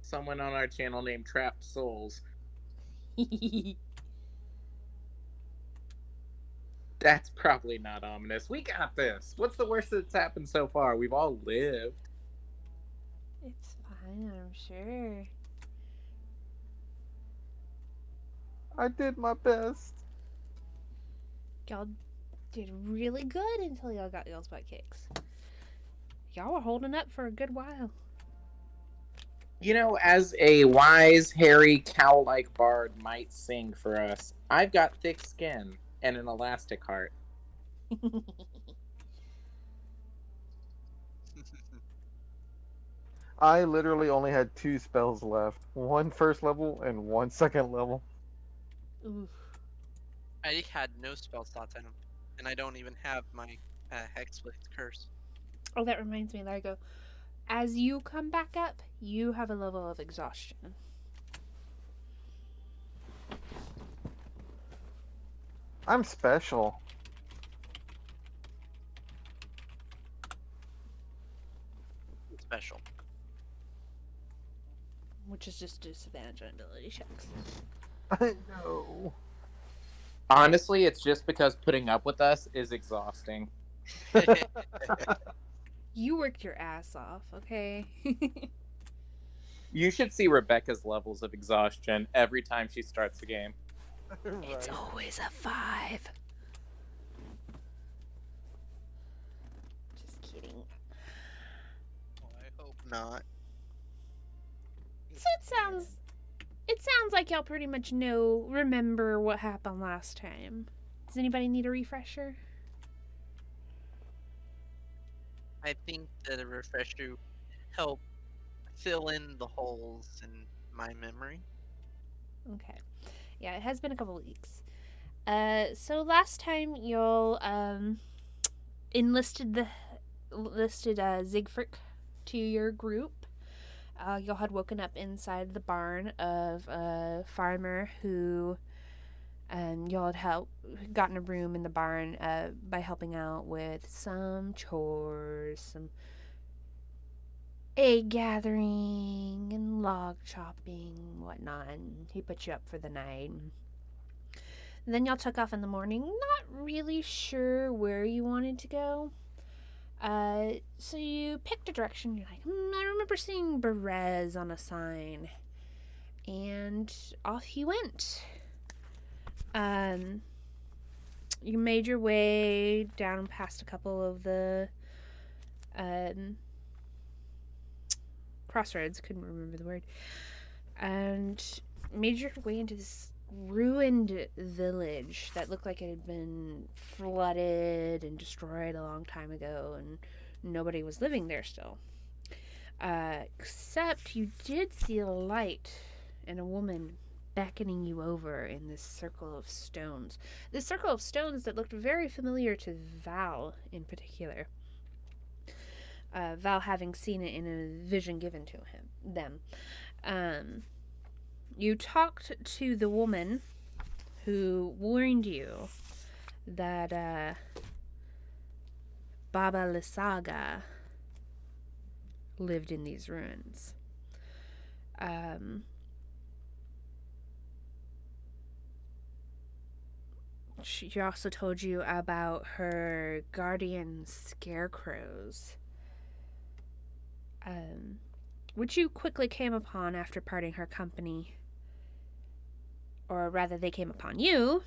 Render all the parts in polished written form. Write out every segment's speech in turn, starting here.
someone on our channel named Trapped Souls. That's probably not ominous. We got this. What's the worst that's happened so far? We've all lived. It's fine, I'm sure. I did my best. Y'all did really good until y'all got y'all's butt kicks. Y'all were holding up for a good while. You know, as a wise, hairy, cow like bard might sing for us, I've got thick skin and an elastic heart. I literally only had 2 spells left. One first level and one second level. Oof. I had no spell slots in them, and I don't even have my Hexblade Curse. Oh, that reminds me, Largo. As you come back up, you have a level of exhaustion. I'm special. Special. Which is just disadvantage on ability checks. I know. Honestly, it's just because putting up with us is exhausting. You worked your ass off, okay? You should see Rebecca's levels of exhaustion every time she starts the game. It's Right. always a 5. Just kidding. Well, I hope not. So it sounds like y'all pretty much remember what happened last time. Does anybody need a refresher? I think that a refresher would help fill in the holes in my memory. Okay. Yeah, it has been a couple weeks. So last time y'all enlisted Siegfried to your group. Y'all had woken up inside the barn of a farmer who y'all had gotten a room in the barn by helping out with some chores, some egg gathering and log chopping and whatnot, and he put you up for the night. And then y'all took off in the morning, not really sure where you wanted to go. So you picked a direction. You're like, I remember seeing Berez on a sign, and off you went. You made your way down past a couple of the crossroads. Couldn't remember the word. And made your way into this ruined village that looked like it had been flooded and destroyed a long time ago, and nobody was living there still. Except you did see a light and a woman beckoning you over in this circle of stones. This circle of stones that looked very familiar to Val in particular. Val having seen it in a vision given to them. You talked to the woman who warned you that Baba Lysaga lived in these ruins. She also told you about her guardian scarecrows, which you quickly came upon after parting her company. Or rather, they came upon you,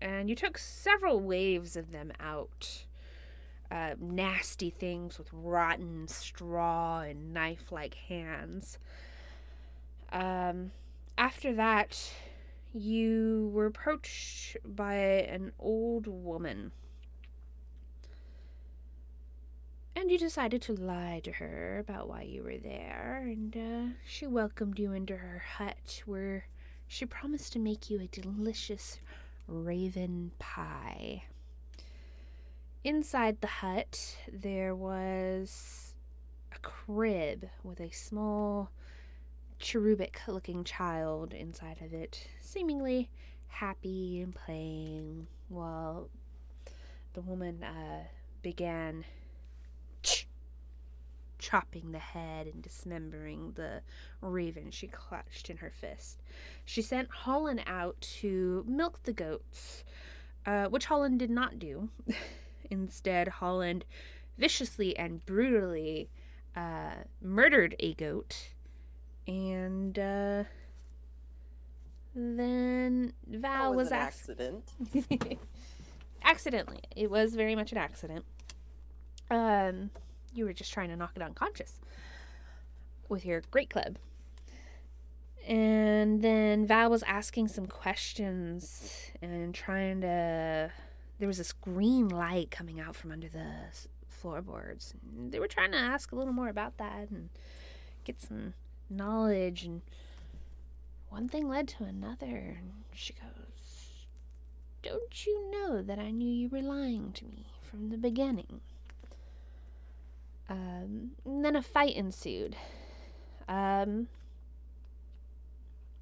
and you took several waves of them out. Nasty things with rotten straw and knife-like hands. After that, you were approached by an old woman. And you decided to lie to her about why you were there, and she welcomed you into her hut, where she promised to make you a delicious raven pie. Inside the hut, there was a crib with a small, cherubic looking child inside of it, seemingly happy and playing, while the woman began chopping the head and dismembering the raven she clutched in her fist. She sent Holland out to milk the goats, which Holland did not do. Instead, Holland viciously and brutally murdered a goat, and then Val That was an asked. accident. Accidentally. It was very much an accident. You were just trying to knock it unconscious with your great club. And then Val was asking some questions and trying to... There was this green light coming out from under the floorboards. And they were trying to ask a little more about that and get some knowledge. And one thing led to another. And she goes, "Don't you know that I knew you were lying to me from the beginning?" And then a fight ensued.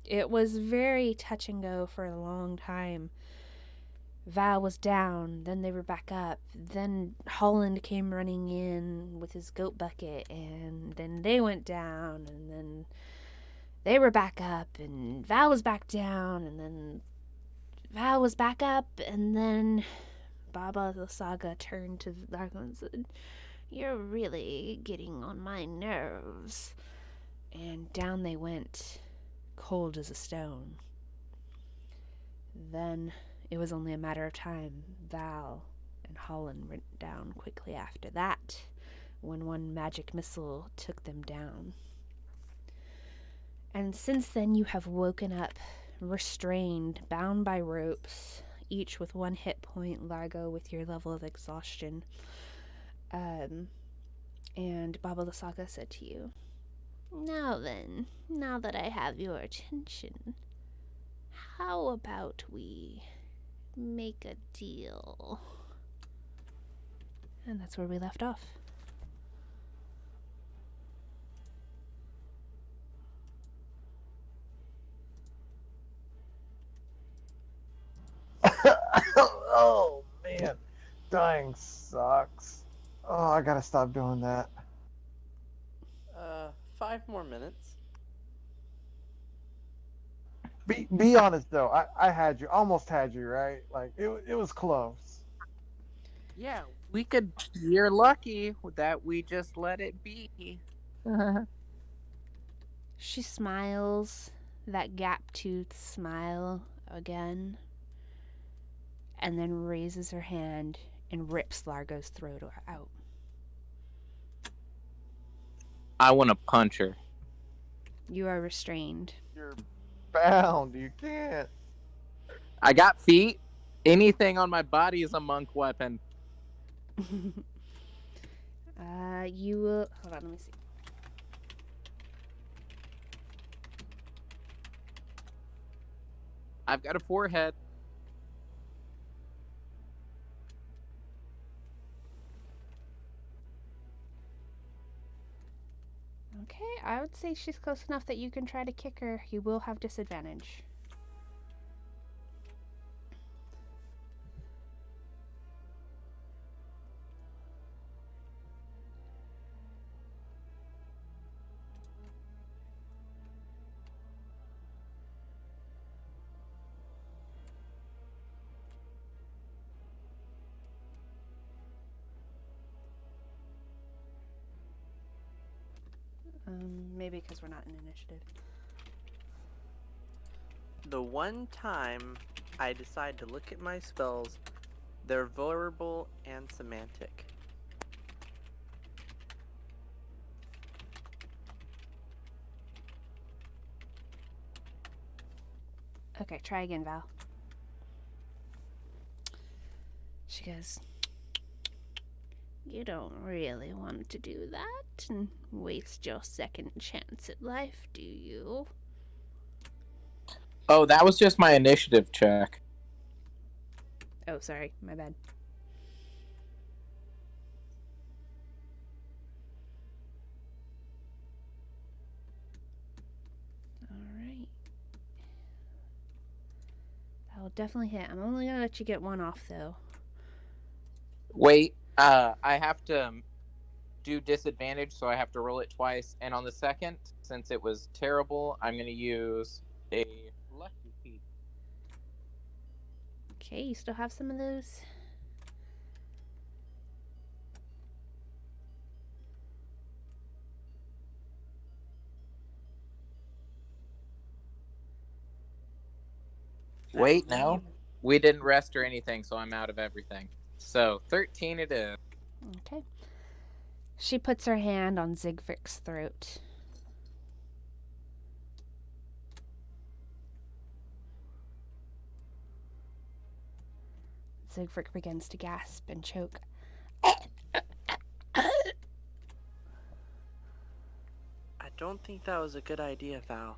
It was very touch and go for a long time. Val was down, then they were back up. Then Holland came running in with his goat bucket, and then they went down, and then they were back up, and Val was back down, and then Val was back up, and then Baba Lysaga turned to Largo and said, "You're really getting on my nerves." And down they went, cold as a stone. Then it was only a matter of time. Val and Holland went down quickly after that, when one magic missile took them down. And since then you have woken up, restrained, bound by ropes, each with 1 hit point, Largo with your level of exhaustion. And Baba Lysaga said to you, "Now then, now that I have your attention, how about we make a deal?" And that's where we left off. Oh man, dying sucks. Oh, I gotta stop doing that. 5 more minutes. Be honest though, I had you, almost had you, right? Like it was close. Yeah, we could. You're lucky that we just let it be. She smiles, that gap-toothed smile again, and then raises her hand and rips Largo's throat out. I want to punch her. You are restrained. You're bound. You can't. I got feet. Anything on my body is a monk weapon. You will... Hold on, let me see. I've got a forehead. Okay, I would say she's close enough that you can try to kick her. You will have disadvantage. Maybe because we're not in initiative. The one time I decide to look at my spells, they're vulnerable and semantic. Okay, try again, Val. She goes, "You don't really want to do that and waste your second chance at life, do you?" Oh, that was just my initiative check. Oh, sorry, my bad. Alright. That'll definitely hit. I'm only gonna let you get one off, though. Wait, I have to do disadvantage, so I have to roll it twice. And on the second, since it was terrible, I'm going to use a lucky feat. Okay, you still have some of those? Wait, no. We didn't rest or anything, so I'm out of everything. So 13 it is. Okay. She puts her hand on Siegfried's throat. Siegfried begins to gasp and choke. I don't think that was a good idea, Val.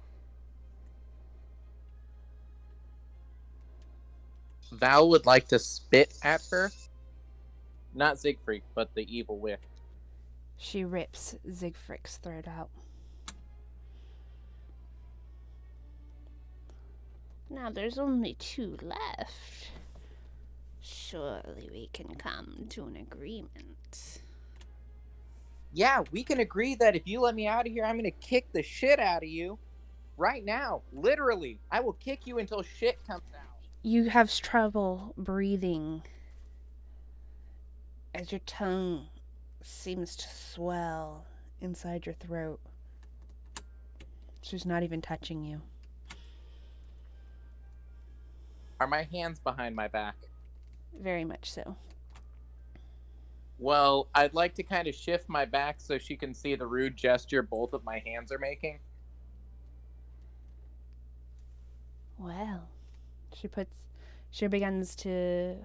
Val would like to spit at her. Not Siegfried, but the evil witch. She rips Siegfried's throat out. Now there's only 2 left. Surely we can come to an agreement. Yeah, we can agree that if you let me out of here, I'm going to kick the shit out of you. Right now. Literally. I will kick you until shit comes out. You have trouble breathing as your tongue seems to swell inside your throat. She's not even touching you. Are my hands behind my back? Very much so. Well, I'd like to kind of shift my back so she can see the rude gesture both of my hands are making. Well, she begins to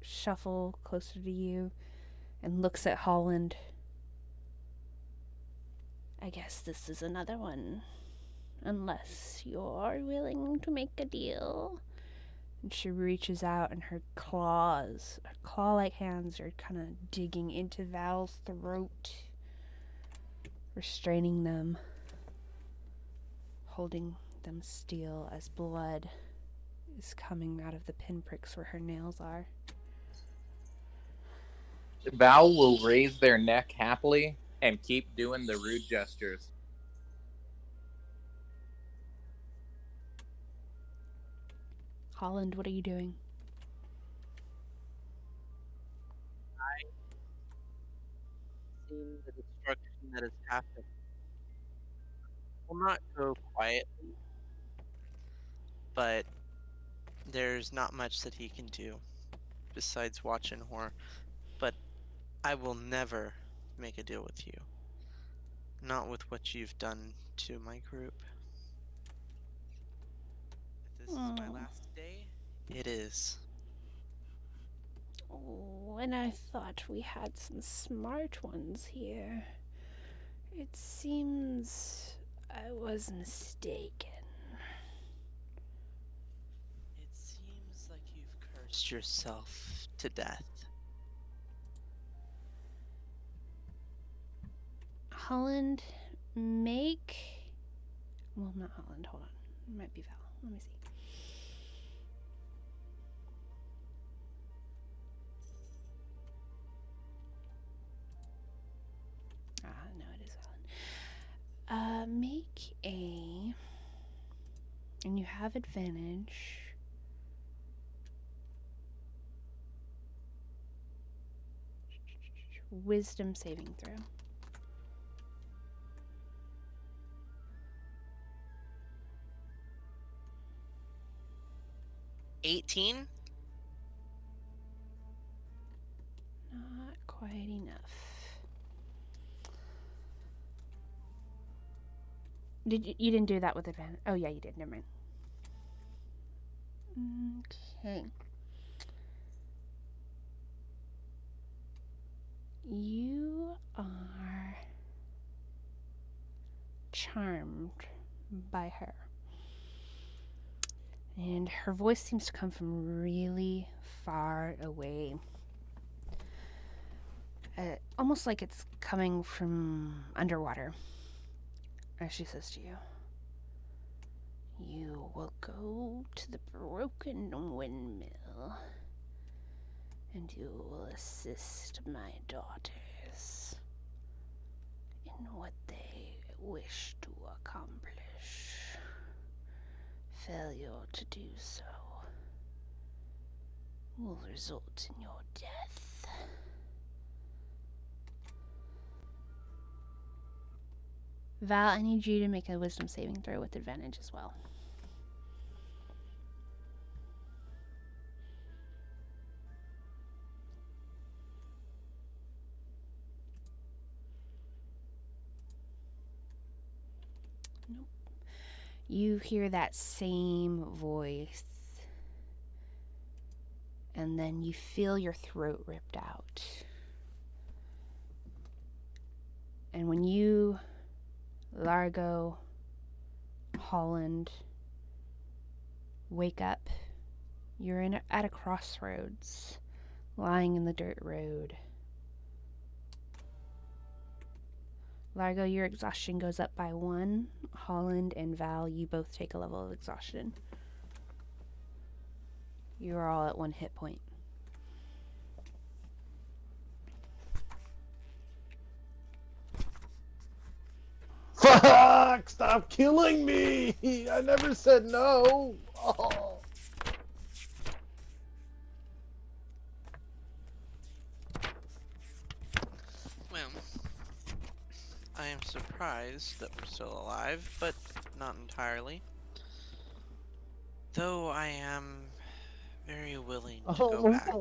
shuffle closer to you and looks at Holland. I guess this is another one. Unless you're willing to make a deal. And she reaches out and her claw-like hands are kind of digging into Val's throat, restraining them, holding them still as blood is coming out of the pinpricks where her nails are. Val will raise their neck happily and keep doing the rude gestures. Holland, what are you doing? Seeing the destruction that has happened. Will not go quietly, but there's not much that he can do besides watch and horror. But I will never make a deal with you. Not with what you've done to my group. If this is my last day, it is. Oh, and I thought we had some smart ones here. It seems I was mistaken. It seems like you've cursed yourself to death. Holland, well, not Holland, hold on. It might be Val. Let me see. No, it is Holland. Make a... And you have advantage. Wisdom saving throw. 18? Not quite enough. You didn't do that with advantage? Oh yeah, you did. Never mind. Okay. You are charmed by her. And her voice seems to come from really far away. Almost like it's coming from underwater. As she says to you, you will go to the broken windmill and you will assist my daughters. what they wish to accomplish. Failure to do so will result in your death. Val, I need you to make a wisdom saving throw with advantage as well. Nope. You hear that same voice, and then you feel your throat ripped out. And when you, Largo, Holland, wake up, you're at a crossroads, lying in the dirt road. Largo, your exhaustion goes up by 1. Holland and Val, you both take a level of exhaustion. You are all at 1 hit point. Fuck! Stop killing me! I never said no! Oh. Well, I am surprised that we're still alive, but not entirely. Though I am very willing to go back.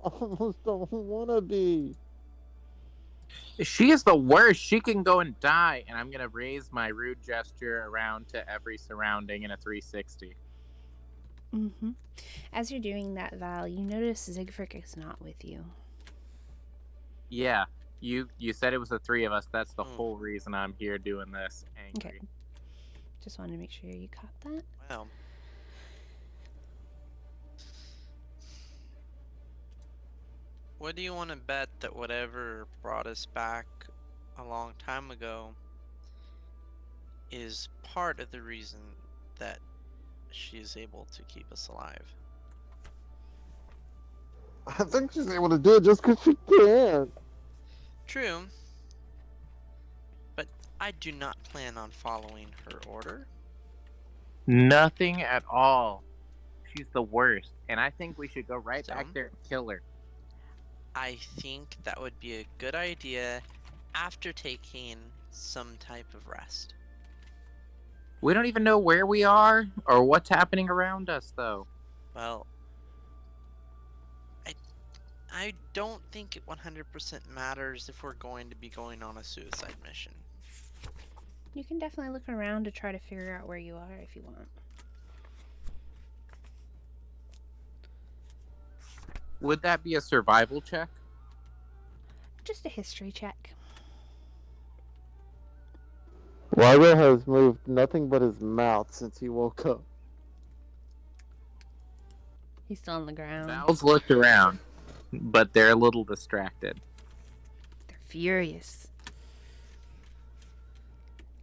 Almost don't wanna be. She is the worst. She can go and die, and I'm gonna raise my rude gesture around to every surrounding in a 360. Mm-hmm. As you're doing that, Val, you notice Siegfried is not with you. Yeah, you said it was the 3 of us. That's the whole reason I'm here doing this. Angry. Okay. Just wanted to make sure you caught that. Well, what do you want to bet that whatever brought us back a long time ago is part of the reason that she is able to keep us alive? I think she's able to do it just because she can. True, but I do not plan on following her order. Nothing at all. She's the worst, and I think we should go right back there and kill her. I think that would be a good idea after taking some type of rest. We don't even know where we are or what's happening around us, though. Well, I don't think it 100% matters if we're going to be going on a suicide mission. You can definitely look around to try to figure out where you are if you want. Would that be a survival check? Just a history check. Largo has moved nothing but his mouth since he woke up. He's still on the ground. Val's looked around, but they're a little distracted. They're furious.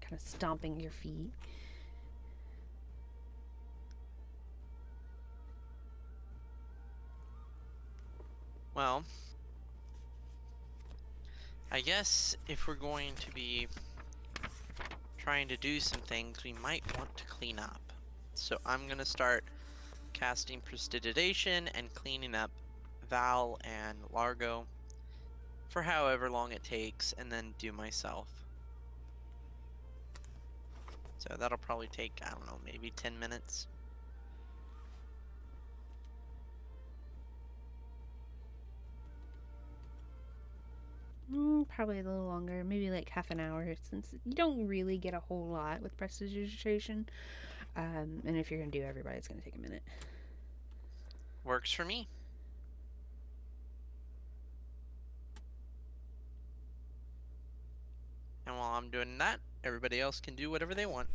Kind of stomping your feet. Well, I guess if we're going to be trying to do some things, we might want to clean up. So I'm gonna start casting Prestidigitation and cleaning up Val and Largo for however long it takes, and then do myself. So that'll probably take, I don't know, maybe 10 minutes. Probably a little longer, maybe like half an hour, since you don't really get a whole lot with prestidigitation. And if you're going to do everybody, it's going to take a minute. Works for me. And while I'm doing that, everybody else can do whatever they want.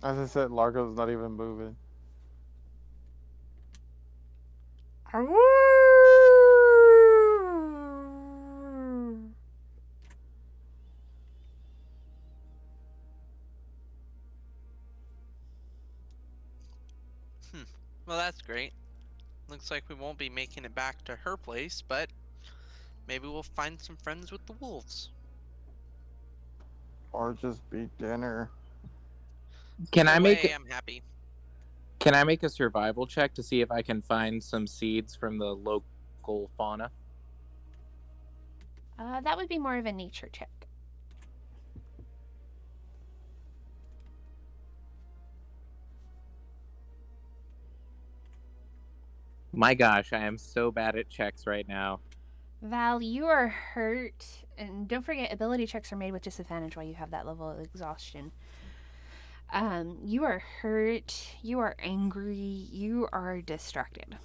As I said, Largo's not even moving. great. Looks like we won't be making it back to her place, but maybe we'll find some friends with the wolves. Or just be dinner. Can I Either make way, I'm happy. Can I make a survival check to see if I can find some seeds from the local fauna? That would be more of a nature check. My gosh, I am so bad at checks right now. Val, you are hurt, and don't forget, ability checks are made with disadvantage while you have that level of exhaustion. You are hurt, you are angry, you are distracted.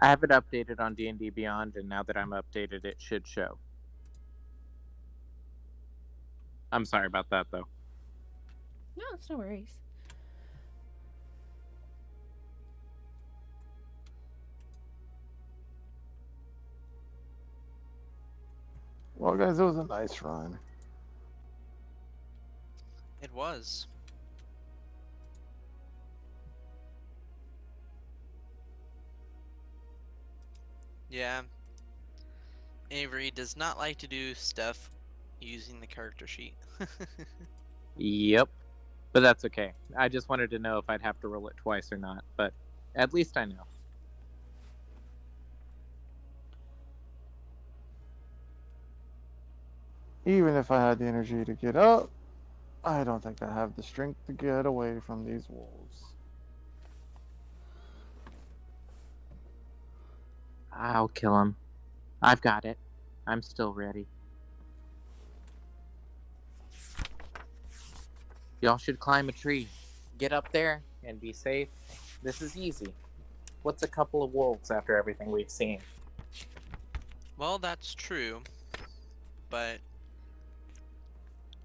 I have it updated on D&D Beyond, and now that I'm updated, it should show. I'm sorry about that, though. No, it's no worries. Well, guys, it was a nice run. It was. Yeah. Avery does not like to do stuff using the character sheet. Yep. But that's okay. I just wanted to know if I'd have to roll it twice or not, but at least I know. Even if I had the energy to get up, I don't think I have the strength to get away from these wolves. I'll kill him. I've got it. I'm still ready. Y'all should climb a tree. Get up there and be safe. This is easy. What's a couple of wolves after everything we've seen? Well, that's true, but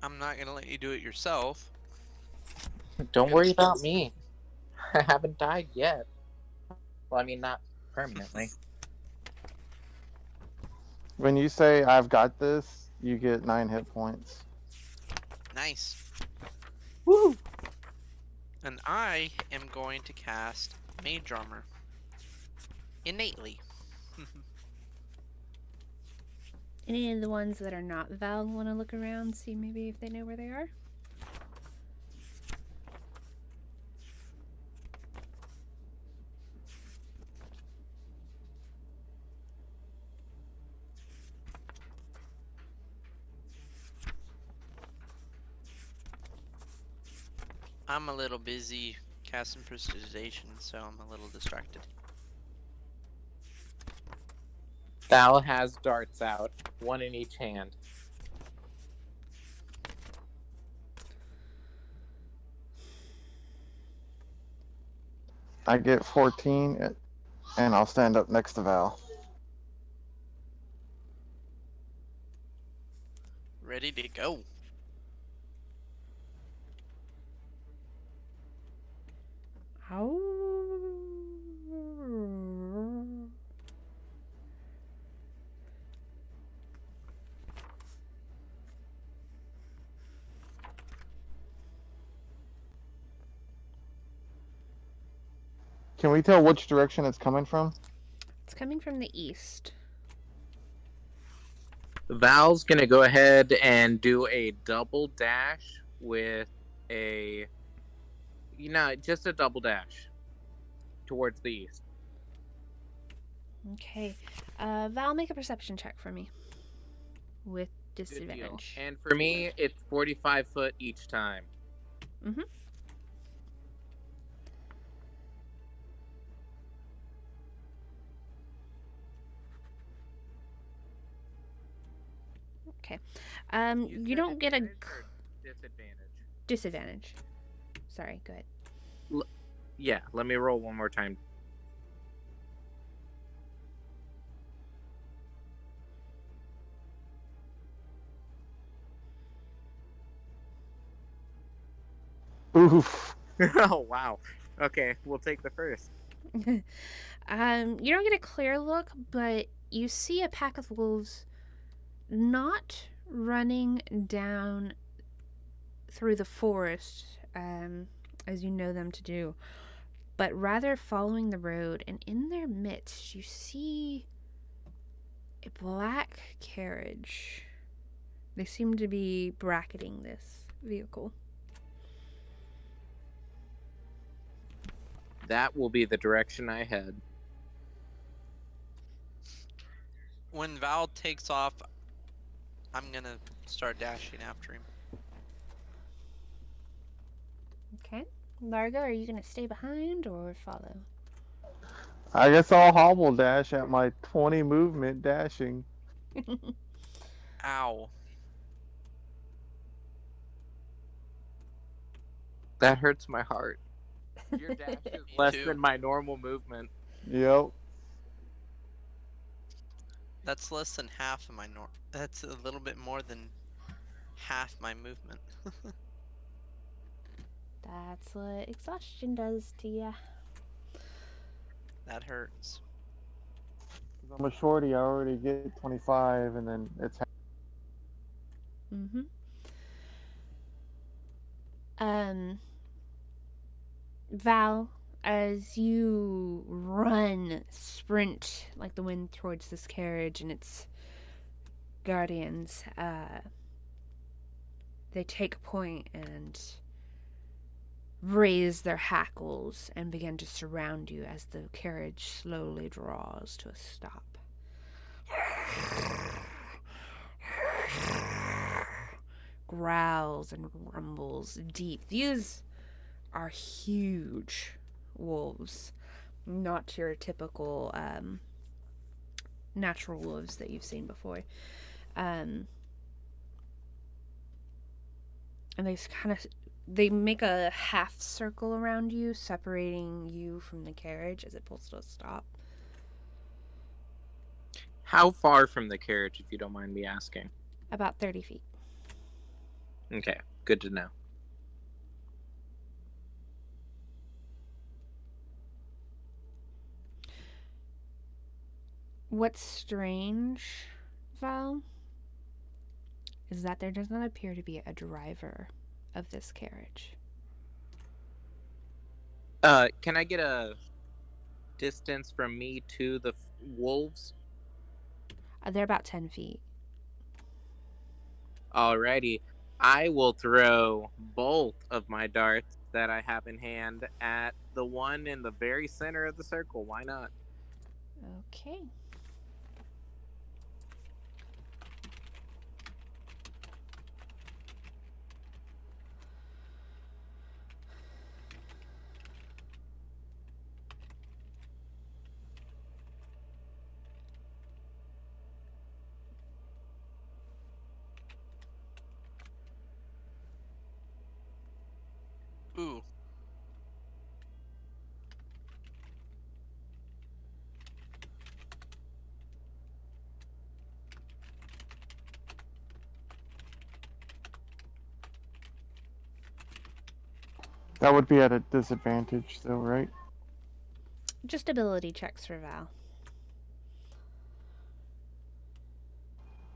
I'm not gonna let you do it yourself. Don't worry about me. I haven't died yet. Well, I mean, not permanently. When you say I've got this, you get 9 hit points. Nice. Woo! And I am going to cast Mage Armor. Innately. Any of the ones that are not Val want to look around, see maybe if they know where they are? I'm a little busy casting Prestidigitation, so I'm a little distracted. Val has darts out, one in each hand. I get 14, and I'll stand up next to Val. Ready to go. Can we tell which direction it's coming from? It's coming from the east. Val's gonna go ahead and do a double dash with a, just a double dash towards the east. Okay. Val, make a perception check for me. With Good deal. disadvantage. And for me, it's 45 foot each time. Mm-hmm. Okay. You don't get a disadvantage. disadvantage. Sorry, go ahead. Yeah, let me roll one more time. Oof. Oh, wow. Okay, we'll take the first. You don't get a clear look, but you see a pack of wolves not running down through the forest, as you know them to do, but rather following the road, and in their midst you see a black carriage. They seem to be bracketing this vehicle. That will be the direction I head. When Val takes off, I'm gonna start dashing after him. Okay. Largo, are you going to stay behind or follow? I guess I'll hobble dash at my 20 movement dashing. Ow. That hurts my heart. Your dash is Me less too. than my normal movement. Yep. That's less than half of my That's a little bit more than half my movement. That's what exhaustion does to ya. That hurts. I'm a shorty, I already get 25, and then it's Mm-hmm. Val, as you sprint like the wind towards this carriage and its guardians, they take point and raise their hackles and begin to surround you as the carriage slowly draws to a stop. Growls and rumbles deep. These are huge wolves, not your typical natural wolves that you've seen before. And they make a half circle around you, separating you from the carriage as it pulls to a stop. How far from the carriage, if you don't mind me asking? About 30 feet. Okay, good to know. What's strange, Val, is that there does not appear to be a driver of this carriage. Can I get a distance from me to the wolves? They're about 10 feet. Alrighty. I will throw both of my darts that I have in hand at the one in the very center of the circle. Why not? Okay. Ooh. that would be at a disadvantage, though, right? Just ability checks for Val.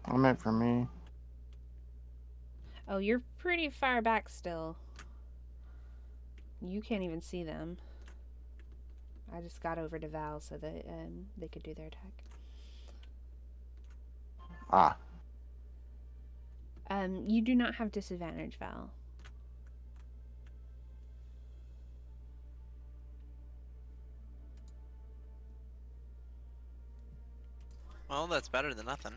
I meant for me. Oh, you're pretty far back still. You can't even see them. I just got over to Val so that they could do their attack. Ah. You do not have disadvantage, Val. Well, that's better than nothing.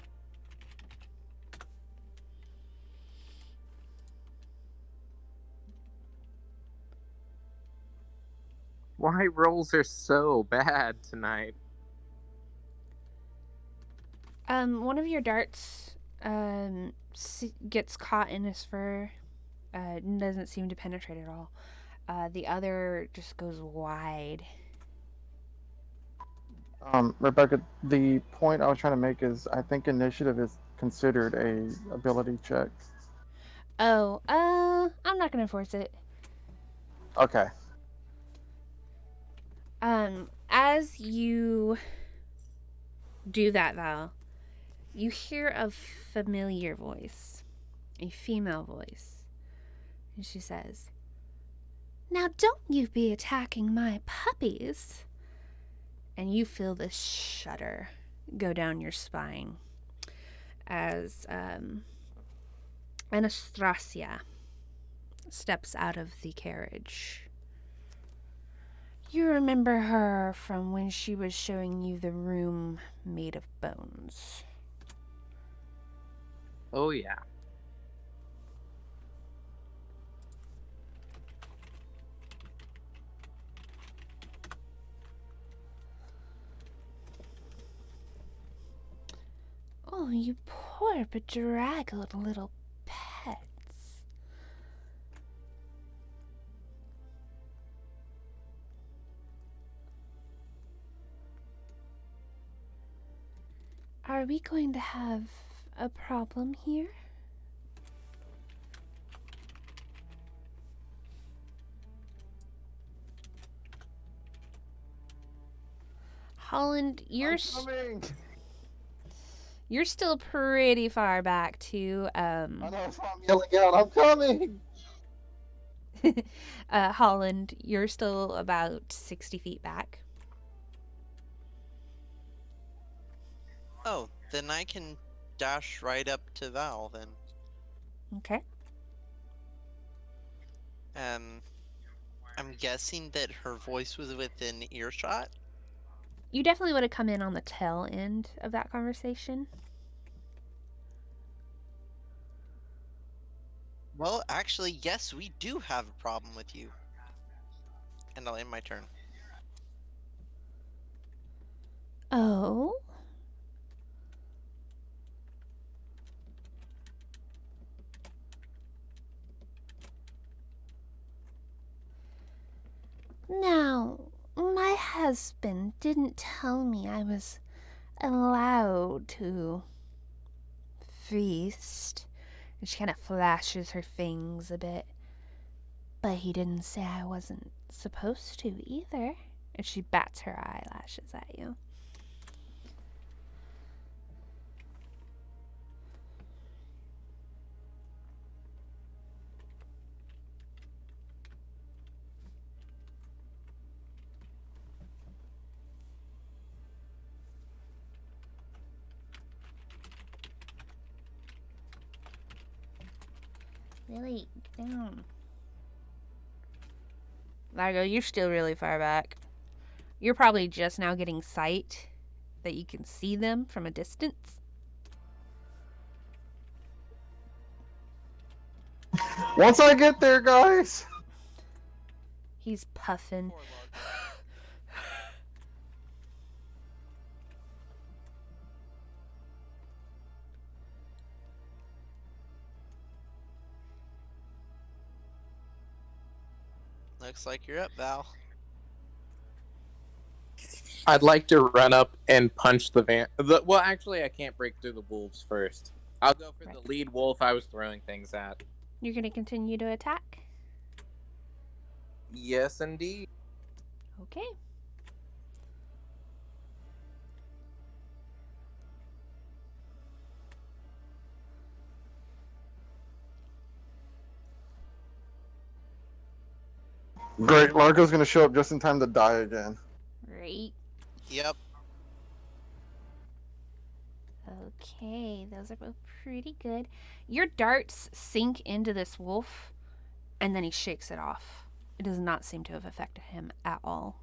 Why rolls are so bad tonight? One of your darts gets caught in his fur. Doesn't seem to penetrate at all. The other just goes wide. Rebecca, the point I was trying to make is I think initiative is considered a ability check. Oh, I'm not gonna force it. Okay. As you do that, Val, you hear a familiar voice, a female voice. And she says, "Now don't you be attacking my puppies." And you feel this shudder go down your spine as Anastasia steps out of the carriage. You remember her from when she was showing you the room made of bones. Oh, yeah. Oh, you poor bedraggled little pets. Are we going to have a problem here? Holland, I'm coming. you're still pretty far back too. I know, that's why I'm yelling out. I'm coming. Holland, you're still about 60 feet back. Oh, then I can dash right up to Val then. Okay. I'm guessing that her voice was within earshot. You definitely would have come in on the tail end of that conversation. Well, actually, yes, we do have a problem with you. And I'll end my turn. Oh? Now, my husband didn't tell me I was allowed to feast. And she kind of flashes her fangs a bit. But he didn't say I wasn't supposed to either. And she bats her eyelashes at you. Really, down. Largo, you're still really far back. You're probably just now getting sight that you can see them from a distance. Once I get there, guys. He's puffing. Poor Looks like you're up, Val. I'd like to run up and punch the van. Well, actually, I can't break through the wolves first. I'll go for the lead wolf I was throwing things at. You're going to continue to attack? Yes, indeed. Okay. Great, Largo's gonna show up just in time to die again. Right. Yep. Okay, those are both pretty good. Your darts sink into this wolf, and then he shakes it off. It does not seem to have affected him at all.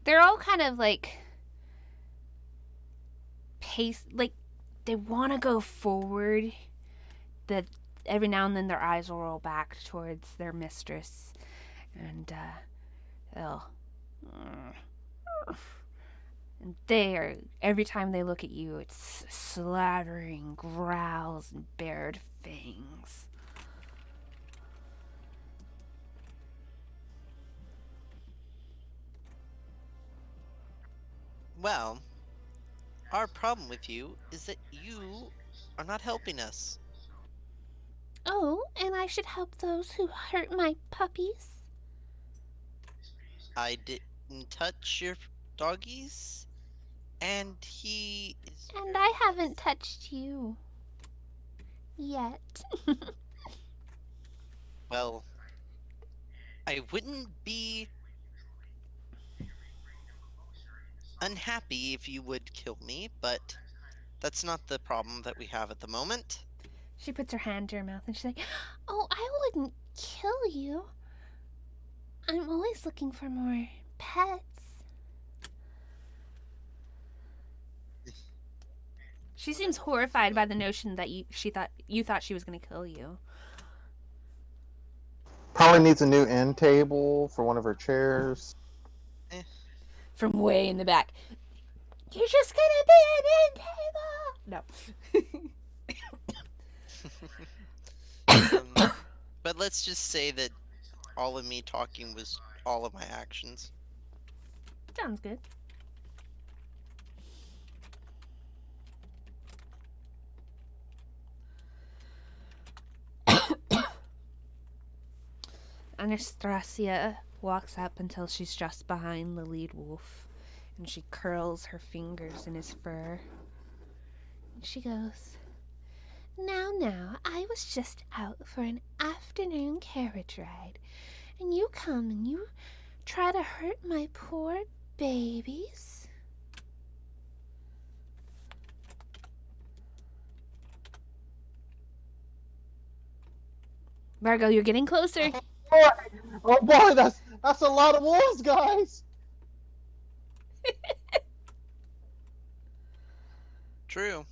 They're all kind of like pace, like they want to go forward, but every now and then their eyes will roll back towards their mistress, and they'll and they are, every time they look at you, it's slathering growls and bared fangs. Well, our problem with you is that you are not helping us. Oh, and I should help those who hurt my puppies. I didn't touch your doggies, and he is. And very I haven't touched you. Yet. Well, I wouldn't be unhappy if you would kill me, but that's not the problem that we have at the moment. She puts her hand to her mouth and she's like, Oh, I wouldn't kill you. I'm always looking for more pets. She seems horrified by the notion that you thought she was going to kill you. Probably needs a new end table for one of her chairs. From way in the back. You're just going to be an end table. No. But let's just say that all of me talking was all of my actions. Sounds good. Anastasia walks up until she's just behind the lead wolf, and she curls her fingers in his fur. And she goes, Now, I was just out for an afternoon carriage ride, and you come and you try to hurt my poor babies? Margot, you're getting closer. Oh boy, that's a lot of wolves, guys. True.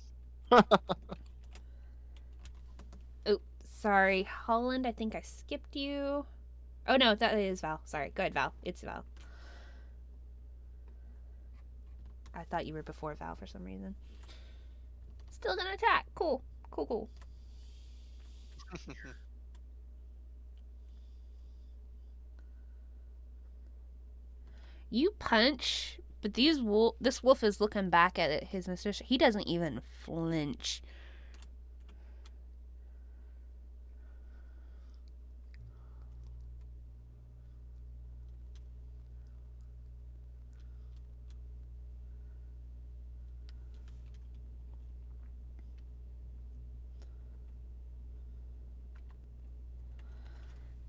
Oh, sorry. Holland, I think I skipped you. Oh, no, that is Val. Sorry. Go ahead, Val. It's Val. I thought you were before Val for some reason. Still gonna attack. Cool. Cool. You punch, but this wolf is looking back at his mistress. He doesn't even flinch.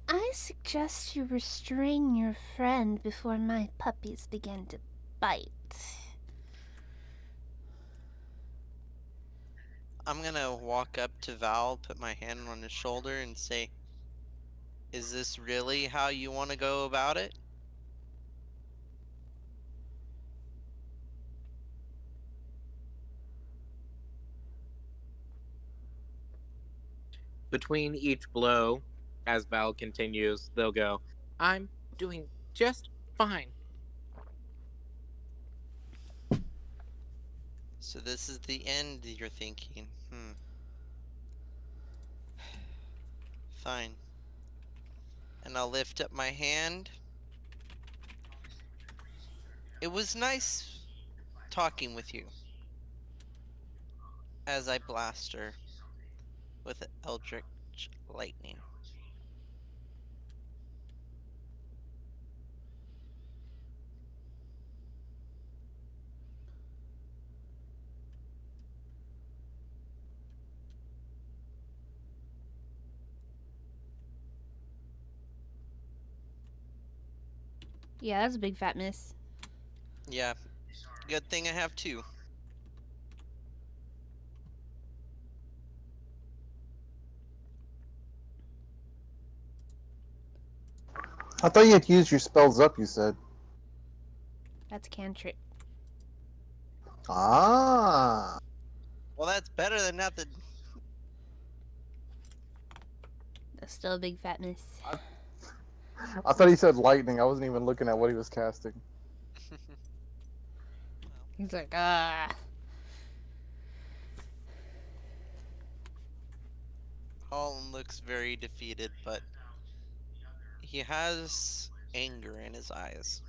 I suggest you restrain your friend before my puppies begin to bite. I'm gonna walk up to Val, put my hand on his shoulder, and say, Is this really how you want to go about it? Between each blow, as Val continues, they'll go, I'm doing just fine. So this is the end, you're thinking. Fine. And I'll lift up my hand. It was nice talking with you. As I blast her with Eldritch Lightning. Yeah, that's a big fat miss. Yeah. Good thing I have two. I thought you had used your spells up, you said. That's a cantrip. Ah. Well, that's better than nothing. That's still a big fat miss. I thought he said lightning. I wasn't even looking at what he was casting. He's like, ah. Holland looks very defeated, but he has anger in his eyes.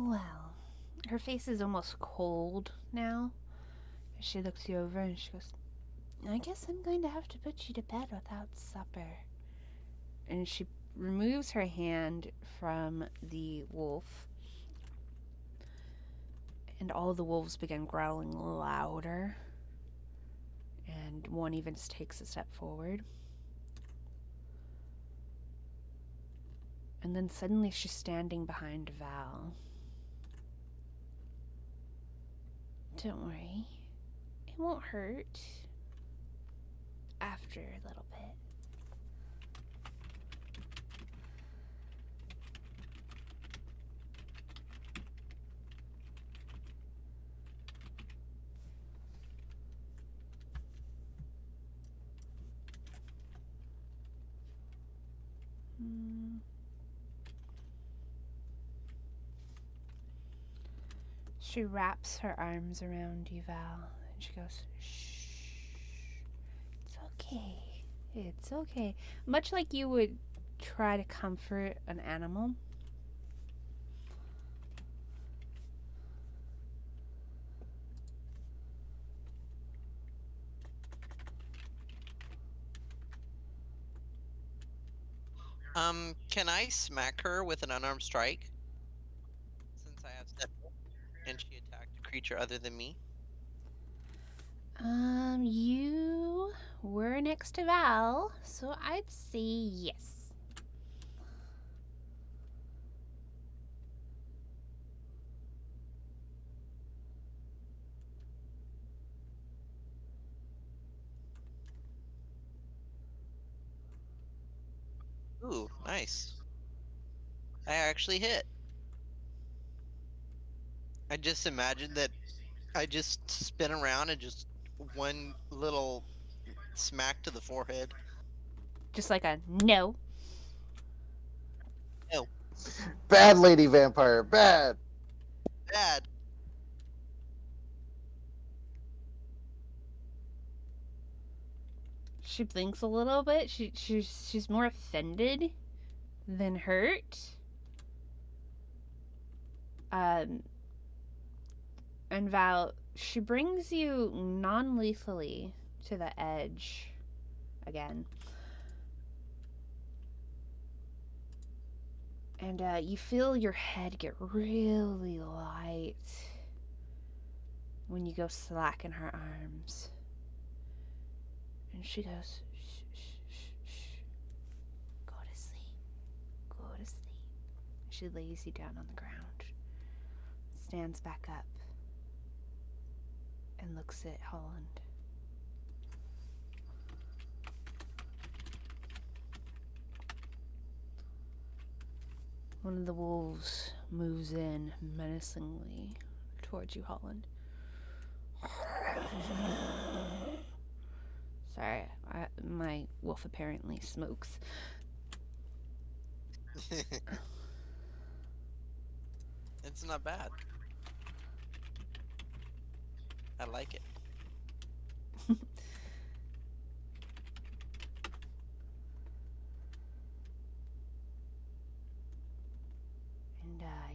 Well, her face is almost cold now. She looks you over and she goes, I guess I'm going to have to put you to bed without supper. And she removes her hand from the wolf. And all the wolves begin growling louder. And one even just takes a step forward. And then suddenly she's standing behind Val. Don't worry. It won't hurt. After a little bit. She wraps her arms around you, Val, and she goes, shh. It's okay. It's okay. Much like you would try to comfort an animal. Can I smack her with an unarmed strike? Since I have step and she attacked a creature other than me? You were next to Val, so I'd say yes. Ooh, nice. I actually hit. I just imagined that I just spin around and just one little smack to the forehead. Just like a no. Bad lady vampire, bad. Bad. She blinks a little bit. She's more offended than hurt. And Val, she brings you non-lethally to the edge again. And you feel your head get really light when you go slack in her arms. And she goes, shh, shh, shh, shh. Go to sleep. Go to sleep. She lays you down on the ground, stands back up, and looks at Holland. One of the wolves moves in menacingly towards you, Holland. Sorry, my wolf apparently smokes. It's not bad. I like it. And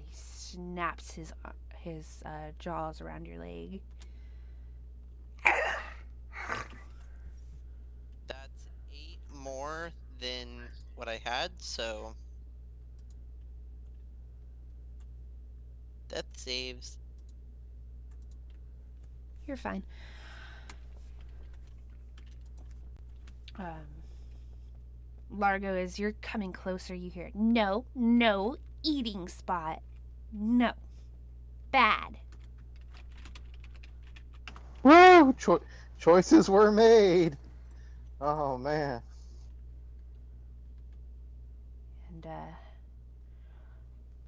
he snaps his jaws around your leg. That's 8 more than what I had, so that saves. You're fine. Largo, as you're coming closer, you hear, no, no, eating spot. No. Bad. Woo! Choices were made. Oh man. And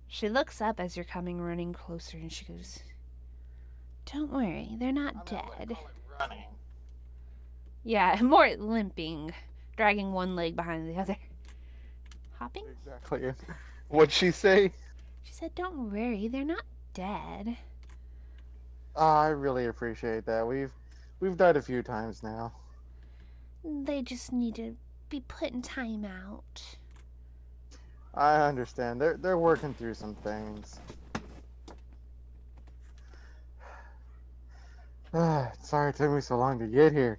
she looks up as you're coming running closer and she goes, don't worry, they're not dead. Running. Yeah, more limping, dragging one leg behind the other. Hopping? Exactly. What'd she say? She said, don't worry, they're not dead. I really appreciate that. We've died a few times now. They just need to be put in timeout. I understand. They're working through some things. Sorry it took me so long to get here.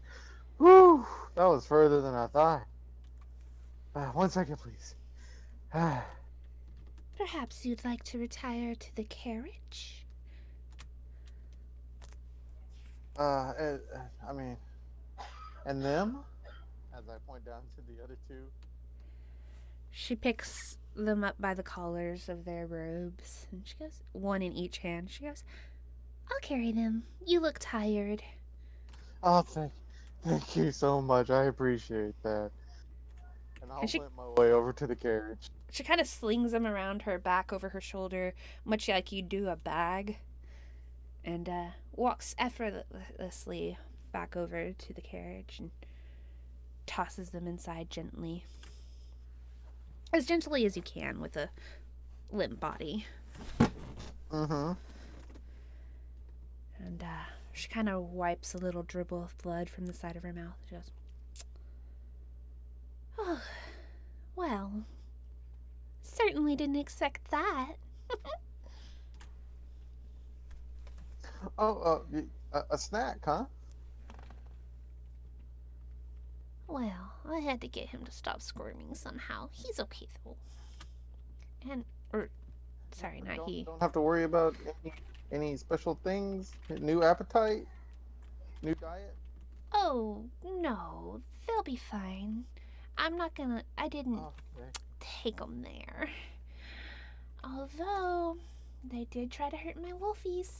Whew, that was further than I thought. 1 second, please. Perhaps you'd like to retire to the carriage? I mean, and them? As I point down to the other two. She picks them up by the collars of their robes, and she goes, one in each hand. She goes, I'll carry them. You look tired. Oh, thank you so much. I appreciate that. And I'll she- limp my way over to the carriage. She kind of slings them around her back over her shoulder, much like you do a bag, and walks effortlessly back over to the carriage and tosses them inside gently. As gently as you can with a limp body. Mm-hmm. And she kind of wipes a little dribble of blood from the side of her mouth. She goes, oh, well, certainly didn't expect that. A snack, huh? Well, I had to get him to stop squirming somehow. He's okay, though. Sorry, not he. Don't have to worry about any special things? New appetite? New diet? Oh, no, they'll be fine. I didn't Okay. take them there. Although, they did try to hurt my wolfies.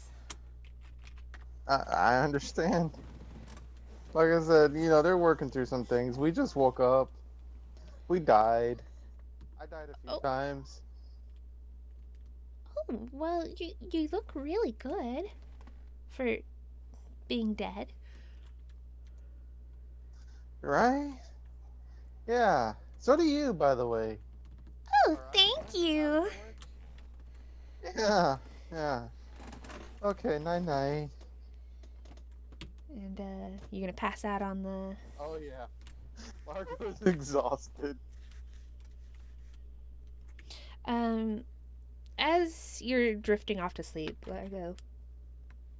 I understand. Like I said, they're working through some things. We just woke up. We died. I died a few times. Oh, well, you look really good for being dead. Right? Yeah. So do you, by the way. Oh, thank you. Yeah. Okay, night-night. And, you're gonna pass out on the... Oh, yeah. Marco's exhausted. As you're drifting off to sleep, Largo,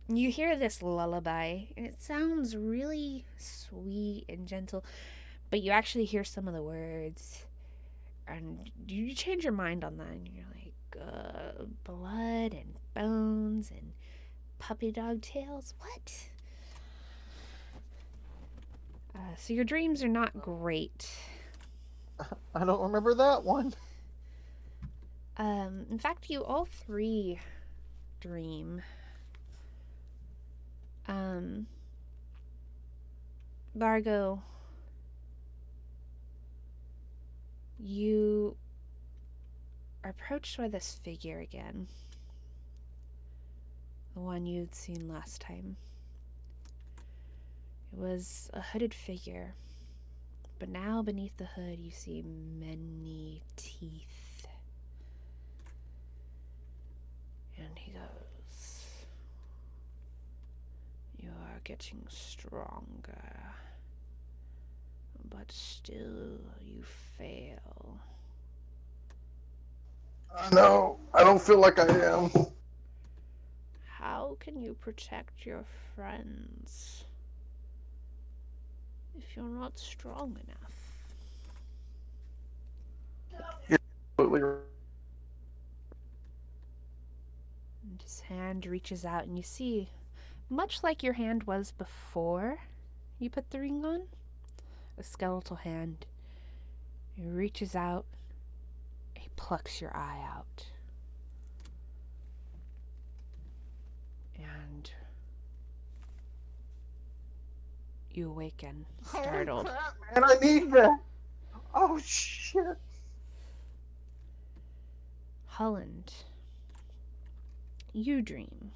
you hear this lullaby, and it sounds really sweet and gentle, but you actually hear some of the words, and you change your mind on that, and you're like, blood and bones and puppy dog tails, what? So your dreams are not great. I don't remember that one. In fact, you all three dream. Largo, you are approached by this figure again. The one you'd seen last time. It was a hooded figure, but now beneath the hood you see many teeth. And he goes, you are getting stronger, but still you fail. No, I don't feel like I am. How can you protect your friends if you're not strong enough? Absolutely. And his hand reaches out, and you see, much like your hand was before you put the ring on, a skeletal hand. He reaches out, he plucks your eye out. And you awaken, startled. Holy crap, man, I need that. Oh, shit. Holland, you dream.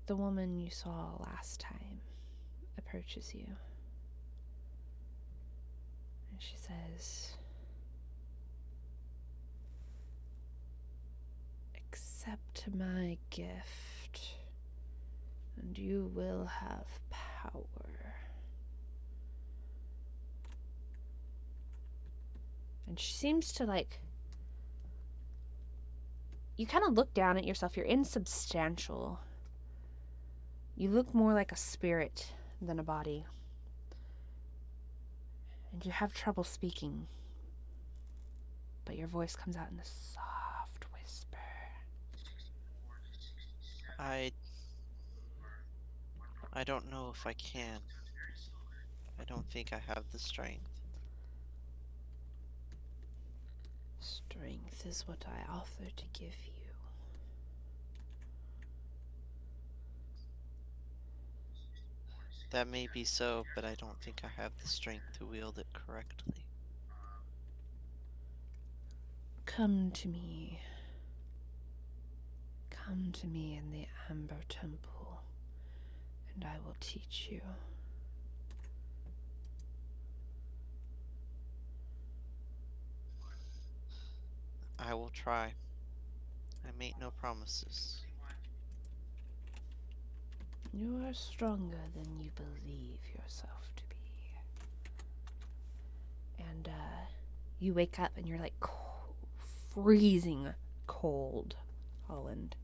The woman you saw last time approaches you. And she says, accept my gift, and you will have power. And she seems to you kind of look down at yourself. You're insubstantial. You look more like a spirit than a body. And you have trouble speaking. But your voice comes out in a soft whisper. I don't know if I can. I don't think I have the strength. Strength is what I offer to give you. That may be so, but I don't think I have the strength to wield it correctly. Come to me. Come to me in the Amber Temple, and I will teach you. I will try. I make no promises. You are stronger than you believe yourself to be. And, you wake up and you're like freezing cold, Holland.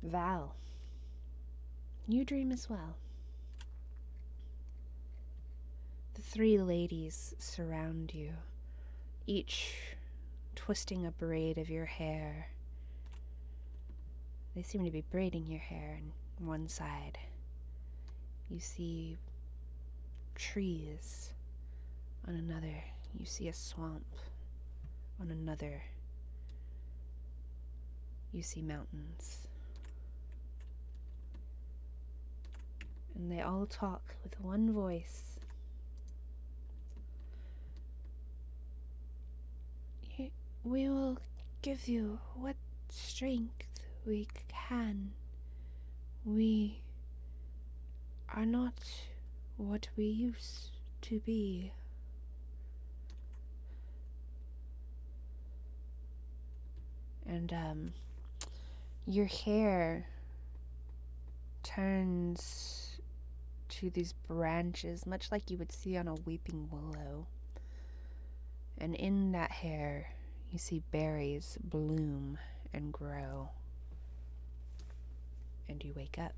Val, you dream as well. The three ladies surround you, each twisting a braid of your hair. They seem to be braiding your hair on one side. You see trees. On another, you see a swamp. On another, you see mountains. And they all talk with one voice. We will give you what strength we can. We are not what we used to be. And, your hair turns to these branches, much like you would see on a weeping willow. And in that hair, you see berries bloom and grow. And you wake up.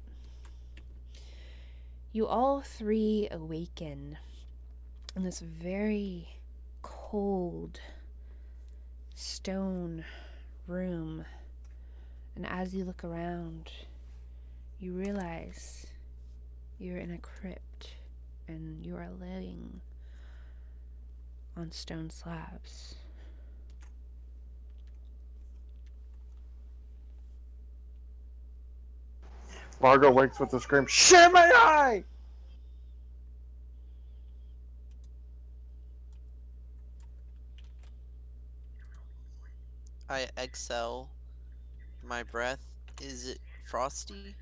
You all three awaken in this very cold stone room. And as you look around, you realize you're in a crypt and you are laying on stone slabs. Largo wakes with a scream, "Shit, my eye!" I exhale my breath. Is it frosty?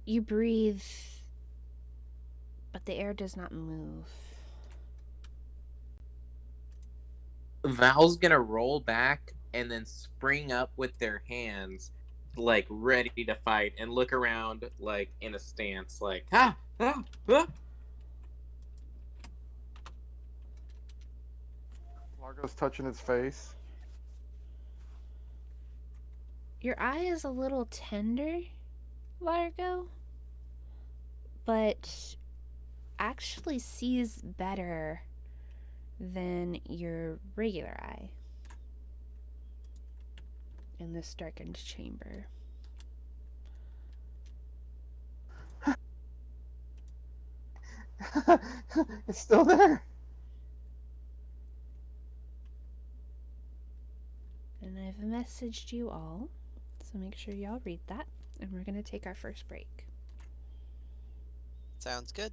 You breathe, but the air does not move. Val's gonna roll back and then spring up with their hands, like ready to fight, and look around like in a stance, like ah ah ah. Largo's touching his face. Your eye is a little tender, Largo, but actually sees better than your regular eye in this darkened chamber. It's still there. And I've messaged you all, so make sure y'all read that. And we're going to take our first break. Sounds good.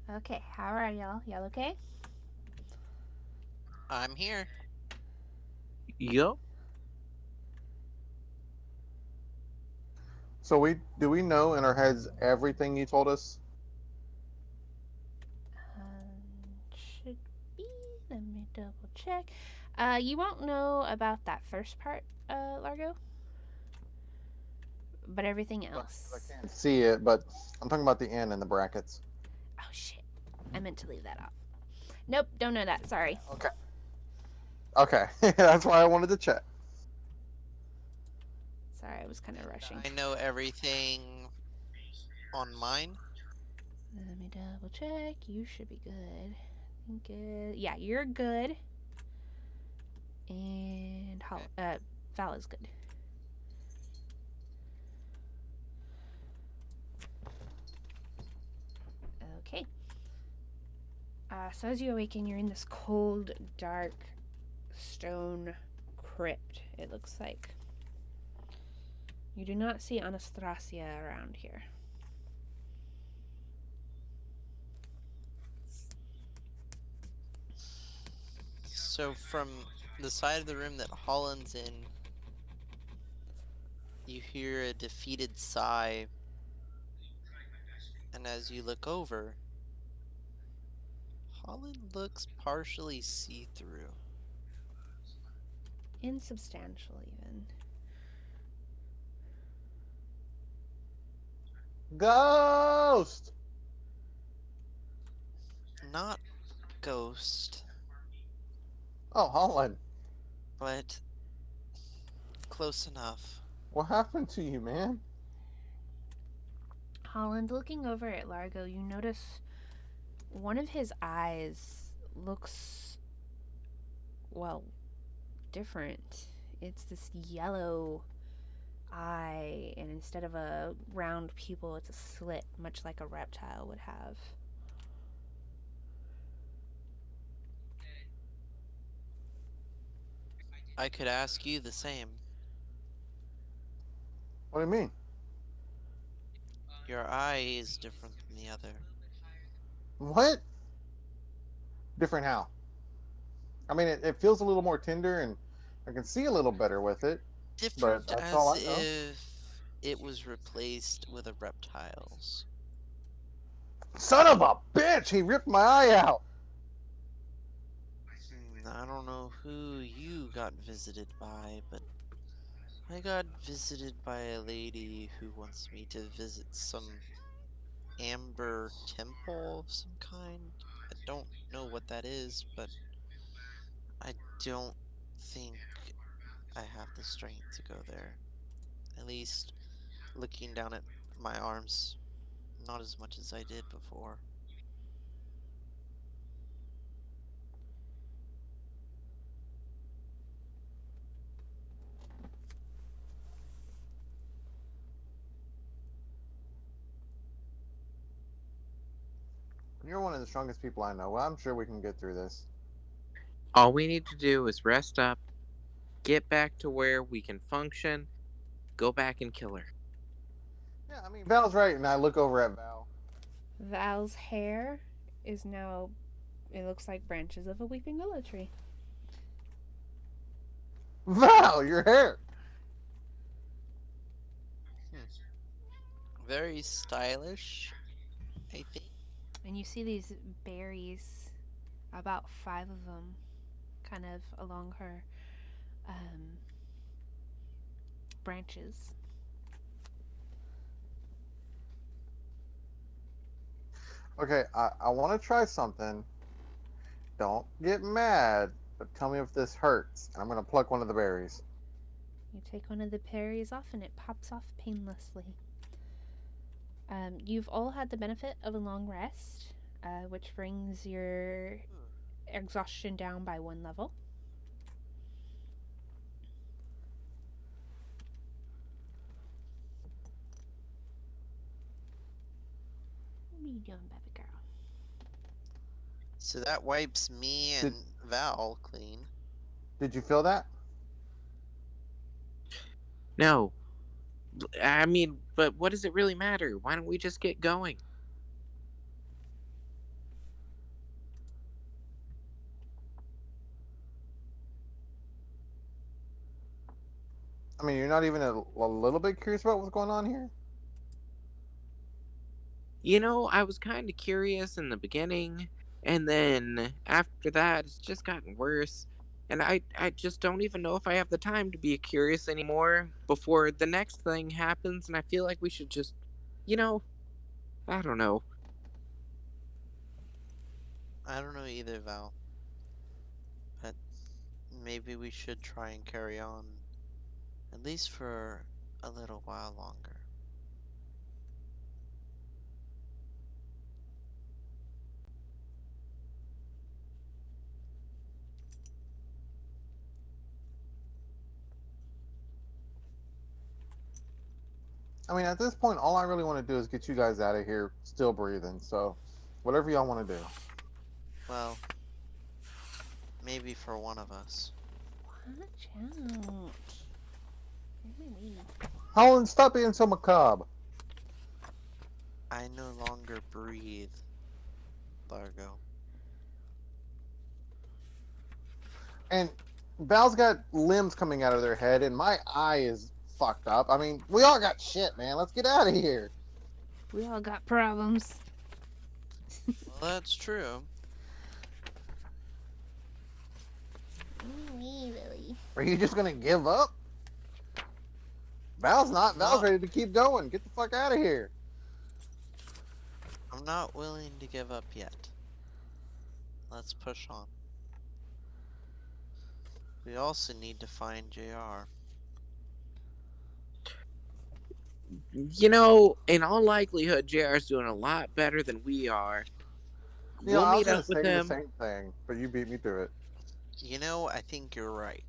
Okay, how are y'all? Y'all okay? I'm here. Yup. So do we know in our heads everything you told us? Should be. Let me double check. You won't know about that first part, Largo, but everything But else. I can't see it, but I'm talking about the N in the brackets. Oh shit! I meant to leave that off. Nope, don't know that. Sorry. Okay. Okay, that's why I wanted to check. Sorry, I was kind of rushing. I know everything on mine. Let me double check. You should be good. Good. Yeah, you're good. And Val is good. Okay. So as you awaken, you're in this cold, dark stone crypt. It looks like. You do not see Anastasia around here. So from the side of the room that Holland's in, you hear a defeated sigh, and as you look over, Holland looks partially see-through. Insubstantial, even. Ghost! Not ghost, Oh, Holland. but close enough. What happened to you, man? Holland, looking over at Largo, you notice one of his eyes looks, well, different. It's this yellow eye, and instead of a round pupil, it's a slit, much like a reptile would have. I could ask you the same. What do you mean? Your eye is different than the other. What? Different how? I mean, it feels a little more tender, and I can see a little better with it. Different that's all as I know. if it was replaced with a reptile's. Son of a bitch! He ripped my eye out! I don't know who you got visited by, but I got visited by a lady who wants me to visit some amber temple of some kind. I don't know what that is, but I don't think I have the strength to go there. At least looking down at my arms, not as much as I did before. You're one of the strongest people I know. Well, I'm sure we can get through this. All we need to do is rest up, get back to where we can function, go back and kill her. Yeah, I mean, Val's right, and I look over at Val. Val's hair is now, it looks like branches of a weeping willow tree. Val, your hair! Very stylish, I think. And you see these berries, about 5 of them, kind of along her branches. Okay, I want to try something. Don't get mad, but tell me if this hurts. And I'm going to pluck one of the berries. You take one of the berries off and it pops off painlessly. You've all had the benefit of a long rest, which brings your exhaustion down by 1 level. What are you doing, baby girl? So that wipes me and Val clean. Did you feel that? No. I mean, but what does it really matter? Why don't we just get going? I mean, you're not even a little bit curious about what's going on here? You know, I was kind of curious in the beginning, and then after that, it's just gotten worse. And I just don't even know if I have the time to be curious anymore before the next thing happens, and I feel like we should just, you know, I don't know. I don't know either, Val. But maybe we should try and carry on, at least for a little while longer. I mean, at this point, all I really want to do is get you guys out of here still breathing. So, whatever y'all want to do. Well, maybe for one of us. Watch out. Where's my weed? Holland, stop being so macabre. I no longer breathe, Largo. And Val's got limbs coming out of their head, and my eye is fucked up. I mean, we all got shit, man. Let's get out of here. We all got problems. Well, that's true. Me, really. Are you just gonna give up? Val's not. Val's No. ready to keep going. Get the fuck out of here. I'm not willing to give up yet. Let's push on. We also need to find JR. You know, in all likelihood, JR's doing a lot better than we are. You know, We'll I was meet gonna up with say the him. same thing, but you beat me to it. You know, I think you're right.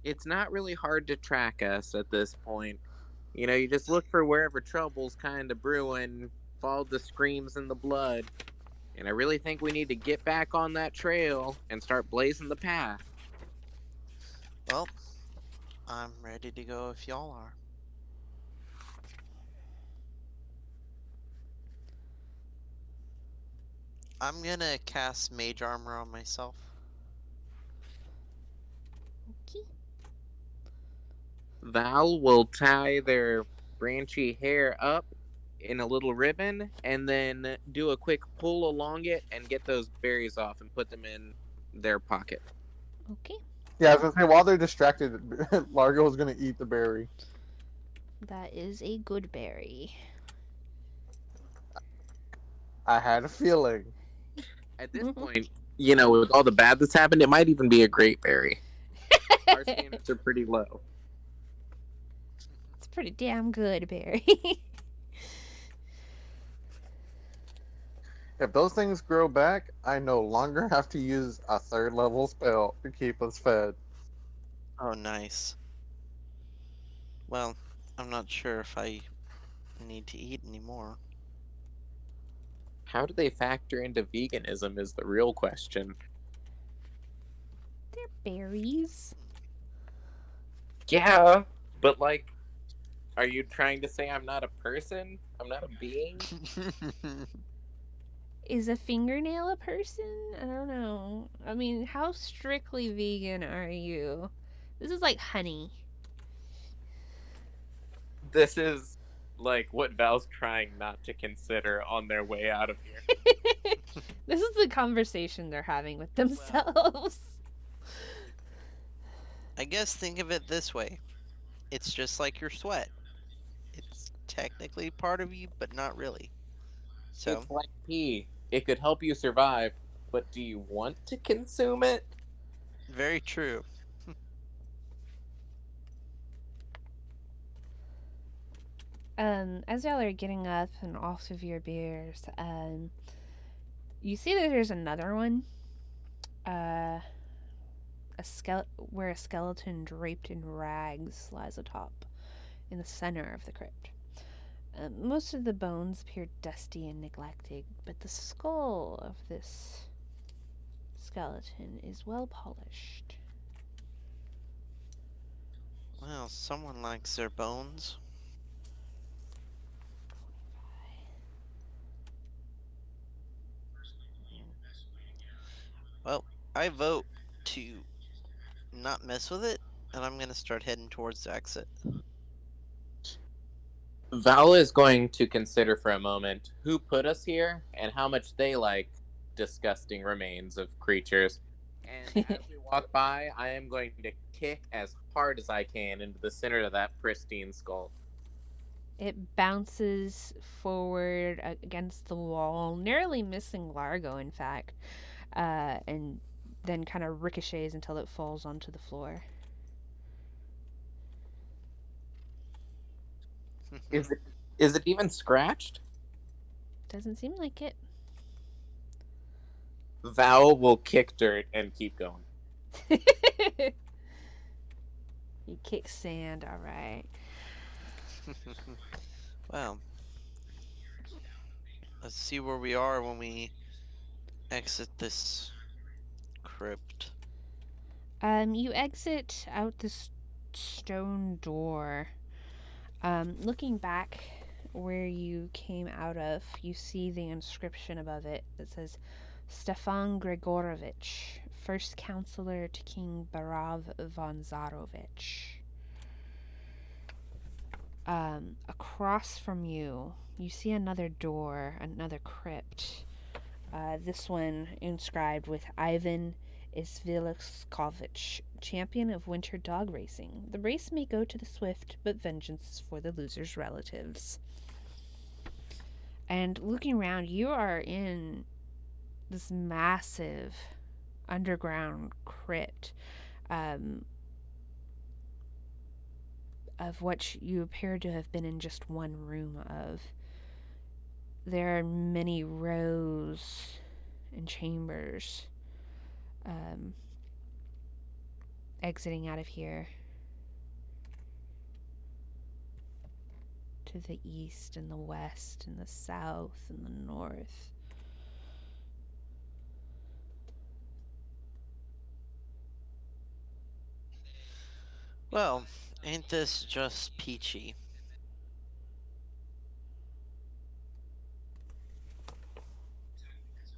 It's not really hard to track us at this point. You know, you just look for wherever trouble's kind of brewing, follow the screams and the blood. And I really think we need to get back on that trail and start blazing the path. Well, I'm ready to go if y'all are. I'm gonna cast Mage Armor on myself. Okay. Val will tie their branchy hair up in a little ribbon and then do a quick pull along it and get those berries off and put them in their pocket. Okay. Yeah, I was gonna say while they're distracted, Largo's gonna eat the berry. That is a good berry. I had a feeling. At this point, you know, with all the bad that's happened, it might even be a great berry. Our standards are pretty low. It's pretty damn good berry. If those things grow back, I no longer have to use a 3rd level spell to keep us fed. Oh, nice. Well, I'm not sure if I need to eat anymore. How do they factor into veganism is the real question. They're berries. Yeah, but like, are you trying to say I'm not a person? I'm not a being? Is a fingernail a person? I don't know. I mean, how strictly vegan are you? This is like honey. This is like what Val's trying not to consider on their way out of here. This is the conversation they're having with themselves. I guess think of it this way. It's just like your sweat. It's technically part of you, but not really. So, It's like pee. It could help you survive, but do you want to consume it? very true. As y'all are getting up and off of your beers, you see that there's another one. Where a skeleton draped in rags lies atop, in the center of the crypt. Most of the bones appear dusty and neglected, but the skull of this skeleton is well polished. Well, someone likes their bones. Well, I vote to not mess with it, and I'm gonna start heading towards the exit. Val is going to consider for a moment who put us here and how much they like disgusting remains of creatures. And as we walk by, I am going to kick as hard as I can into the center of that pristine skull. It bounces forward against the wall, narrowly missing Largo, in fact, and then kind of ricochets until it falls onto the floor. Is it even scratched? Doesn't seem like it. Val will kick dirt and keep going. You kick sand, all right. Well, let's see where we are when we exit this crypt. You exit out this stone door. Looking back where you came out of, you see the inscription above it that says Stefan Gregorovich, first counselor to King Barav von Zarovich. Across from you, you see another door, another crypt. This one inscribed with Ivan Isviliskovich, champion of winter dog racing. The race may go to the swift, but vengeance is for the loser's relatives. And looking around, you are in this massive underground crypt, of which you appear to have been in just one room of. There are many rows and chambers exiting out of here to the east and the west and the south and the north. Well, ain't this just peachy?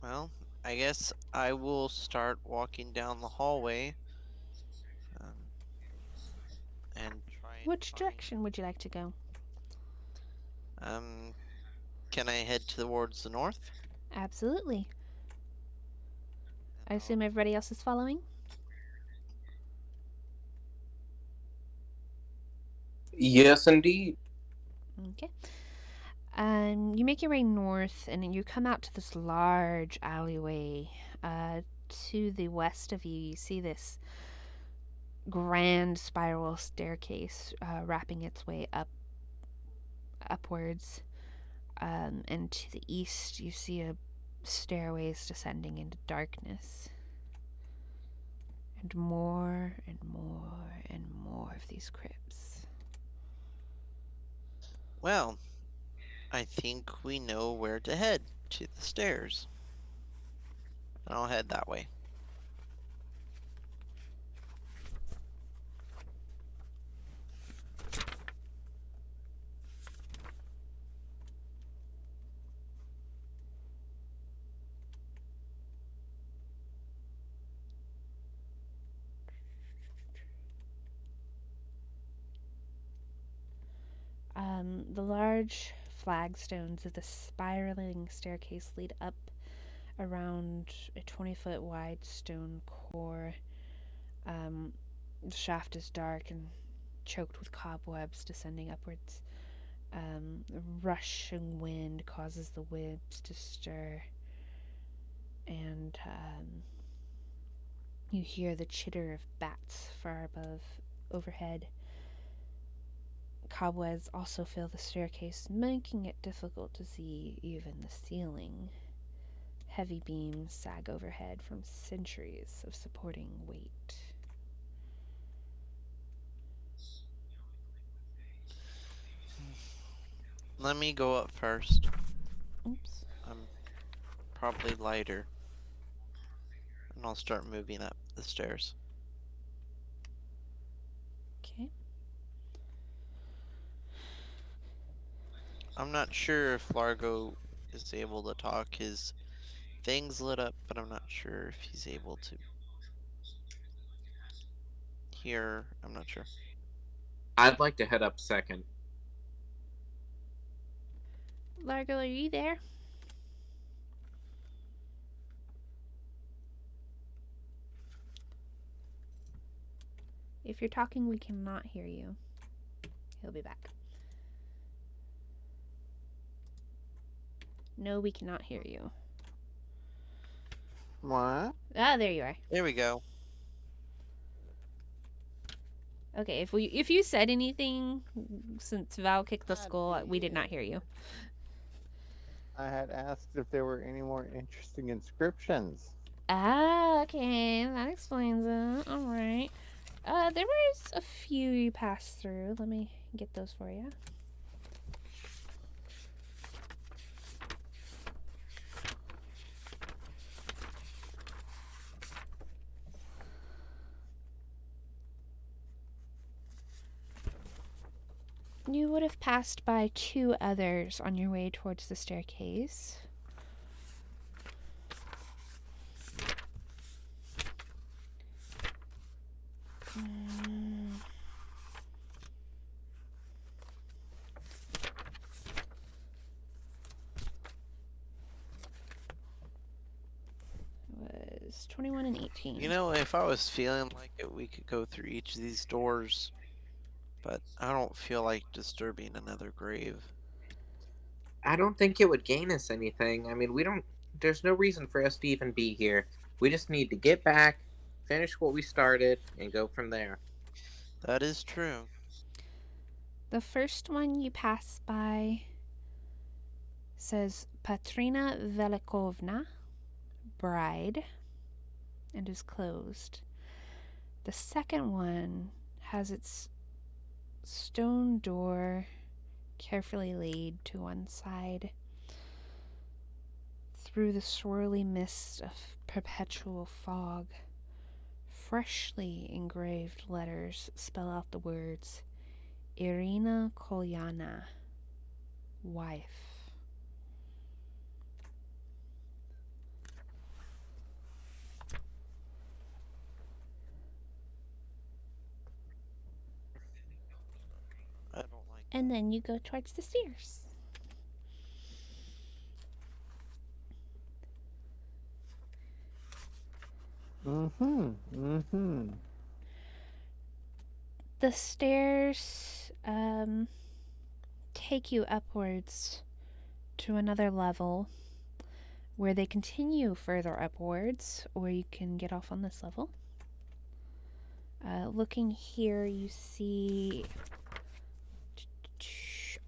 Well, I guess I will start walking down the hallway. And try and Which find- direction would you like to go? Can I head towards the north? Absolutely. I And assume everybody else is following? Yes, indeed. Okay. You make your way north and you come out to this large alleyway. To the west of you, you see this grand spiral staircase wrapping its way upwards. And to the east, you see a stairways descending into darkness. And more and more and more of these crypts. Well, I think we know where to head, to the stairs. And I'll head that way. The large flagstones of the spiraling staircase lead up around a 20-foot wide stone core. The shaft is dark and choked with cobwebs descending upwards. The rushing wind causes the webs to stir, and you hear the chitter of bats far above, overhead. Cobwebs also fill the staircase, making it difficult to see even the ceiling. Heavy beams sag overhead from centuries of supporting weight. Let me go up first. Oops. I'm probably lighter. And I'll start moving up the stairs. Okay. I'm not sure if Largo is able to talk. His thing's lit up, but I'm not sure if he's able to. here. I'm not sure. I'd like to head up second. Largo, are you there? If you're talking, we cannot hear you. He'll be back. No, we cannot hear you. What? Ah, there you are. There we go. Okay, if you said anything since Val kicked the I skull, we did not hear you. I had asked if there were any more interesting inscriptions. Ah, okay, that explains it. All right. There was a few you passed through. Let me get those for you. You would have passed by 2 others on your way towards the staircase. Was 21 and 18. You know, if I was feeling like it, we could go through each of these doors, but I don't feel like disturbing another grave. I don't think it would gain us anything. I mean, we don't. There's no reason for us to even be here. We just need to get back, finish what we started, and go from there. That is true. The first one you pass by says Patrina Velikovna, bride, and is closed. The second one has its stone door carefully laid to one side. Through the swirly mist of perpetual fog, freshly engraved letters spell out the words Irina Kolyana, wife. I don't like And then you go towards the stairs. The stairs take you upwards to another level where they continue further upwards, or you can get off on this level. Looking here, you see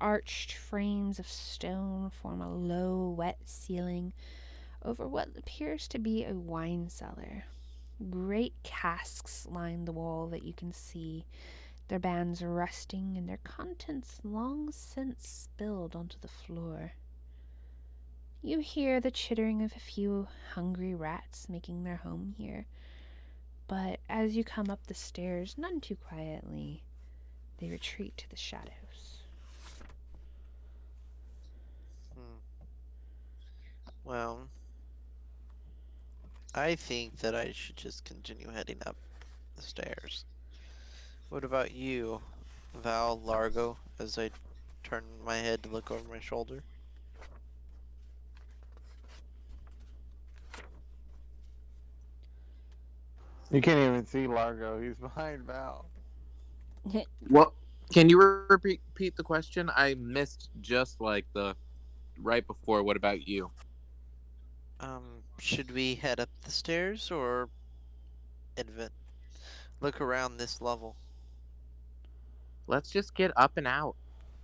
arched frames of stone form a low, wet ceiling over what appears to be a wine cellar. Great casks line the wall that you can see, their bands rusting and their contents long since spilled onto the floor. You hear the chittering of a few hungry rats making their home here, but as you come up the stairs, none too quietly, they retreat to the shadows. Well, I think that I should just continue heading up the stairs. What about you, Val, Largo, as I turn my head to look over my shoulder? You can't even see Largo. He's behind Val. Well, can you repeat the question? I missed just like the right before. What about you? Should we head up the stairs or look around this level? Let's just get up and out.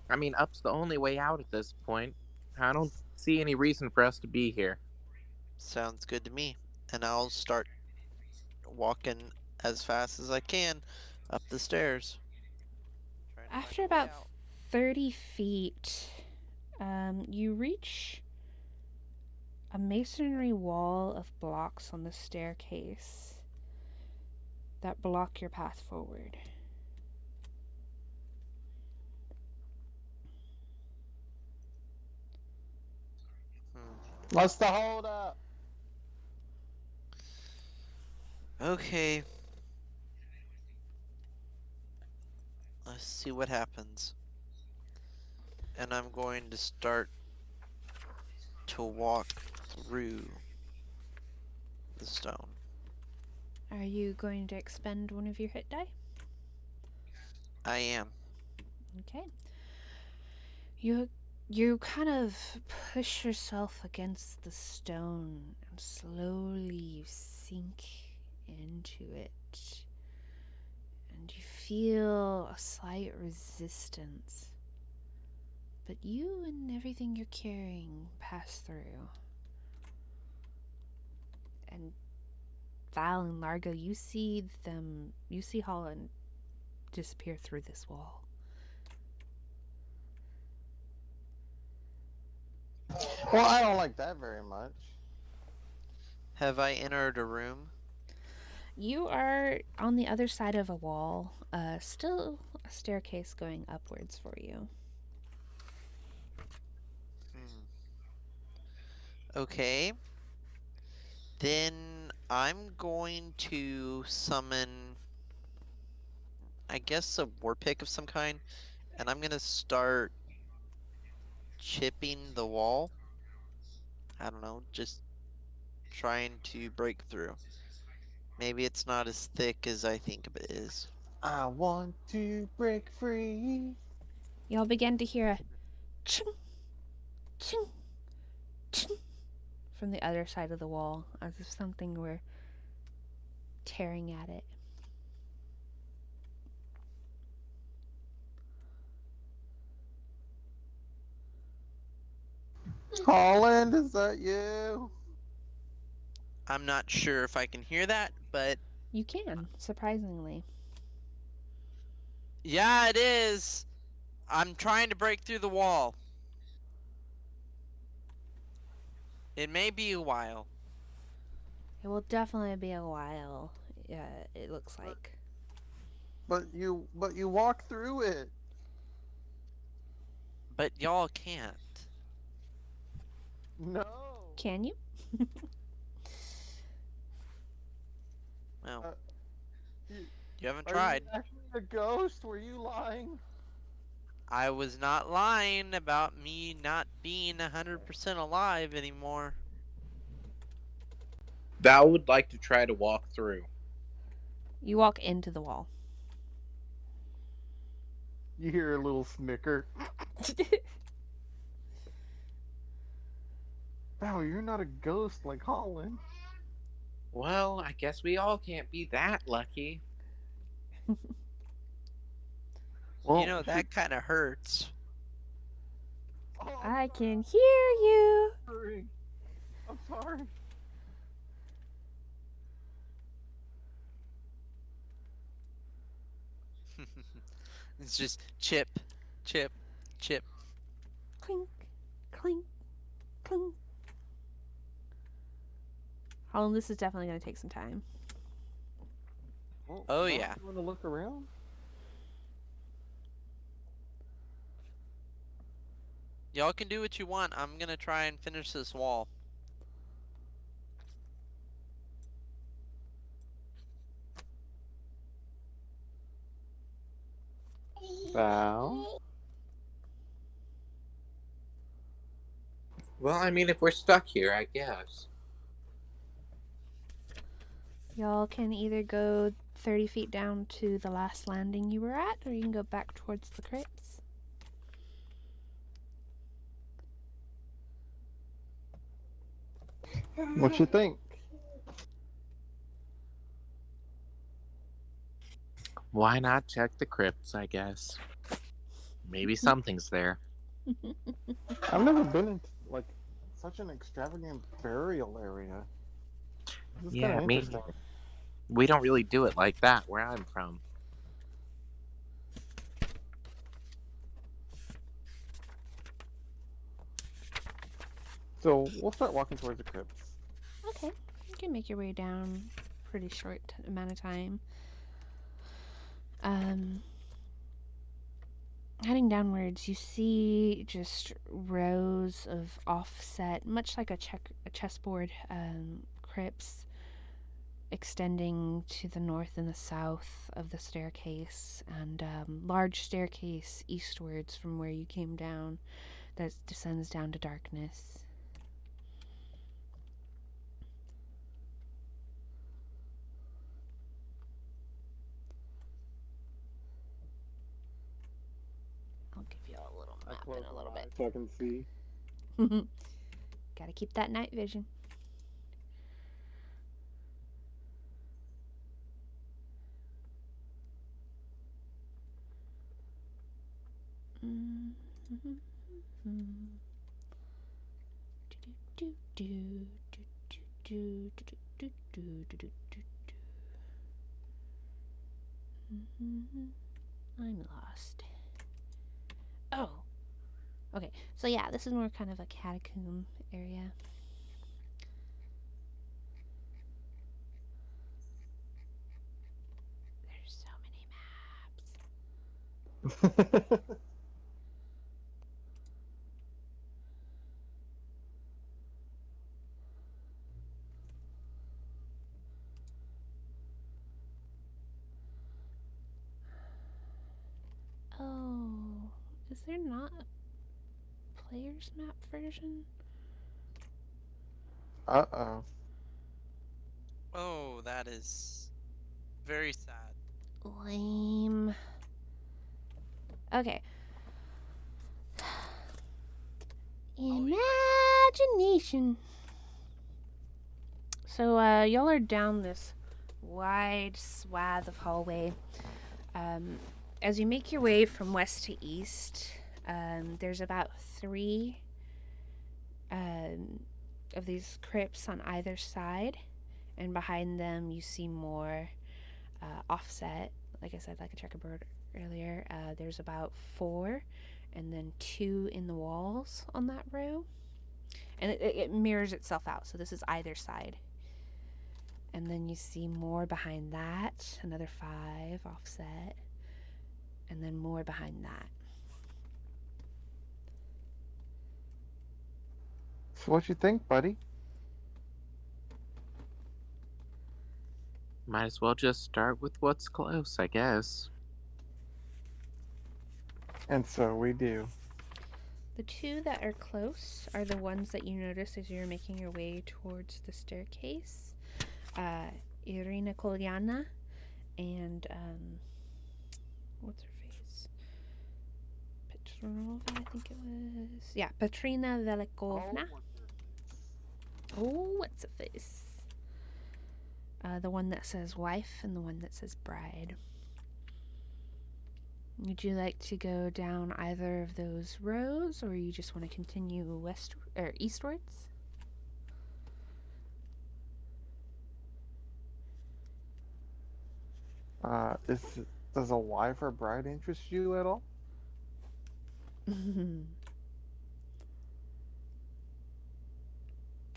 I mean, up's the only way out at this point. I don't see any reason for us to be here. Sounds good to me. And I'll start walking as fast as I can up the stairs. Trying to find After a way about out. 30 feet, you reach a masonry wall of blocks on the staircase that block your path forward. What's the hold up? Okay. see what happens. And I'm going to start to walk through the stone. Are you going to expend one of your hit die? I am. Okay. You kind of push yourself against the stone and slowly sink into it. And you feel a slight resistance. But you and everything you're carrying pass through. And Val and Largo, you see Holland disappear through this wall. Well, I don't like that very much. Have I entered a room? You are on the other side of a wall, still a staircase going upwards for you. Okay. Then I'm going to summon, I guess, a war pick of some kind, and I'm gonna start chipping the wall. I don't know, just trying to break through. Maybe it's not as thick as I think it is. I want to break free. Y'all begin to hear a ching, ching, ching from the other side of the wall, as if something were tearing at it. Holland, is that you? I'm not sure if I can hear that, but You can, surprisingly. yeah, it is. I'm trying to break through the wall. It may be a while. It will definitely be a while, it looks like. But you walk through it. But y'all can't. No. Can you? Well, you- you haven't Are tried. you actually a ghost? Were you lying? I was not lying about me not being 100% alive anymore. Val would like to try to walk through. You walk into the wall. You hear a little snicker. Oh, you're not a ghost like Holland. Well, I guess we all can't be that lucky. Well, You know, that kind of hurts. Oh, I can hear you. sorry. I'm sorry. It's just chip, chip, chip. Clink, clink, clink. Holland, this is definitely going to take some time. Well, Oh, well, yeah. You want to look around? Y'all can do what you want. I'm gonna try and finish this wall. Val? Well, I mean, if we're stuck here, I guess. Y'all can either go 30 feet down to the last landing you were at, or you can go back towards the crypts. What you think? Why not check the crypts, I guess? Maybe something's there. I've never been in like such an extravagant burial area. This is Yeah, kinda me. interesting. We don't really do it like that where I'm from. So we'll start walking towards the crypts. Okay, you can make your way down pretty short amount of time. Heading downwards, you see just rows of offset, much like a chessboard, crypts extending to the north and the south of the staircase, and large staircase eastwards from where you came down that descends down to darkness. I'll give you a little I map close in a my little eyes so I can see. bit. Gotta keep that night vision. I'm lost. Oh. Okay, so yeah, this is more kind of a catacomb area. There's so many maps. Oh, is there not a player's map version? Uh-oh. Oh, that is very sad. Lame. Okay. Imagination. So, y'all are down this wide swath of hallway. As you make your way from west to east, there's about 3 of these crypts on either side, and behind them you see more offset. Like I said, like a checkerboard earlier, there's about 4, and then 2 in the walls on that row, and it mirrors itself out. So this is either side. And then you see more behind that, another 5 offset, and then more behind that. So what you think, buddy? Might as well just start with what's close, I guess. And so we do. The 2 that are close are the ones that you notice as you're making your way towards the staircase. Irina Kolyana and what's her face? Petronova, I think it was. Yeah, Petrina Velikovna. Oh, what's a face? The one that says wife and the one that says bride. Would you like to go down either of those rows, or you just want to continue west or eastwards? Does a wife or bride interest you at all?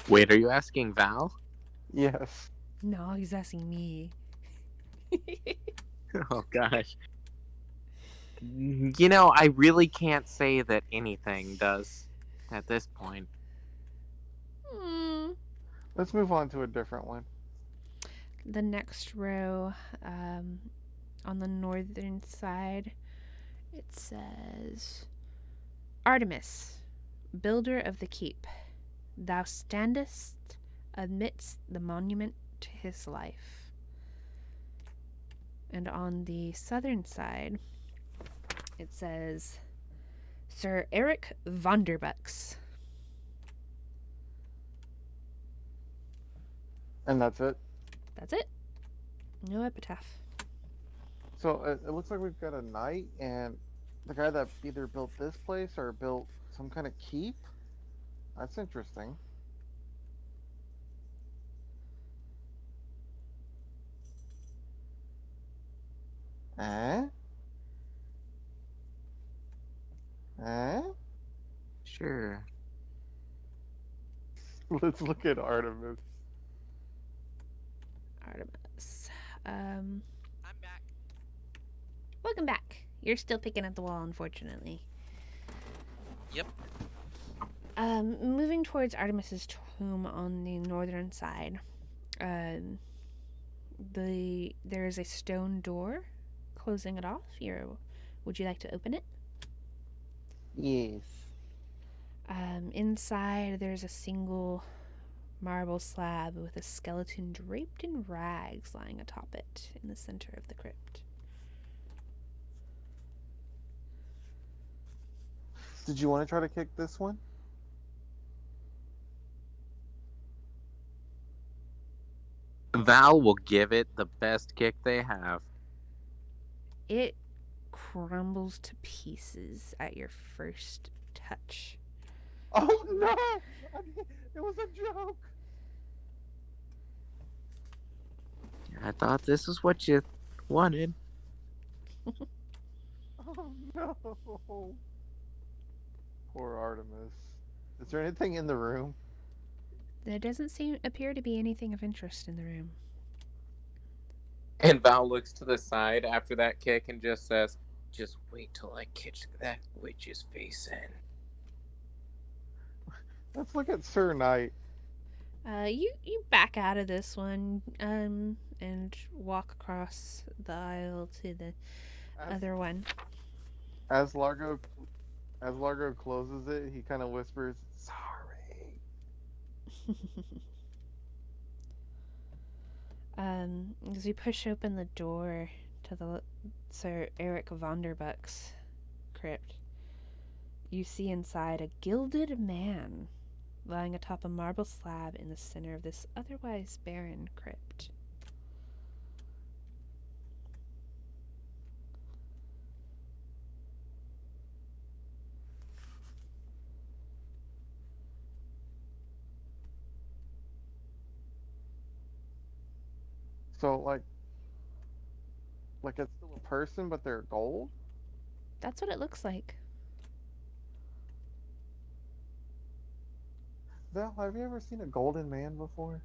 Wait, are you asking Val? Yes. No, he's asking me. Oh gosh. You know, I really can't say that anything does at this point. Let's move on to a different one. The next row, on the northern side, it says, Artemis, builder of the keep, thou standest amidst the monument to his life. And on the southern side, it says, Sir Eric Vonderbucks. And that's it. That's it. No epitaph. So it looks like we've got a knight and the guy that either built this place or built some kind of keep. That's interesting. Eh? Eh? Sure. Let's look at Artemis. Artemis. I'm back. Welcome back. You're still picking at the wall, unfortunately. Yep. Moving towards Artemis's tomb on the northern side. There is a stone door closing it off. Would you like to open it? Yes. Inside, there's a single marble slab with a skeleton draped in rags lying atop it in the center of the crypt. Did you want to try to kick this one? Val will give it the best kick they have. It crumbles to pieces at your first touch. Oh no! It was a joke. I thought this was what you wanted. Oh no! Poor Artemis. Is there anything in the room? There doesn't appear to be anything of interest in the room. And Val looks to the side after that kick and just says, "Just wait till I catch that witch's face in." Let's look at Sir Knight. You back out of this one, and walk across the aisle to the other one. As Largo closes it, he kind of whispers, "Sorry." As you push open the door to the Sir Eric Vonderbuck's crypt, you see inside a gilded man lying atop a marble slab in the center of this otherwise barren crypt. So like it's still a person, but they're gold. That's what it looks like. Val, have you ever seen a golden man before?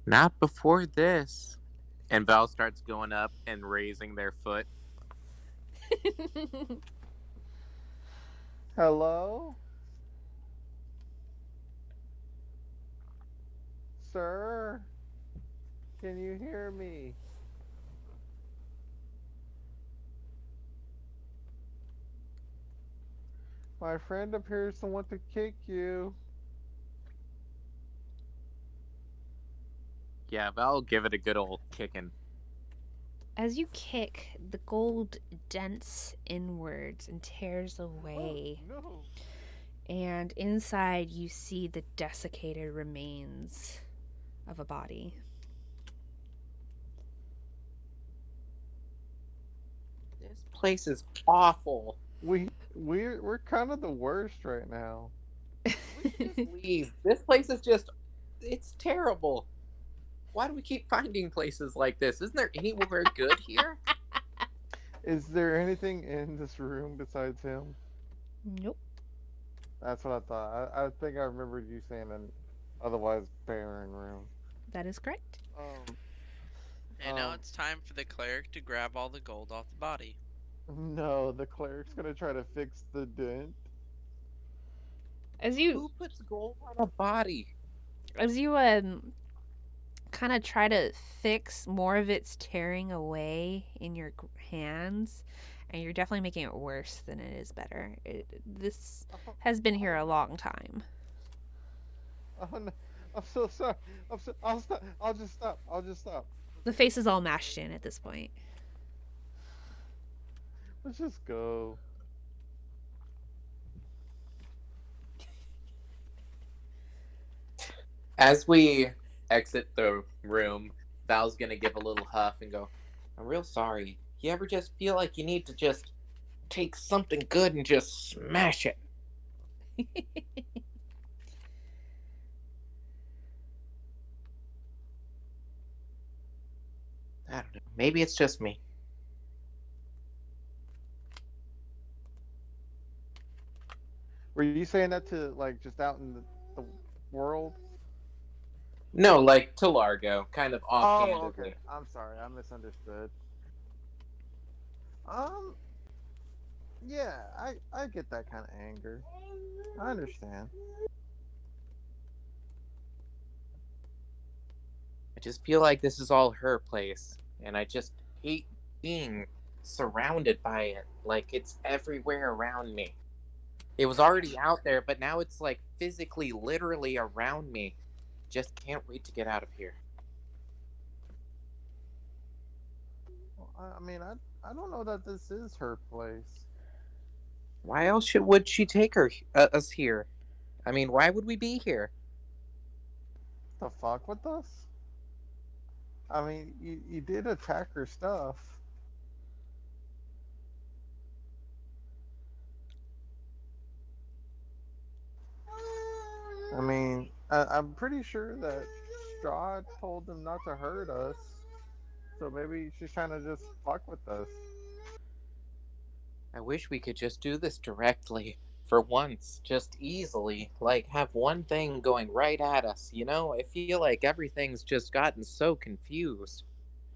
Not before this. And Val starts going up and raising their foot. Hello? Sir? Can you hear me? My friend appears to want to kick you. Yeah, Val will give it a good old kicking. As you kick, the gold dents inwards and tears away. Oh, no. And inside you see the desiccated remains of a body. This place is awful. We're kind of the worst right now. We should just leave. This place is it's terrible. Why do we keep finding places like this? Isn't there anywhere good here? Is there anything in this room besides him? Nope. That's what I thought. I think I remembered you saying an otherwise barren room. That is correct. And now Um, it's time for the cleric to grab all the gold off the body. No, the cleric's gonna try to fix the dent. As Who you puts gold on a body? kind of try to fix more of its tearing away in your hands, and you're definitely making it worse than it is better. This has been here a long time. Oh no, I'm so sorry. I'll stop. I'll just stop. The face is all mashed in at this point. Let's just go. As we exit the room, Val's gonna give a little huff and go, "I'm real sorry. You ever just feel like you need to just take something good and just smash it?" I don't know. Maybe it's just me. Were you saying that to like just out in the world? No, like to Largo, kind of Oh, offhandedly. okay. I'm sorry. I misunderstood. Yeah, I get that kind of anger. I understand. just feel like this is all her place, and I just hate being surrounded by it. Like it's everywhere around me. It was already out there, but now it's like physically, literally around me. Just can't wait to get out of here. Well, I mean, I don't know that this is her place. Why else would she take us here? I mean, why would we be here? The fuck with us? I mean, you did attack her stuff. I mean, I'm pretty sure that Strahd told them not to hurt us. So maybe she's trying to just fuck with us. I wish we could just do this directly. For once, just easily. Like, have one thing going right at us, you know? I feel like everything's just gotten so confused.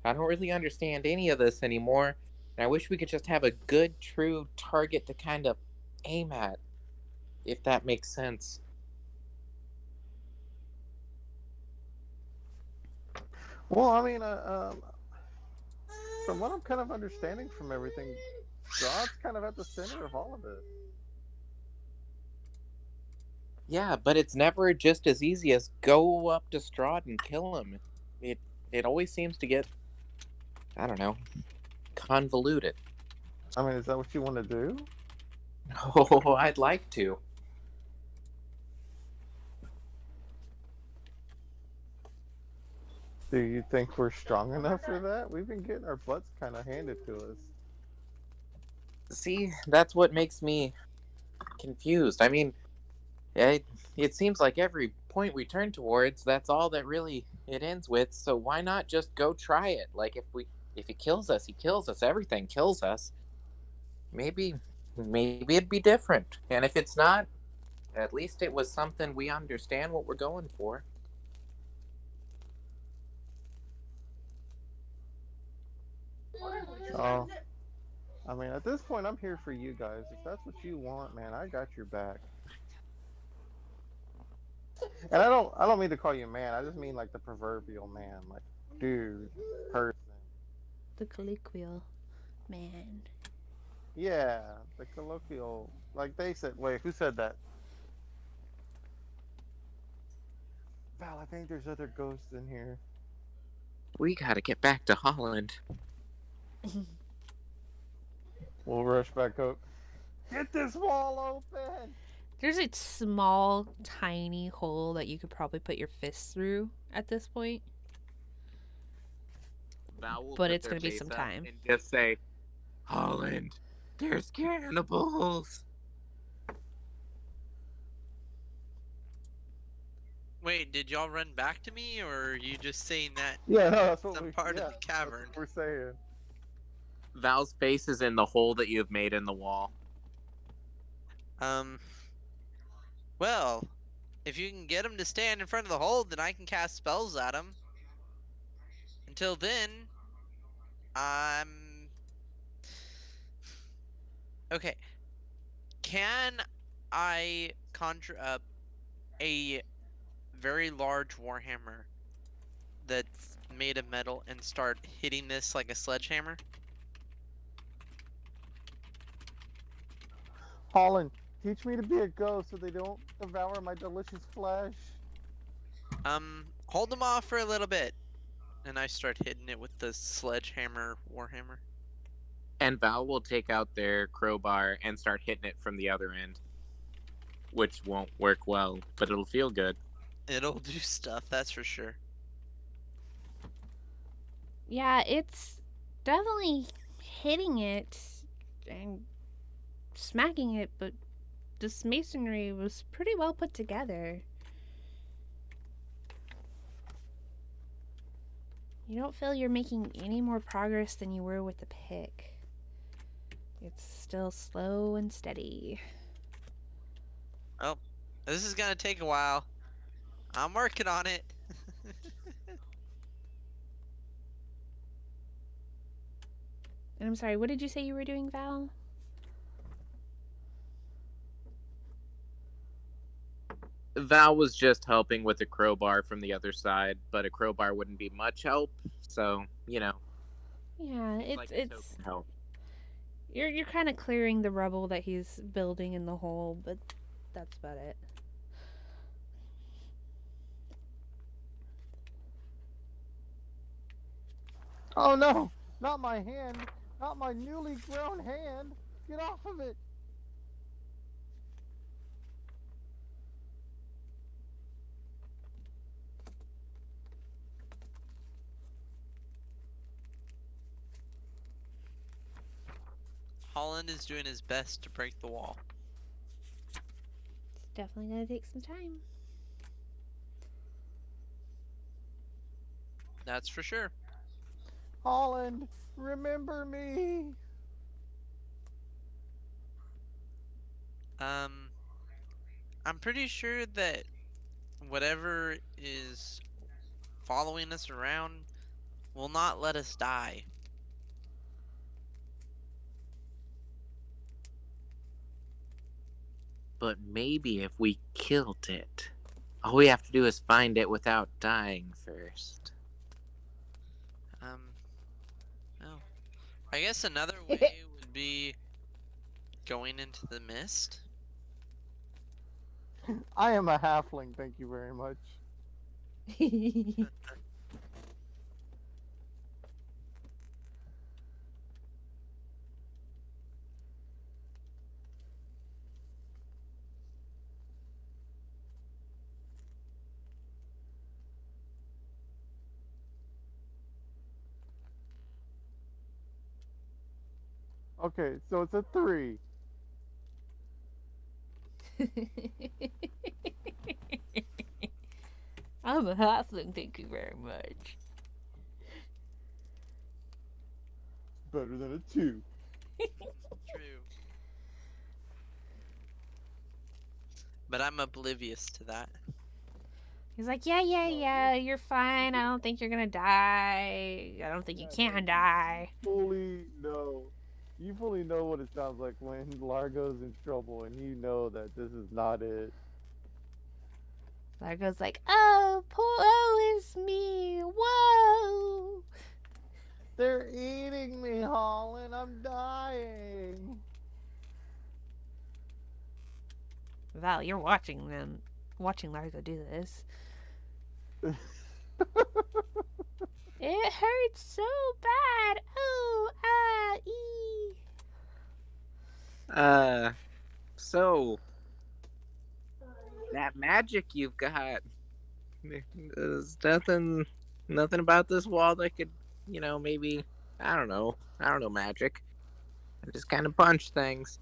I don't really understand any of this anymore. And I wish we could just have a good, true target to kind of aim at, if that makes sense. Well, I mean, from what I'm kind of understanding from everything, Strahd's kind of at the center of all of it. Yeah, but it's never just as easy as go up to Strahd and kill him. It it always seems to get, I don't know, convoluted. I mean, is that what you want to do? Oh, I'd like to. Do you think we're strong enough for that? We've been getting our butts kind of handed to us. See, that's what makes me confused. I mean, it seems like every point we turn towards, that's all that really it ends with. So why not just go try it? Like if he kills us, he kills us. Everything kills us. Maybe it'd be different. And if it's not, at least it was something we understand what we're going for. Oh, I mean, at this point, I'm here for you guys. If that's what you want, man, I got your back. And I don't mean to call you man. I just mean like the proverbial man, like dude, person. The colloquial man. Yeah, the colloquial. Like they said. Wait, who said that? Val, I think there's other ghosts in here. We gotta get back to Holland. We'll rush back up. Get this wall open! There's a small, tiny hole that you could probably put your fist through at this point. Val will But put it's their gonna be face some up time. and just say, Holland, there's cannibals. Wait, did y'all run back to me, or are you just saying that Yeah, no, that's what some we. part Yeah, of the cavern? that's what we're saying. Val's face is in the hole that you've made in the wall. Well, if you can get him to stand in front of the hole, then I can cast spells at him. Until then, I'm... Okay. Can I conjure up a very large warhammer that's made of metal and start hitting this like a sledgehammer? Holland, teach me to be a ghost so they don't devour my delicious flesh. Hold them off for a little bit. And I start hitting it with the sledgehammer warhammer. And Val will take out their crowbar and start hitting it from the other end. Which won't work well, but it'll feel good. It'll do stuff, that's for sure. Yeah, it's definitely hitting it and smacking it, but this masonry was pretty well put together. You don't feel you're making any more progress than you were with the pick. It's still slow and steady. Oh, this is gonna take a while. I'm working on it. And I'm sorry, what did you say you were doing, Val? Val was just helping with a crowbar from the other side, but a crowbar wouldn't be much help. So, Yeah, like a it's token help. you're kind of clearing the rubble that he's building in the hole, but that's about it. Oh no! Not my hand! Not my newly grown hand! Get off of it! Holland is doing his best to break the wall. It's definitely gonna take some time. That's for sure. Holland, remember me! I'm pretty sure that whatever is following us around will not let us die. But maybe if we killed it, all we have to do is find it without dying first. Oh. I guess another way would be going into the mist. I am a halfling, thank you very much. Okay, so it's a 3. I'm a halfling, thank you very much. Better than a 2. True. But I'm oblivious to that. He's like, yeah, you're fine. I don't think you're gonna die. I don't think you can die. You fully know what it sounds like when Largo's in trouble and you know that this is not it. Largo's like, oh, it's me. Whoa. They're eating me, Holland. I'm dying. Val, you're watching Largo do this. It hurts so bad. Oh, So that magic you've got, there's nothing about this wall that could, maybe, I don't know magic. I just kind of punch things.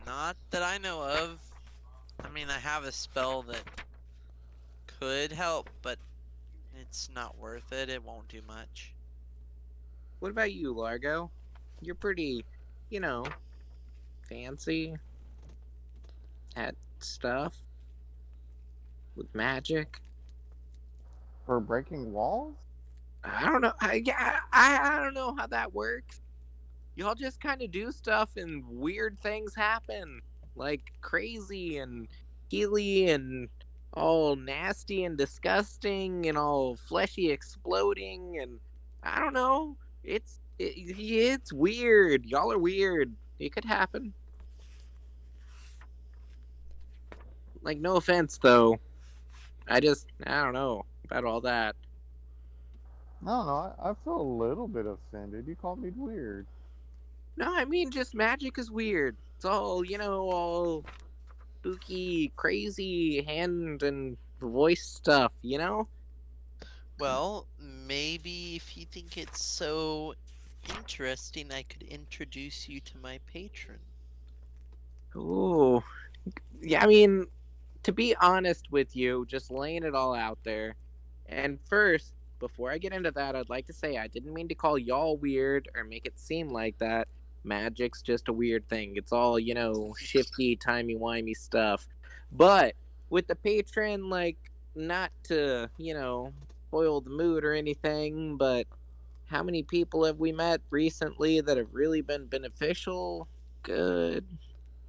Not that I know of. I mean, I have a spell that could help, but it's not worth it. It won't do much. What about you, Largo? You're pretty, fancy at stuff with magic. For breaking walls? I don't know. I don't know how that works. Y'all just kind of do stuff and weird things happen, like crazy and healy and all nasty and disgusting and all fleshy exploding, and I don't know. It's weird. Y'all are weird. It could happen. Like, no offense though. I don't know about all that. I don't know. I feel a little bit offended. You called me weird. No, I mean just magic is weird. It's all, all spooky, crazy hand and voice stuff, Well, maybe if you think it's so interesting, I could introduce you to my patron. Ooh. Yeah, I mean, to be honest with you, just laying it all out there. And first, before I get into that, I'd like to say I didn't mean to call y'all weird or make it seem like that. Magic's just a weird thing. It's all, shifty, timey-wimey stuff. But with the patron, like, not to, spoil the mood or anything, but how many people have we met recently that have really been beneficial? Good.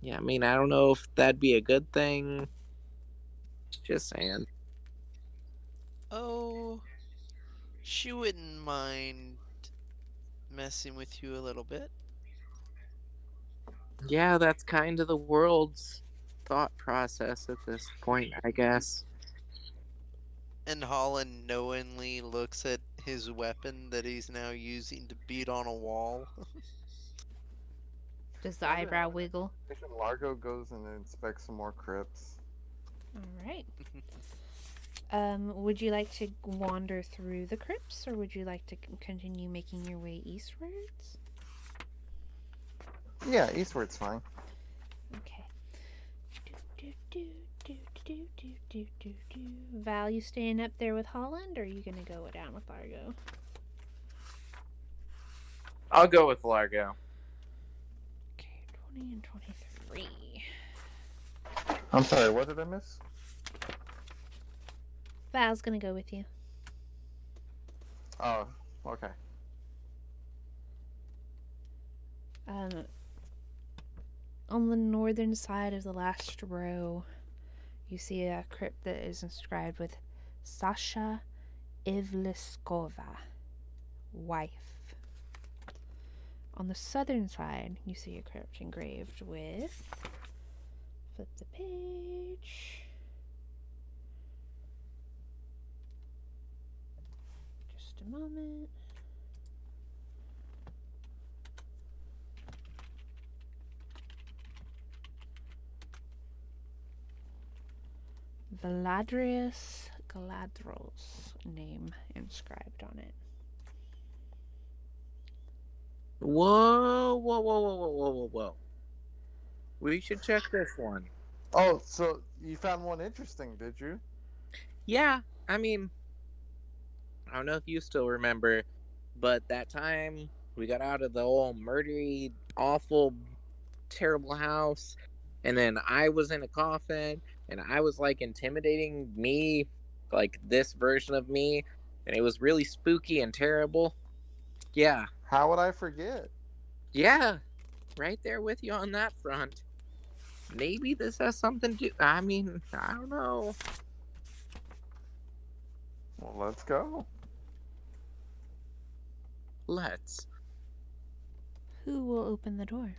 Yeah, I mean, I don't know if that'd be a good thing. Just saying. Oh, she wouldn't mind messing with you a little bit. Yeah, that's kind of the world's thought process at this point, I guess. And Holland knowingly looks at his weapon that he's now using to beat on a wall. Does the Imagine eyebrow wiggle? Largo goes and inspects some more crypts. All right. Would you like to wander through the crypts, or would you like to continue making your way eastwards? Yeah, eastward's fine. Okay. Val, you staying up there with Holland, or are you gonna go down with Largo? I'll go with Largo. Okay, 20 and 23. I'm sorry, what did I miss? Val's gonna go with you. Oh, okay. On the northern side of the last row, you see a crypt that is inscribed with Sasha Ivliskova, wife. On the southern side, you see a crypt engraved with. Flip the page. Just a moment. Valadrius Galadros name inscribed on it. Whoa, whoa, whoa, whoa, whoa, whoa, whoa, whoa. We should check this one. Oh, so you found one interesting, did you? Yeah, I mean, I don't know if you still remember, but that time we got out of the old murdery, awful, terrible house, and then I was in a coffin, and I was like intimidating me, like this version of me, and it was really spooky and terrible. Yeah, How would I forget? yeah, right there with you on that front. Maybe this has something to. I mean, I don't know. Well, let's go. Let's. Who will open the door?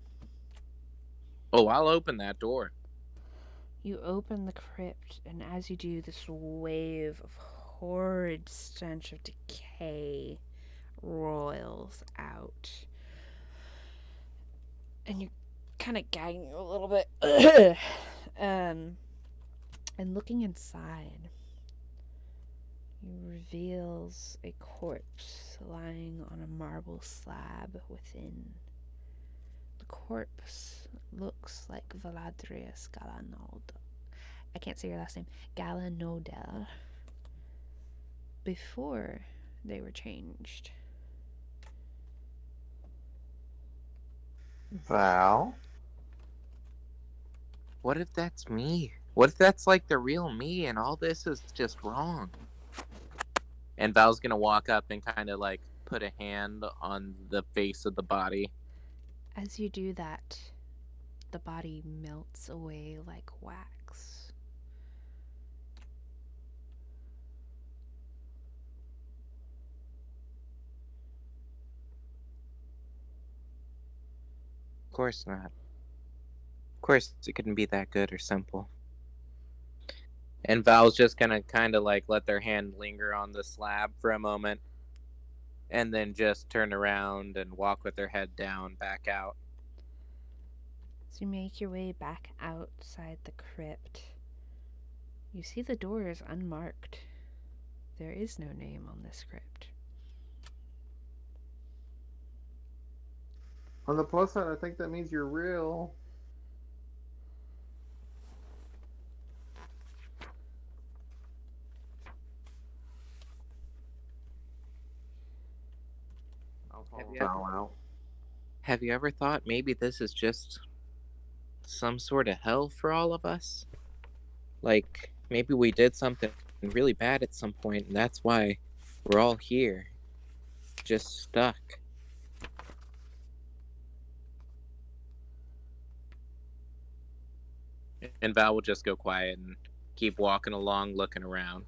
Oh, I'll open that door. You open the crypt, and as you do, this wave of horrid stench of decay roils out. And you're kind of gagging a little bit. And looking inside, reveals a corpse lying on a marble slab within. The corpse looks like Valadrius Galanod. I can't say your last name. Galanodel. Before they were changed. Val? What if that's me? What if that's like the real me and all this is just wrong? And Val's gonna walk up and kind of like put a hand on the face of the body. As you do that, the body melts away like wax. Of course not. Of course it couldn't be that good or simple. And Val's just gonna kind of like let their hand linger on the slab for a moment. And then just turn around and walk with their head down back out. As you make your way back outside the crypt, you see the door is unmarked. There is no name on this crypt. On the plus side, I think that means you're real. I'll follow Have you ever- Val out. Have you ever thought maybe this is just some sort of hell for all of us? Like, maybe we did something really bad at some point, and that's why we're all here. Just stuck. And Val will just go quiet and keep walking along, looking around.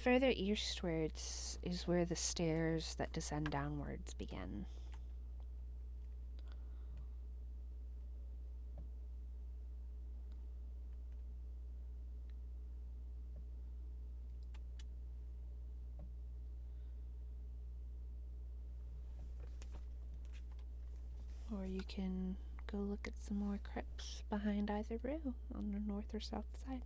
Further eastwards is where the stairs that descend downwards begin. Or you can go look at some more crypts behind either room on the north or south side.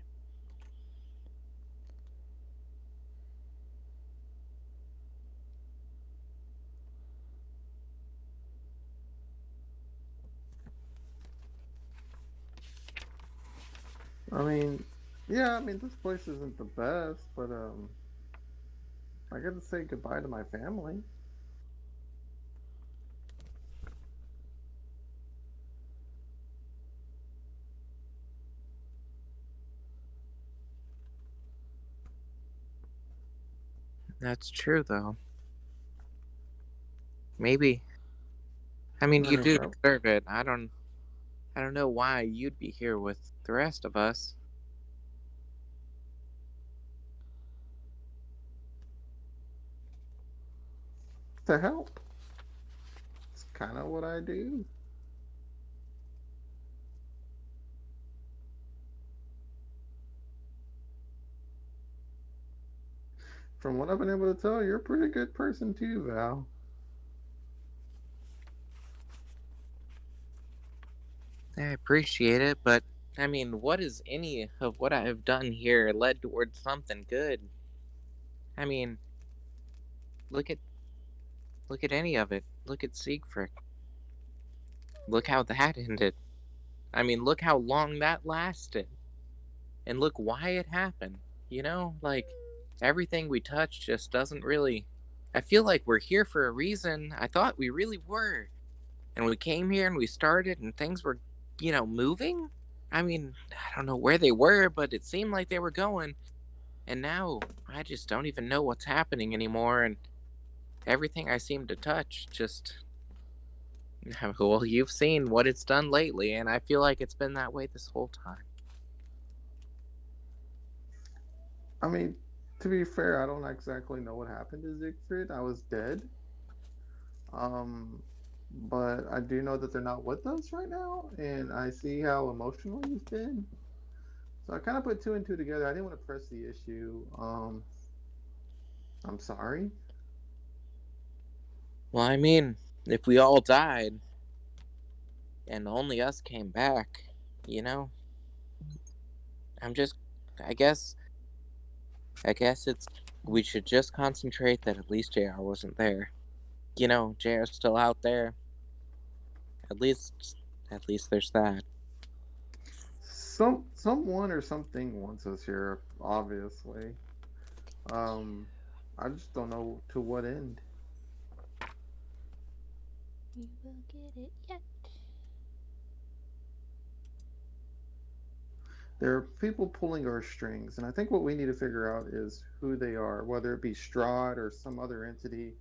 I mean, yeah, I mean, this place isn't the best, but I got to say goodbye to my family. That's true, though. Maybe. I mean, you Right, do well, deserve it. I don't know why you'd be here with the rest of us. to help. It's kind of what I do. From what I've been able to tell, you're a pretty good person too, Val. I appreciate it, but I mean, what is any of what I have done here led towards something good? I mean, look at look at any of it. Look at Siegfried. Look how that ended. I mean, look how long that lasted. And look why it happened. You know, like everything we touch just doesn't really I feel like we're here for a reason. I thought we really were. And we came here and we started and things were, moving. I mean, I don't know where they were, but it seemed like they were going. And now I just don't even know what's happening anymore. And everything I seem to touch just, well, you've seen what it's done lately. And I feel like it's been that way this whole time. I mean, to be fair, I don't exactly know what happened to Siegfried. I was dead. Um, but I do know that they're not with us right now, and I see how emotional you've been. So I kind of put two and two together. I didn't want to press the issue. I'm sorry. Well, I mean, if we all died and only us came back, you know, I'm just, I guess, I guess it's, we should just concentrate that at least JR wasn't there. JR's still out there. At least, at least there's that. Someone or something wants us here, obviously. Um, I just don't know to what end. You will get it yet. There are people pulling our strings, and I think what we need to figure out is who they are, whether it be Strahd or some other entity.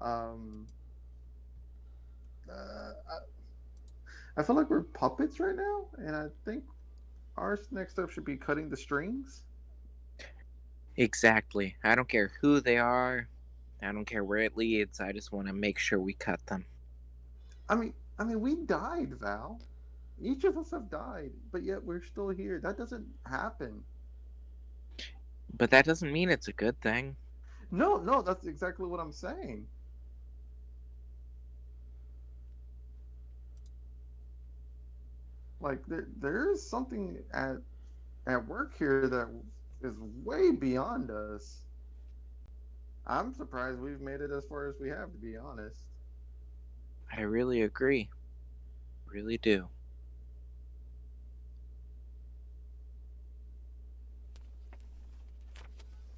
Um, I feel like we're puppets right now, and I think our next step should be cutting the strings. Exactly. I don't care who they are. I don't care where it leads. I just want to make sure we cut them. I mean, we died, Val. Each of us have died, but yet we're still here. That doesn't happen. But that doesn't mean it's a good thing. No, no, that's exactly what I'm saying. Like there is something at work here that is way beyond us. I'm surprised we've made it as far as we have, to be honest. I really agree. Really do.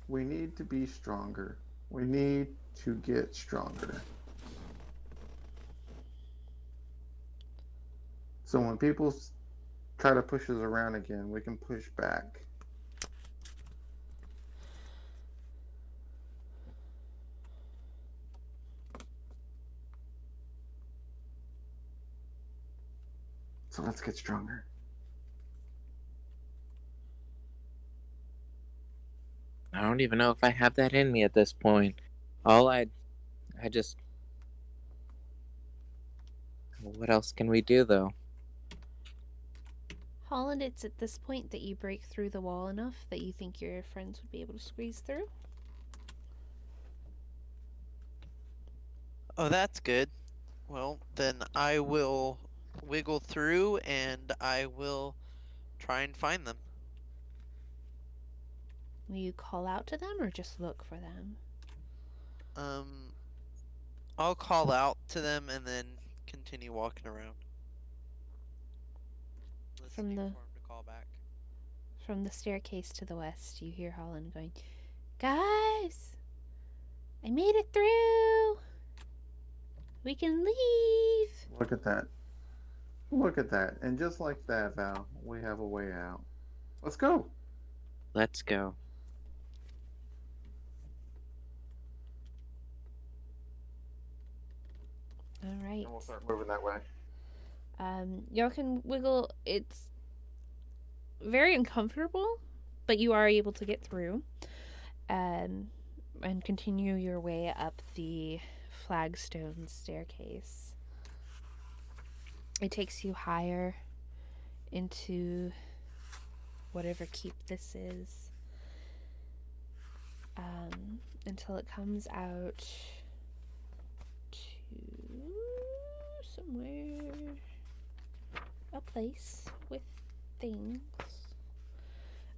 We need to be stronger. We need to get stronger. So when people try to push us around again, we can push back. So let's get stronger. don't even know if I have that in me at this point. All I just. What else can we do, though? Holland, it's at this point that you break through the wall enough that you think your friends would be able to squeeze through. Oh, that's good. Well, then I will wiggle through and I will try and find them. Will you call out to them or just look for them? Um, I'll call out to them and then continue walking around. Listening the- for 'em to call back. From the staircase to the west, you hear Holland going, "Guys! I made it through! We can leave!" Look at that. Look at that. And just like that, Val, we have a way out. Let's go. Let's go. Alright. And we'll start moving that way. Y'all can wiggle. It's very uncomfortable, but you are able to get through. And continue your way up the flagstone staircase. It takes you higher into whatever keep this is, until it comes out to somewhere, a place with things.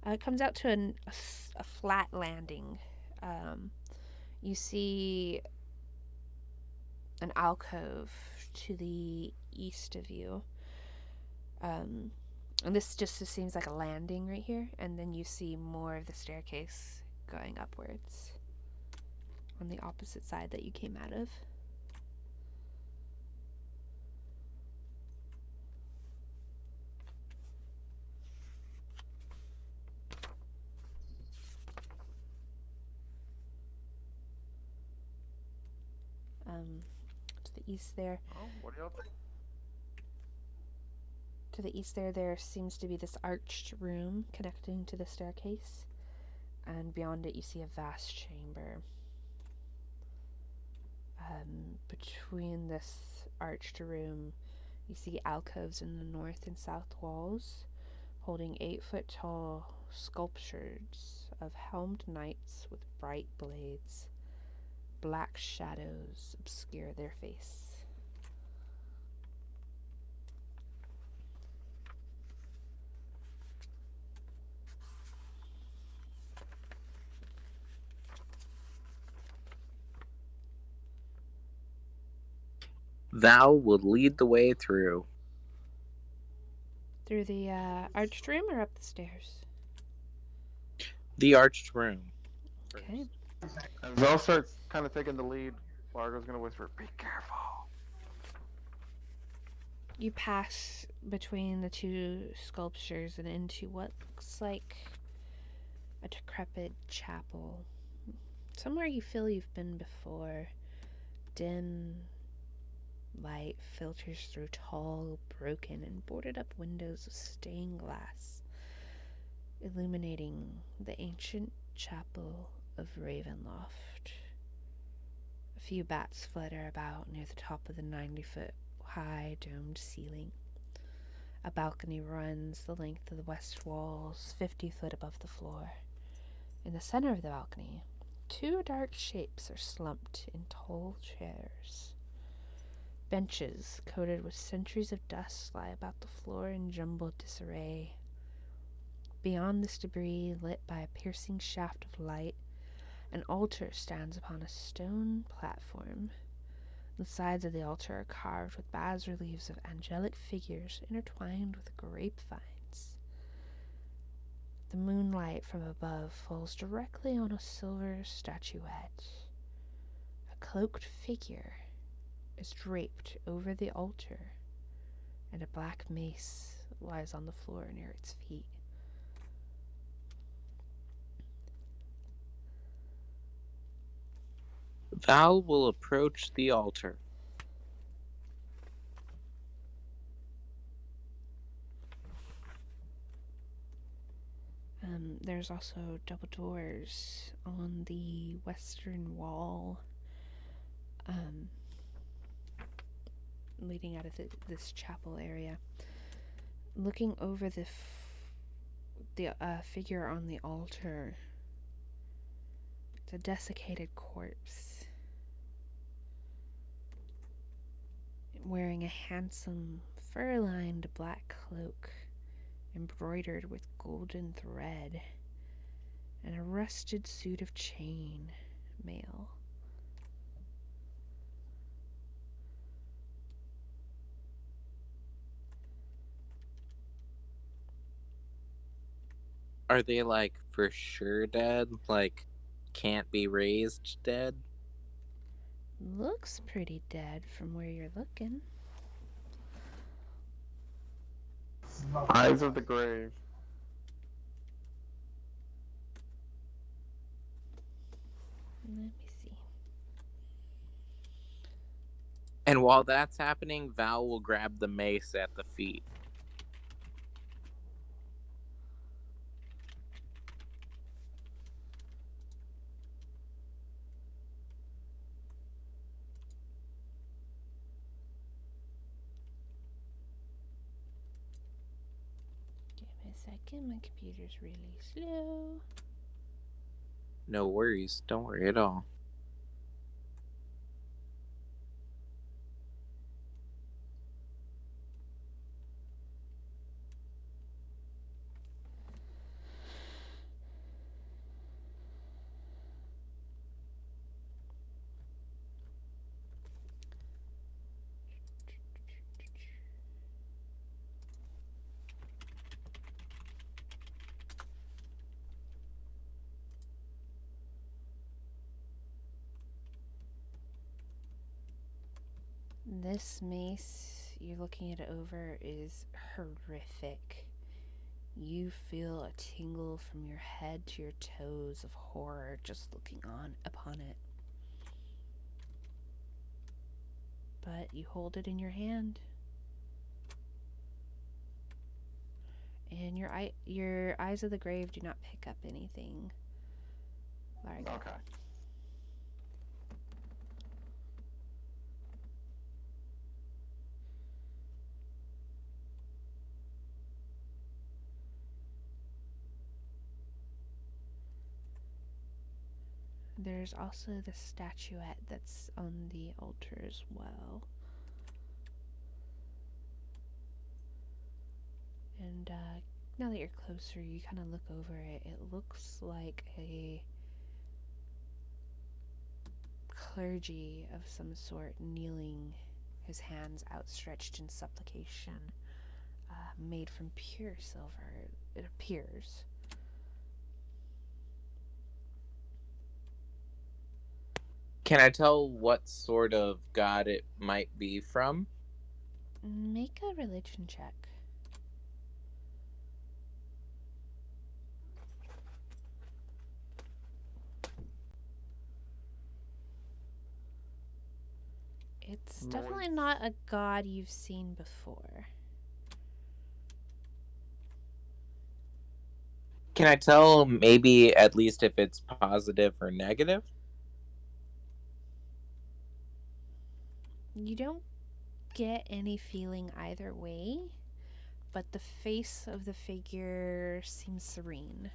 It comes out to a flat landing. You see an alcove to the east of you. And this just seems like a landing right here. And then you see more of the staircase going upwards on the opposite side that you came out of. To the east there. Oh, what do y'all think? To the east there seems to be this arched room connecting to the staircase. And beyond it you see a vast chamber. Between this arched room you see alcoves in the north and south walls holding 8-foot tall sculptures of helmed knights with bright blades. Black shadows obscure their face. Val will lead the way through. Through the arched room or up the stairs? The arched room. Okay. As Val starts kind of taking the lead, Largo's gonna whisper, "Be careful." You pass between the two sculptures and into what looks like a decrepit chapel. Somewhere you feel you've been before. Dim light filters through tall, broken, and boarded up windows of stained glass, illuminating the ancient chapel of Ravenloft. A few bats flutter about near the top of the 90-foot high domed ceiling. A balcony runs the length of the west walls, 50 foot above the floor. In the center of the balcony, two dark shapes are slumped in tall chairs. Benches coated with centuries of dust lie about the floor in jumbled disarray. Beyond this debris, lit by a piercing shaft of light, an altar stands upon a stone platform. The sides of the altar are carved with bas-reliefs of angelic figures intertwined with grapevines. The moonlight from above falls directly on a silver statuette. A cloaked figure is draped over the altar, and a black mace lies on the floor near its feet. Val will approach the altar. There's also double doors on the western wall, leading out of this chapel area. Looking over the figure on the altar, it's a desiccated corpse, wearing a handsome fur-lined black cloak embroidered with golden thread, and a rusted suit of chain mail. Are they like for sure dead? Like can't be raised dead? Looks pretty dead from where you're looking. Eyes of the grave. Let me see. And while that's happening, Val will grab the mace at the feet. Give me a second, my computer's really slow. No worries, don't worry at all. This mace, you're looking it over, is horrific. You feel a tingle from your head to your toes of horror just looking upon it. But you hold it in your hand. And your eyes of the grave do not pick up anything. Largo. Okay. There's also the statuette that's on the altar as well. And now that you're closer, you kind of look over it. It looks like a clergy of some sort kneeling, his hands outstretched in supplication, made from pure silver, it appears. Can I tell what sort of god it might be from? Make a religion check. It's definitely not a god you've seen before. Can I tell maybe at least if it's positive or negative? You don't get any feeling either way, but the face of the figure seems serene.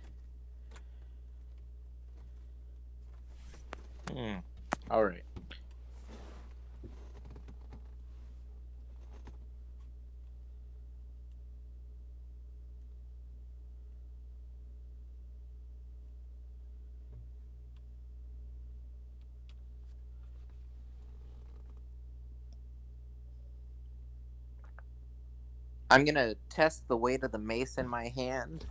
Alright. I'm gonna test the weight of the mace in my hand,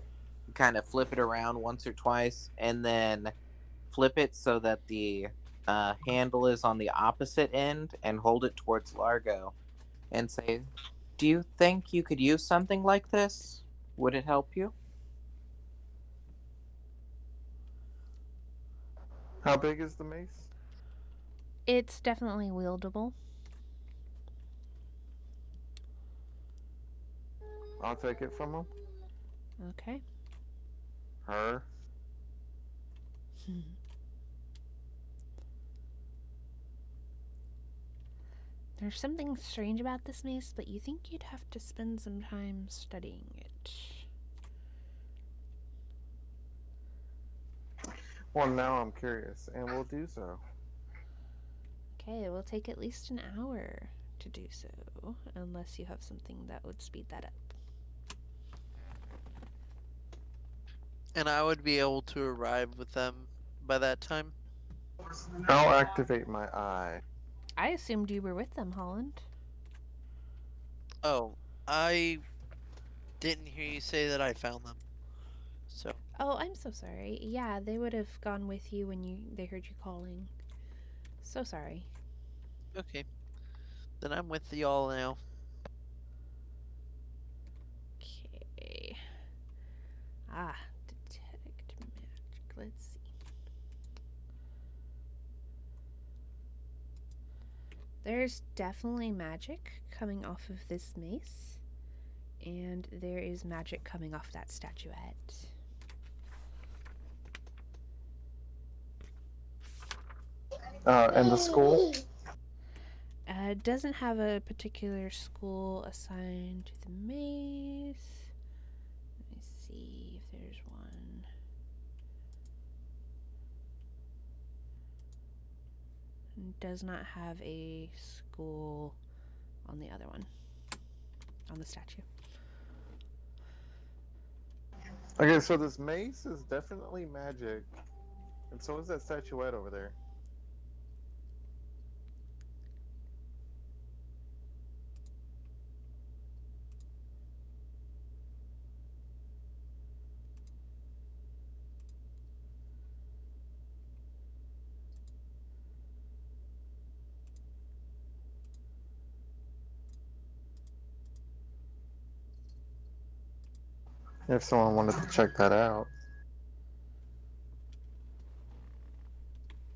kind of flip it around once or twice, and then flip it so that the handle is on the opposite end and hold it towards Largo and say, "Do you think you could use something like this? Would it help you?" How big is the mace? It's definitely wieldable. I'll take it from him. Okay. Her? There's something strange about this mace, but you think you'd have to spend some time studying it. Well, now I'm curious, and we'll do so. Okay, it will take at least an hour to do so, unless you have something that would speed that up. And I would be able to arrive with them by that time. I'll activate my eye. I assumed you were with them, Holland. Oh, I didn't hear you say that I found them. So, Oh, I'm so sorry. Yeah, they would have gone with you when they heard you calling. So sorry. okay. Then I'm with y'all now. Okay. Ah, detect magic. Let's see. There's definitely magic coming off of this mace, and there is magic coming off that statuette. And the school? It doesn't have a particular school assigned to the mace. Let me see if there's one. It does not have a school on the other one, on the statue. Okay, so this mace is definitely magic, and so is that statuette over there. If someone wanted to check that out.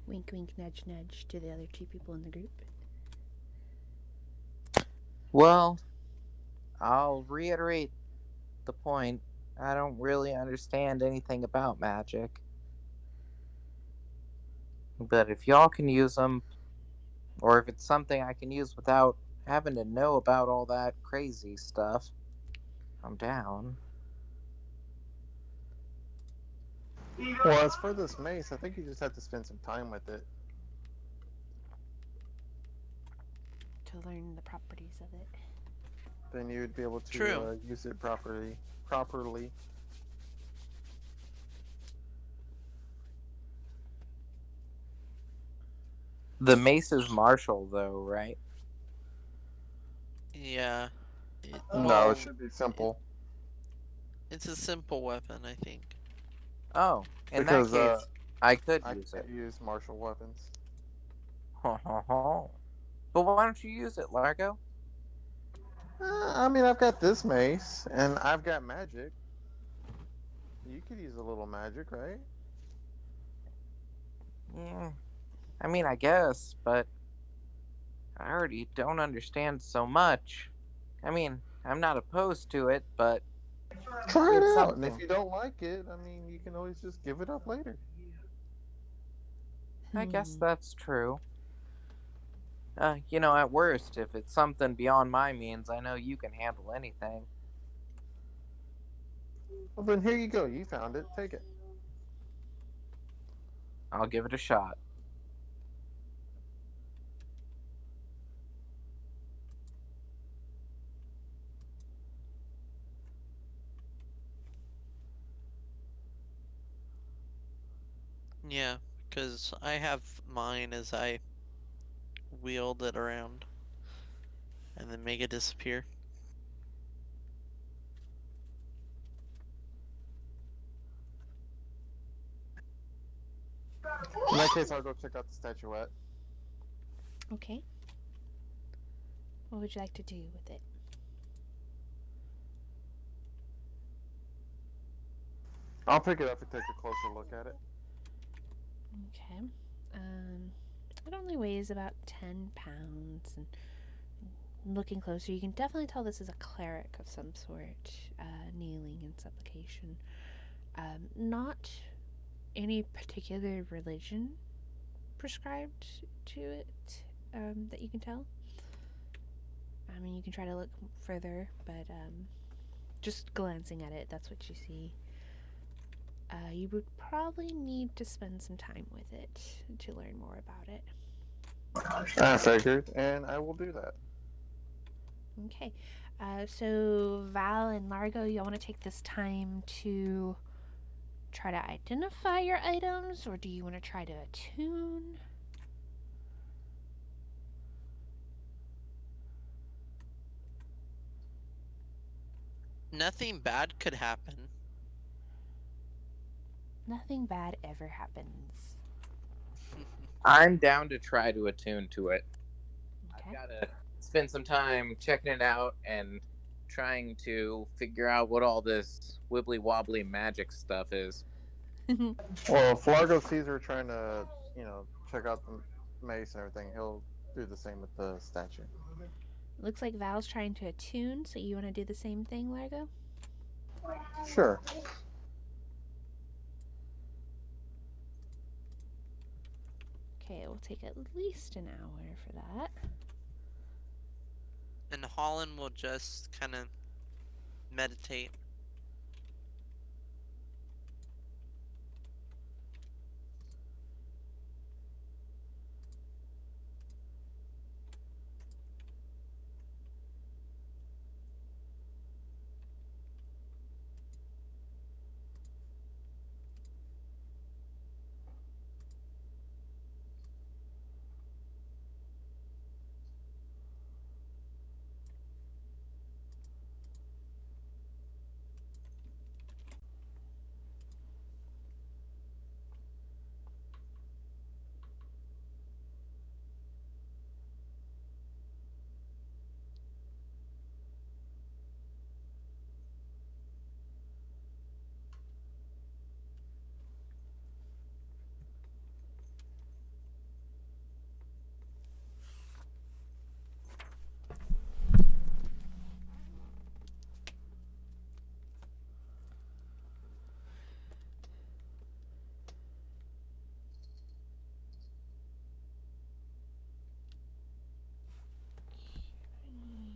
Wink, wink, nudge, nudge to the other two people in the group. Well, I'll reiterate the point. I don't really understand anything about magic. But if y'all can use them, or if it's something I can use without having to know about all that crazy stuff, I'm down. Well, as for this mace, I think you just have to spend some time with it. To learn the properties of it. Then you would be able to True. use it properly. The mace is martial, though, right? Yeah. No, well, it should be simple. It's a simple weapon, I think. Oh, in Because, that case, I could I use can't it. use martial weapons. But why don't you use it, Largo? I mean, I've got this mace, and I've got magic. You could use a little magic, right? Yeah, I mean, I guess, but I already don't understand so much. I mean, I'm not opposed to it, but Try it it's out, and if something. you don't like it, I mean, you can always just give it up later. I guess that's true. At worst, if it's something beyond my means, I know you can handle anything. Well, then here you go. You found it. Take it. I'll give it a shot. Yeah, because I have mine as I wield it around and then make it disappear. In that case, I'll go check out the statuette. Okay. What would you like to do with it? I'll pick it up and take a closer look at it. Okay. It only weighs about 10 pounds, and looking closer, you can definitely tell this is a cleric of some sort, kneeling in supplication. Not any particular religion prescribed to it that you can tell. I mean, you can try to look further, but just glancing at it, that's what you see. You would probably need to spend some time with it to learn more about it. I figured, and I will do that. Okay. So Val and Largo, you want to take this time to try to identify your items, or do you want to try to attune? Nothing bad could happen. Nothing bad ever happens. I'm down to try to attune to it. Okay. I've got to spend some time checking it out and trying to figure out what all this wibbly wobbly magic stuff is. Well, if Largo sees her trying to, check out the mace and everything, he'll do the same with the statue. Looks like Val's trying to attune, so you want to do the same thing, Largo? Sure. Okay, it will take at least an hour for that. And Holland will just kind of meditate.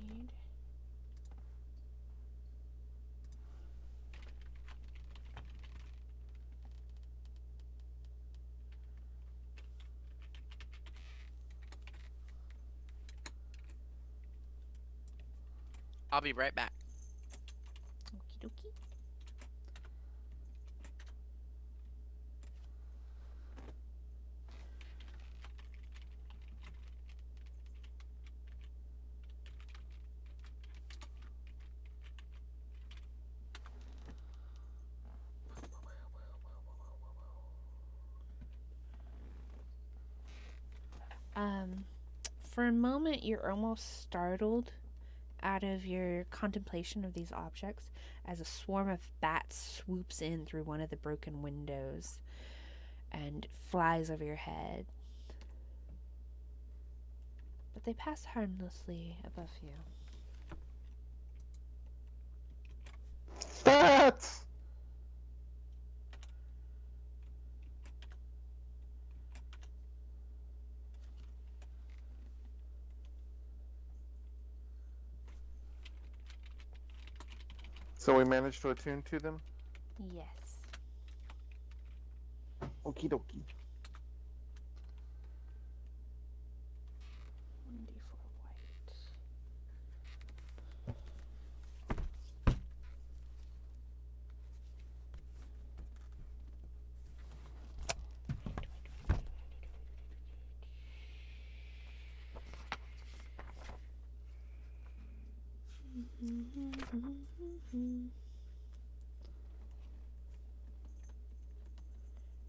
Need- I'll be right back. Okie dokie. For a moment, you're almost startled out of your contemplation of these objects as a swarm of bats swoops in through one of the broken windows and flies over your head. But they pass harmlessly above you. Bats! So we managed to attune to them? Yes. Okie dokie. 1d4 white.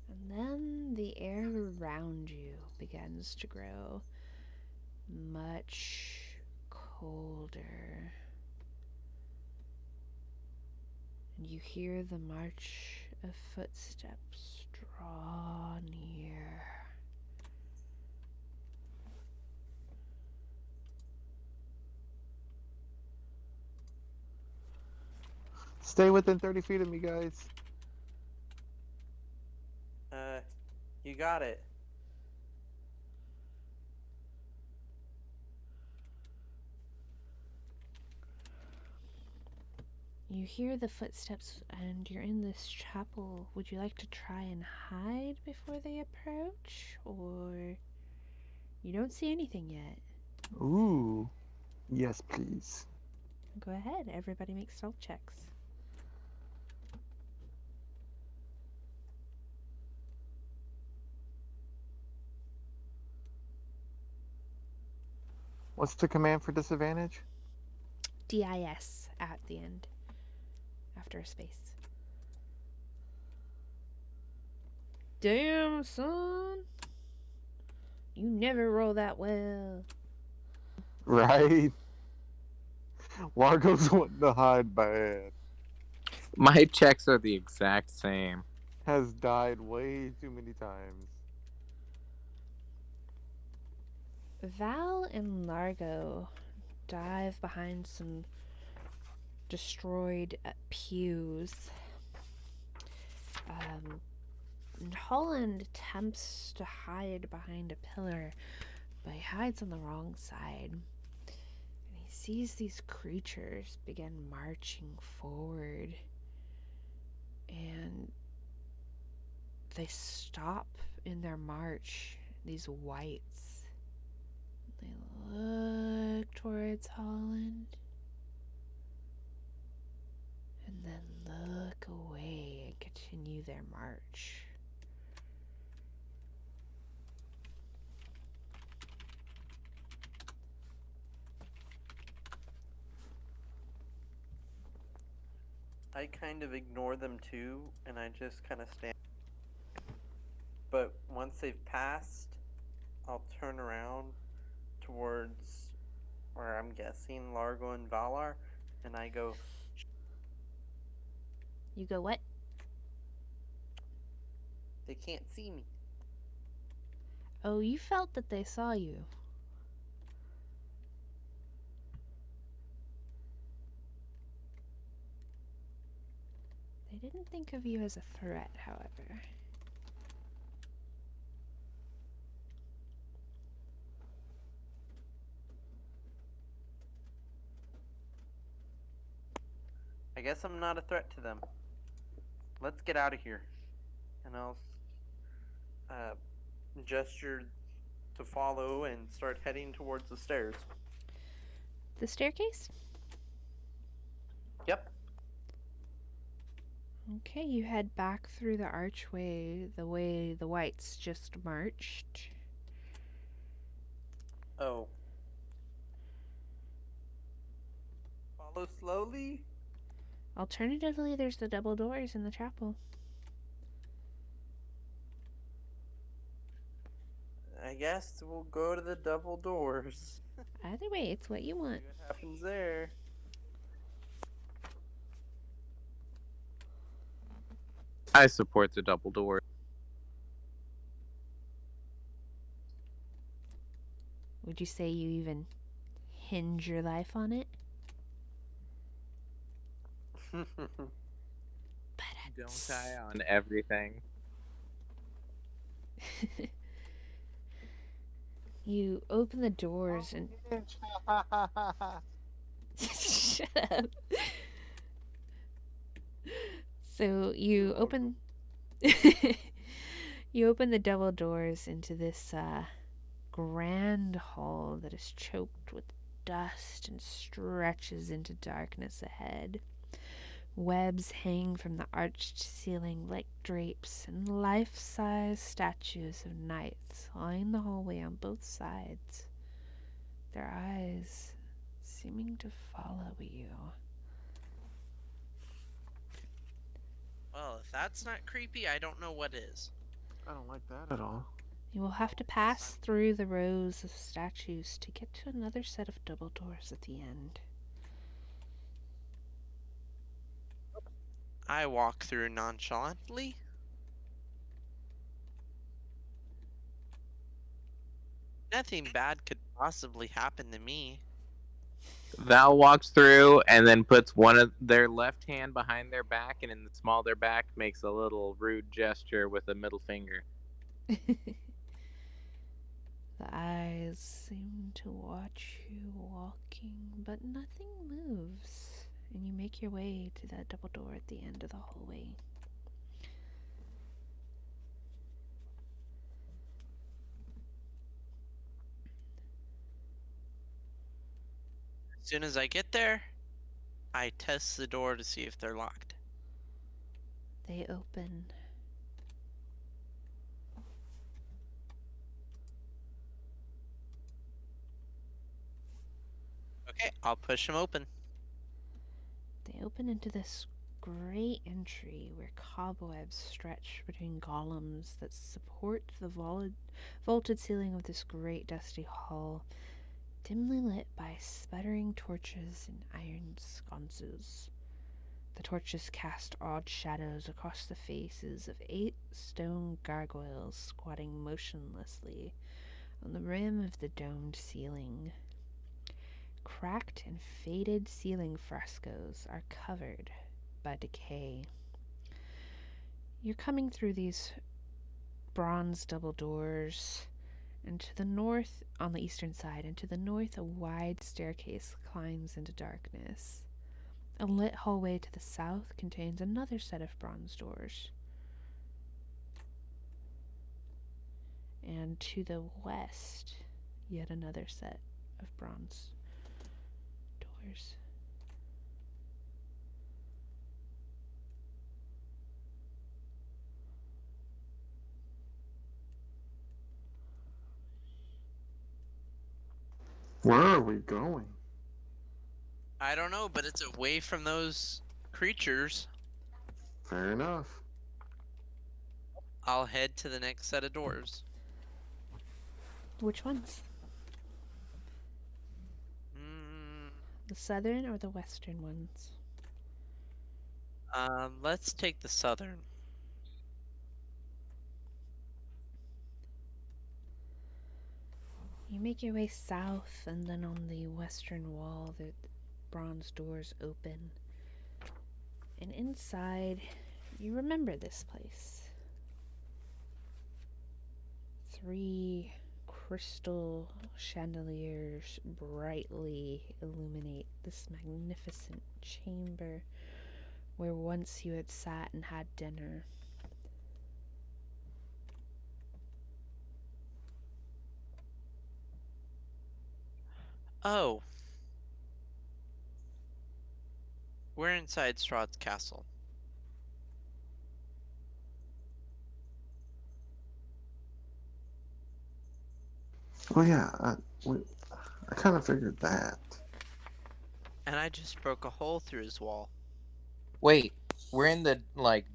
And then the air around you begins to grow much colder. And you hear the march of footsteps draw near. Stay within 30 feet of me, guys. got it. You hear the footsteps and you're in this chapel. Would you like to try and hide before they approach? Or you don't see anything yet? Ooh. Yes, please. Go ahead. Everybody make stealth checks. What's the command for disadvantage? DIS at the end. After a space. Damn, son. You never roll that well. Right? Largo's wanting to hide bad. My checks are the exact same. Has died way too many times. Val and Largo dive behind some destroyed pews. And Holland attempts to hide behind a pillar, but he hides on the wrong side. And he sees these creatures begin marching forward. And they stop in their march, these wights. They look towards Holland. And then look away and continue their march. I kind of ignore them too, and I just kind of stand. But once they've passed, I'll turn around towards where I'm guessing Largo and Valar, and I go, You go what? they can't see me. Oh, you felt that they saw you. They didn't think of you as a threat, however. I guess I'm not a threat to them. Let's get out of here. And I'll gesture to follow and start heading towards the stairs. The staircase? Yep. Okay, you head back through the archway the way the wights just marched. Oh. Follow slowly? Alternatively, there's the double doors in the chapel. I guess we'll go to the double doors. Either way, it's what you See want. what happens there. I support the double door. Would you say you even hinge your life on it? Don't I on everything? You open the doors and shut up. So you open you open the double doors into this grand hall that is choked with dust and stretches into darkness ahead. Webs hang from the arched ceiling like drapes, and life-size statues of knights line the hallway on both sides, their eyes seeming to follow you. Well, if that's not creepy, I don't know what is. I don't like that at all. You will have to pass through the rows of statues to get to another set of double doors at the end. I walk through nonchalantly. Nothing bad could possibly happen to me. Val walks through and then puts one of their left hand behind their back, and in the small of their back makes a little rude gesture with a middle finger. The eyes seem to watch you walking, but nothing moves, and you make your way to that double door at the end of the hallway. As soon as I get there, I test the door to see if they're locked. They open. Okay, I'll push them open. They open into this great entry where cobwebs stretch between columns that support the vaulted ceiling of this great dusty hall, dimly lit by sputtering torches and iron sconces. The torches cast odd shadows across the faces of 8 stone gargoyles squatting motionlessly on the rim of the domed ceiling. Cracked and faded ceiling frescoes are covered by decay. You're coming through these bronze double doors, and to the north, on the eastern side, and to the north, a wide staircase climbs into darkness. A lit hallway to the south contains another set of bronze doors. And to the west, yet another set of bronze doors. Where are we going? I don't know, but it's away from those creatures. Fair enough. I'll head to the next set of doors. Which ones? Mm, The southern or the western ones? let's take the southern. You make your way south, and then on the western wall, the bronze doors open. And inside, you remember this place. 3 crystal chandeliers brightly illuminate this magnificent chamber where once you had sat and had dinner. Oh. We're inside Strahd's castle. Oh yeah, I kind of figured that. And I just broke a hole through his wall. Wait, we're in the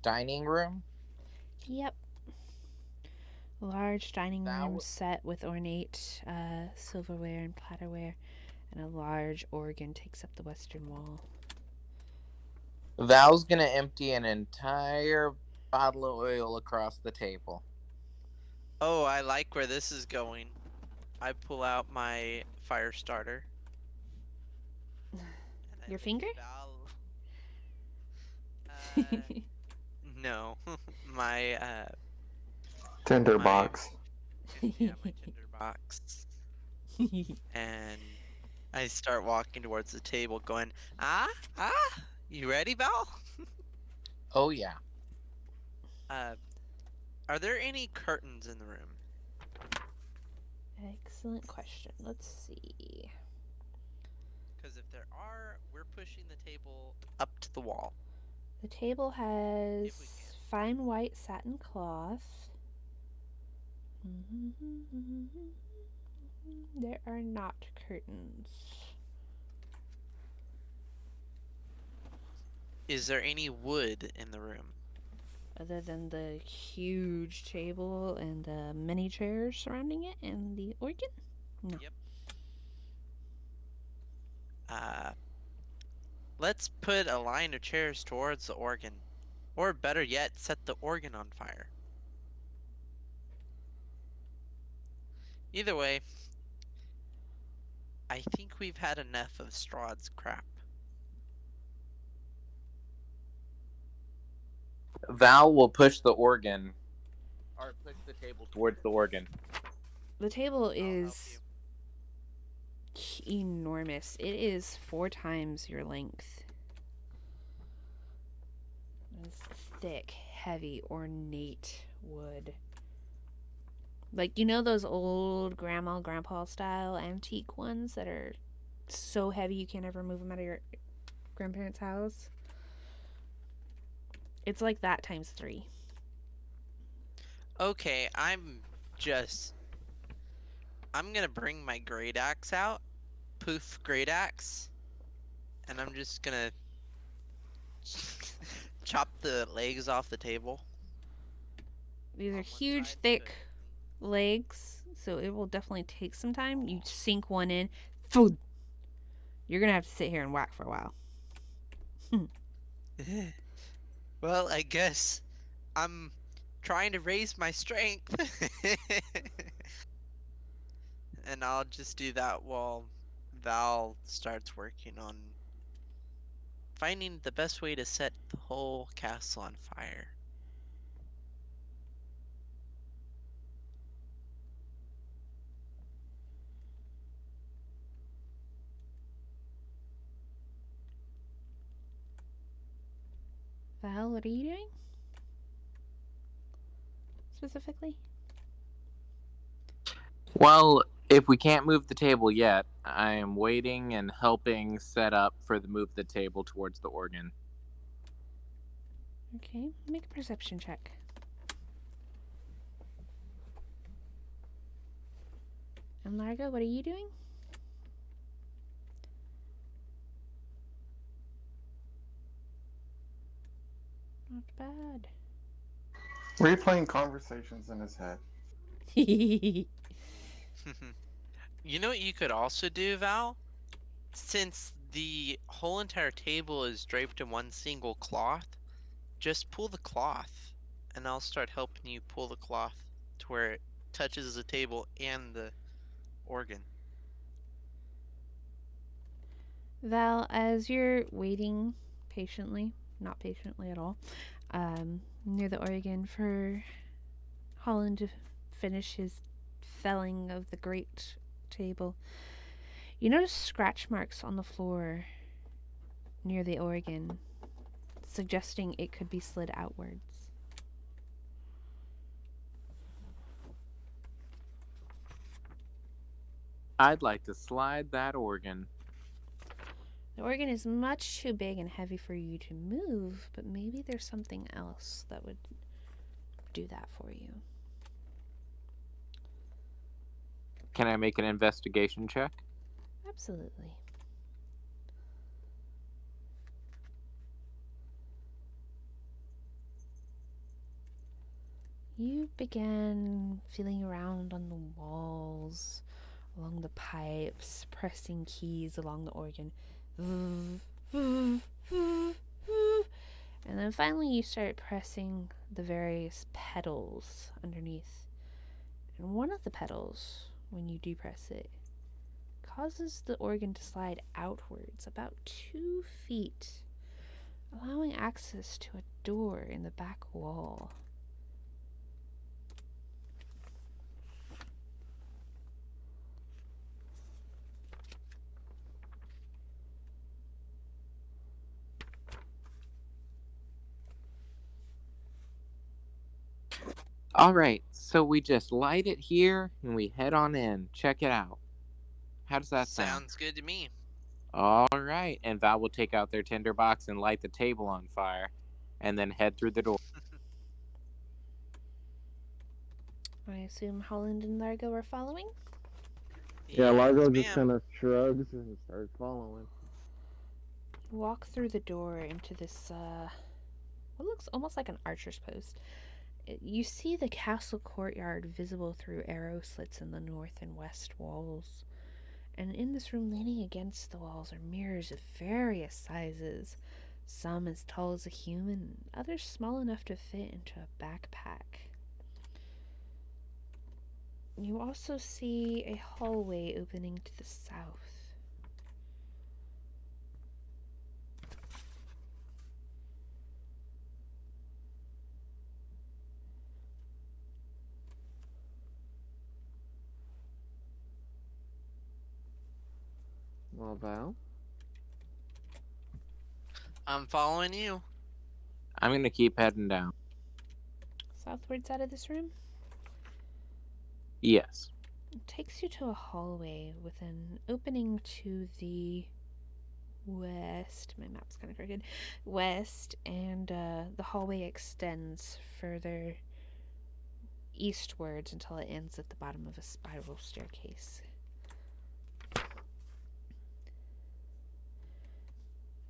dining room? Yep. Large dining That room w- set with ornate silverware and platerware, and a large organ takes up the western wall. Val's gonna empty an entire bottle of oil across the table. Oh, I like where this is going. I pull out my fire starter. and I Your look finger? at Val. No, my Tinder My- box. yeah, my tinder box. And I start walking towards the table, going, you ready, Val? Oh yeah. Are there any curtains in the room? Excellent question. Let's see. Because if there are, we're pushing the table up to the wall. The table has If we can. fine white satin cloth. There are not curtains. Is there any wood in the room? Other than the huge table and the many chairs surrounding it and the organ? No. Yep. Let's put a line of chairs towards the organ. Or better yet, set the organ on fire. Either way, I think we've had enough of Strahd's crap. Val will push the organ or push the table towards the organ. The table I'll help is enormous. It is 4 times your length. It's thick, heavy, ornate wood. Like, you know those old grandma, grandpa style antique ones that are so heavy you can't ever move them out of your grandparents' house? It's like that times 3. Okay, I'm gonna bring my great axe out, poof great axe, and I'm just gonna chop the legs off the table. These on are one huge, side, thick legs, so it will definitely take some time. You sink one in, food. You're gonna have to sit here and whack for a while. but- Well, I guess I'm trying to raise my strength. And I'll just do that while Val starts working on finding the best way to set the whole castle on fire. Val, what are you doing? Specifically? Well, if we can't move the table yet, I am waiting and helping set up for the move the table towards the organ. Okay, make a perception check. And Largo, what are you doing? Not bad. Replaying conversations in his head. You know what you could also do, Val? Since the whole entire table is draped in one single cloth, just pull the cloth, and I'll start helping you pull the cloth to where it touches the table and the organ. Val, as you're waiting patiently, not patiently at all, near the organ for Holland to finish his felling of the great table, you notice scratch marks on the floor near the organ, suggesting it could be slid outwards. I'd like to slide that organ. The organ is much too big and heavy for you to move, but maybe there's something else that would do that for you. Can I make an investigation check? Absolutely. You began feeling around on the walls, along the pipes, pressing keys along the organ. And then finally you start pressing the various pedals underneath. And one of the pedals, when you depress it, causes the organ to slide outwards about 2 feet, allowing access to a door in the back wall. All right, so we just light it here and we head on in. Check it out. How does that sound? Sounds good to me. All right, and Val will take out their tinderbox and light the table on fire, and then head through the door. I assume Holland and Largo are following? Yeah, Largo Yes, just ma'am. kind of shrugs and starts following. Walk through the door into this, what looks almost like an archer's post. You see the castle courtyard visible through arrow slits in the north and west walls. And in this room, leaning against the walls, are mirrors of various sizes, some as tall as a human, others small enough to fit into a backpack. You also see a hallway opening to the south. Well, Val? I'm following you. I'm gonna keep heading down. Southward side of this room? Yes. It takes you to a hallway with an opening to the west. My map's kind of crooked. West, and the hallway extends further eastwards until it ends at the bottom of a spiral staircase.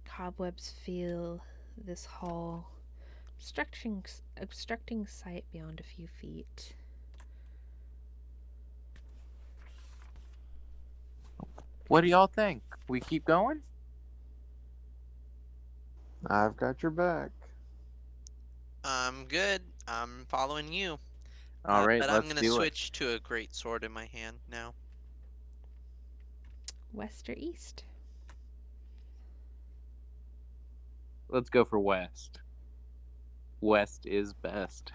Cobwebs fill this hall, obstructing sight beyond a few feet. What do y'all think? We keep going? I've got your back. I'm good. I'm following you. All right, But I'm let's gonna do it. switch to a great sword in my hand now. West or east? Let's go for west. West is best.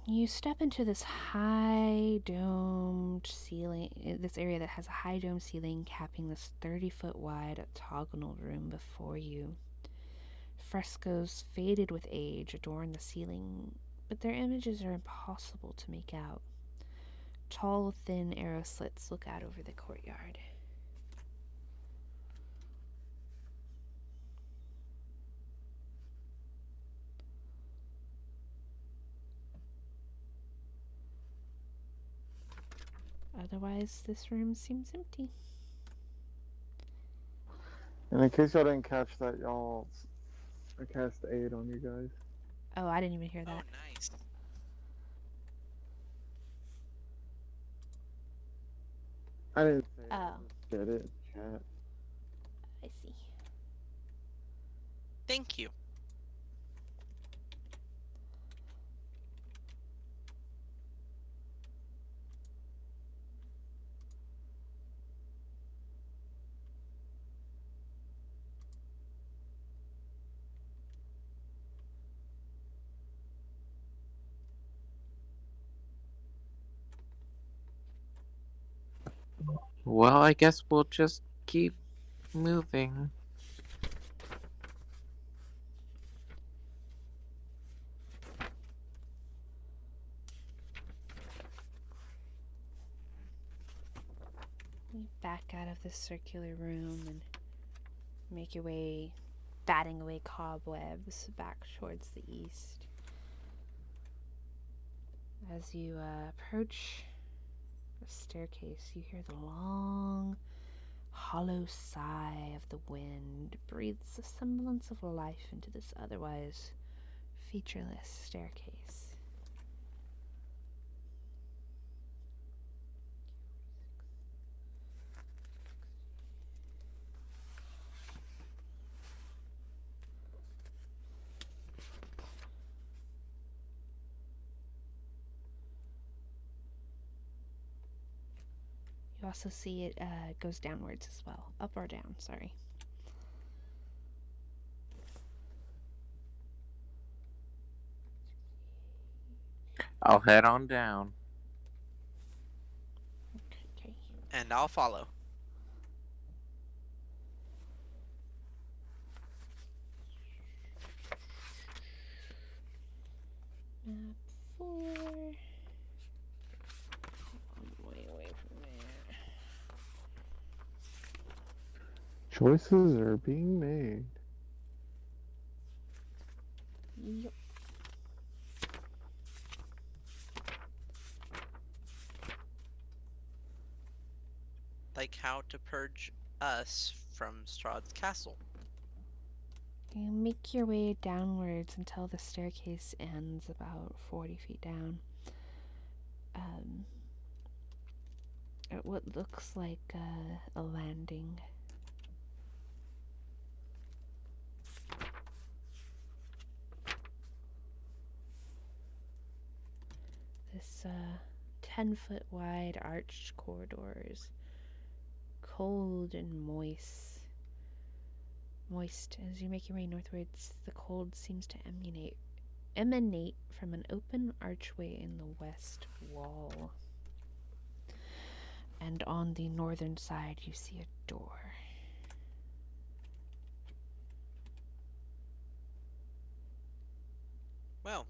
You step into this high domed ceiling, this area that has a high dome ceiling capping this 30-foot wide octagonal room before you. Frescoes faded with age adorn the ceiling, but their images are impossible to make out. Tall, thin arrow slits look out over the courtyard. Otherwise, this room seems empty. And in case y'all didn't catch that, I cast aid on you guys. Oh, I didn't even hear Oh, that. nice. I didn't say it. Oh. I just said it in chat. I see. Thank you. Well, I guess we'll just keep moving. You back out of this circular room and make your way, batting away cobwebs, back towards the east. As you approach the staircase, you hear the long, hollow sigh of the wind breathes a semblance of life into this otherwise featureless staircase. You also see it goes downwards as well. Up or down, sorry. I'll head on down. Okay. And I'll follow. Map 4. Way away from there. Choices are being made. Yup. Like how to purge us from Strahd's castle. You make your way downwards until the staircase ends about 40 feet down. At what looks like a landing. This 10-foot wide arched corridors, cold and moist. As you make your way northwards, the cold seems to emanate from an open archway in the west wall. And on the northern side, you see a door. Well,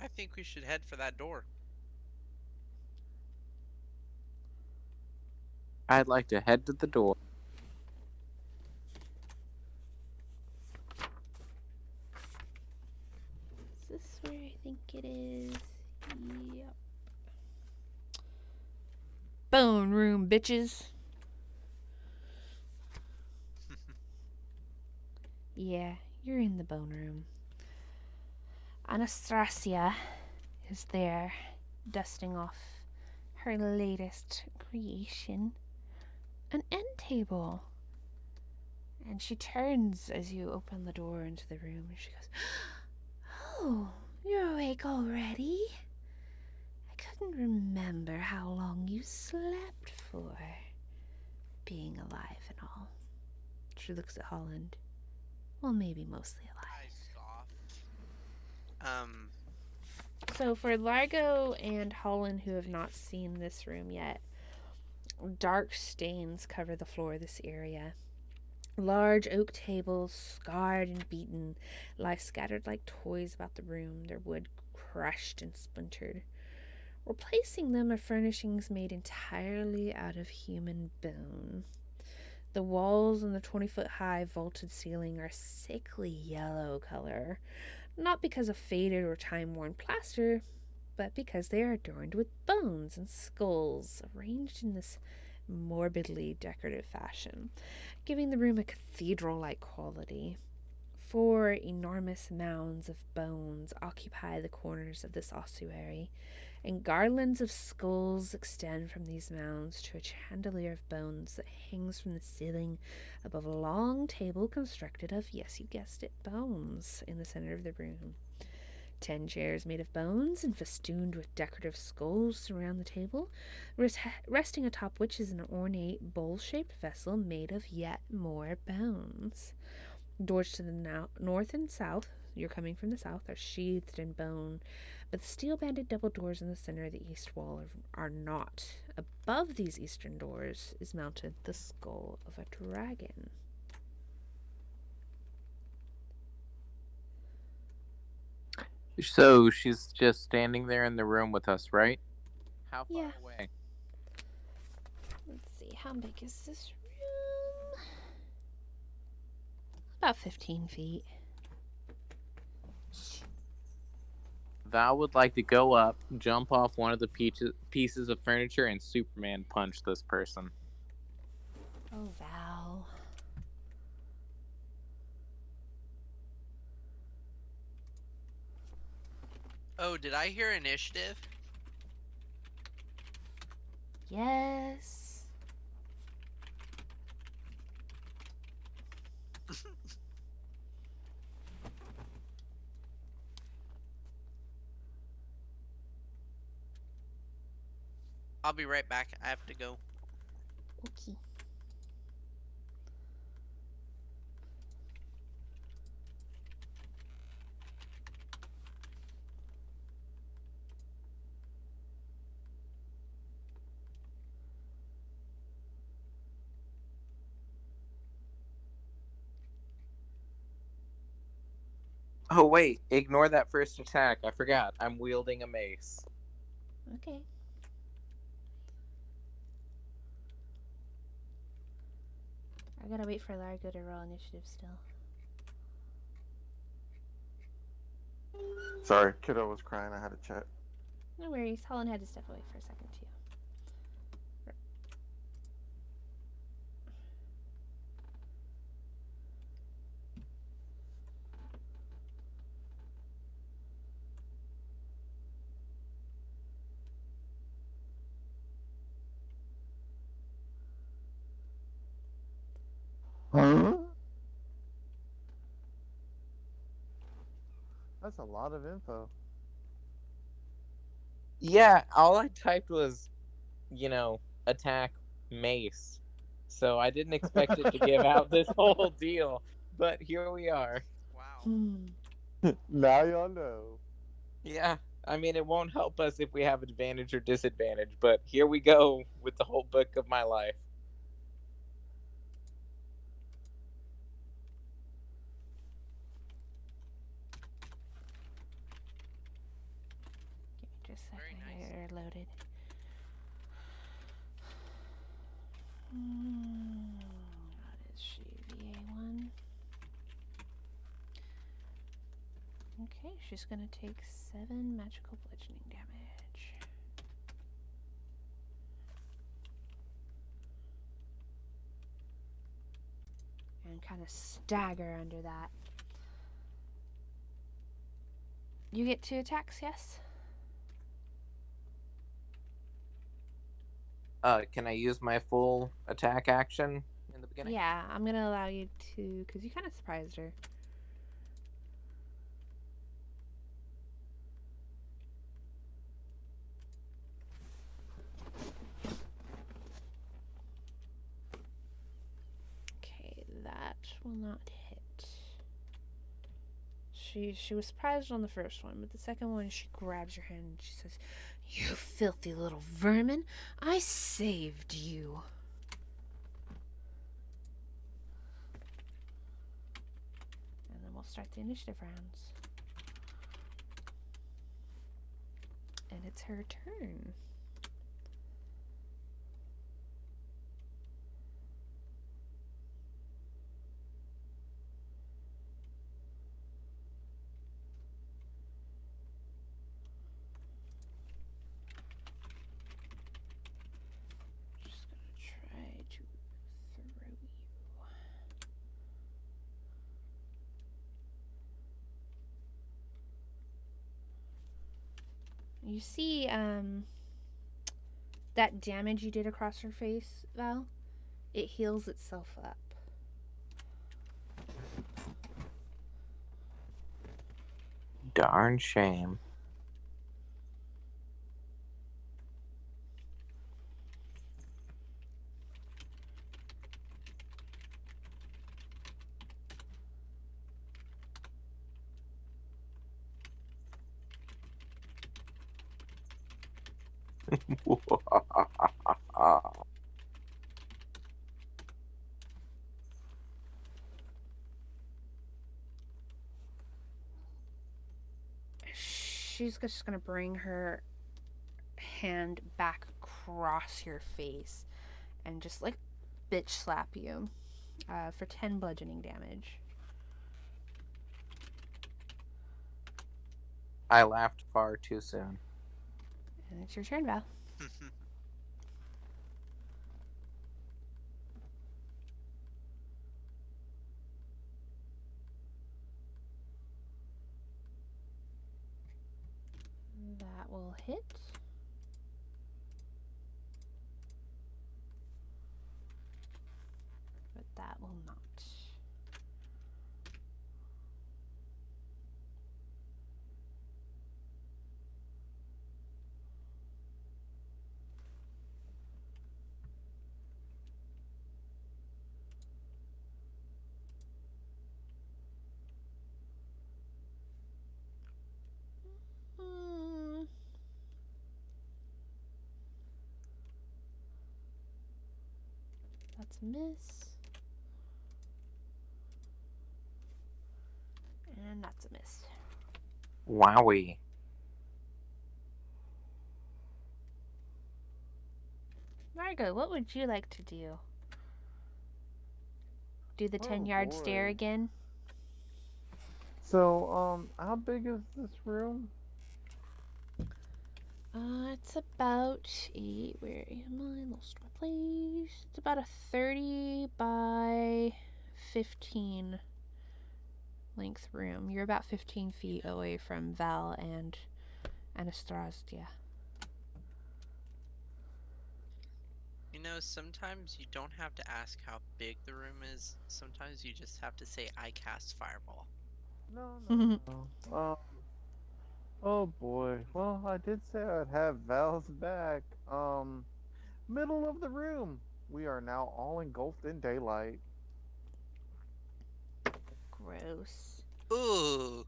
I think we should head for that door. I'd like to head to the door. Is this where I think it is? Yep. Bone room, bitches. Yeah, you're in the bone room. Anastasia is there, dusting off her latest creation, an end table. And she turns as you open the door into the room and she goes, "Oh, you're awake already? I couldn't remember how long you slept for, being alive and all." She looks at Holland. Well, maybe mostly alive. I scoff. So for Largo and Holland, who have not seen this room yet, dark stains cover the floor of this area. Large oak tables, scarred and beaten, lie scattered like toys about the room, their wood crushed and splintered. Replacing them are furnishings made entirely out of human bone. The walls and the 20-foot-high vaulted ceiling are sickly yellow color, not because of faded or time-worn plaster, but because they are adorned with bones and skulls arranged in this morbidly decorative fashion, giving the room a cathedral-like quality. 4 enormous mounds of bones occupy the corners of this ossuary, and garlands of skulls extend from these mounds to a chandelier of bones that hangs from the ceiling above a long table constructed of, yes, you guessed it, bones in the center of the room. 10 chairs made of bones and festooned with decorative skulls surround the table, resting atop which is an ornate bowl-shaped vessel made of yet more bones. Doors to the north and south, you're coming from the south, are sheathed in bone, but the steel-banded double doors in the center of the east wall are not. Above these eastern doors is mounted the skull of a dragon. So she's just standing there in the room with us, right? How far Yeah. away? Let's see, how big is this room? About 15 feet. Val would like to go up, jump off one of the pieces of furniture, and Superman punch this person. Oh, Val. Oh, did I hear initiative? Yes. I'll be right back. I have to go. Okay. Oh, wait. Ignore that first attack. I forgot. I'm wielding a mace. Okay. I gotta wait for Largo to roll initiative still. Sorry, kiddo was crying. I had to chat. No worries. Holland had to step away for a second too. Huh? That's a lot of info. Yeah, all I typed was, attack mace. So I didn't expect it to give out this whole deal. But here we are. Wow. Hmm. Now y'all know. Yeah, I mean, it won't help us if we have advantage or disadvantage, but here we go with the whole book of my life. Give me just a Very second. nice. I get her loaded. What is she? VA1. Okay, she's gonna take 7 magical bludgeoning damage. And kind of stagger under that. You get 2 attacks, yes? Can I use my full attack action in the beginning? Yeah, I'm gonna allow you to, because you kind of surprised her. Okay, that will not hit. She was surprised on the first one, but the second one she grabs your hand and she says, "You filthy little vermin! I saved you." And then we'll start the initiative rounds. And it's her turn. Just gonna try to throw you. You see, that damage you did across her face, Val? It heals itself up. Darn shame. She's just gonna bring her hand back across your face and just like bitch slap you for 10 bludgeoning damage. I laughed far too soon. And it's your turn, Val. That will hit. But that will not. That's a miss. And that's a miss. Wowie. Margot, what would you like to do? Do the 10-yard stare boy. again? So, how big is this room? It's about where am I? Lost my place. It's about a 30 by 15 length room. You're about 15 feet away from Val and Anastrazia. You know, sometimes you don't have to ask how big the room is. Sometimes you just have to say, "I cast fireball." No. Oh boy. Well, I did say I'd have Val's back. Middle of the room. We are now all engulfed in daylight. Gross. Ooh.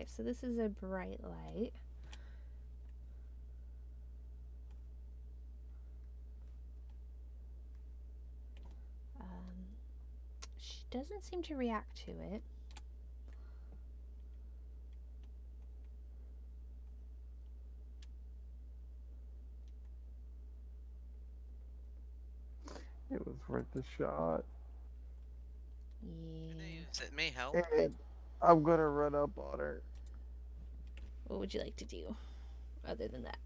Okay, so this is a bright light. She doesn't seem to react to it. It was worth the shot. Yeah. It may help. And I'm gonna run up on her. What would you like to do other than that?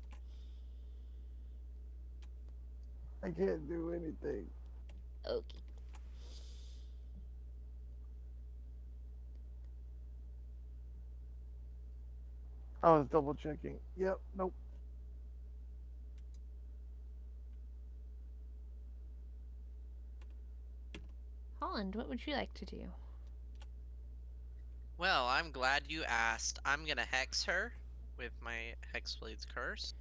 I can't do anything. Okay. I was double checking. Yep, nope. Holland, what would you like to do? Well, I'm glad you asked. I'm gonna hex her with my Hexblade's curse.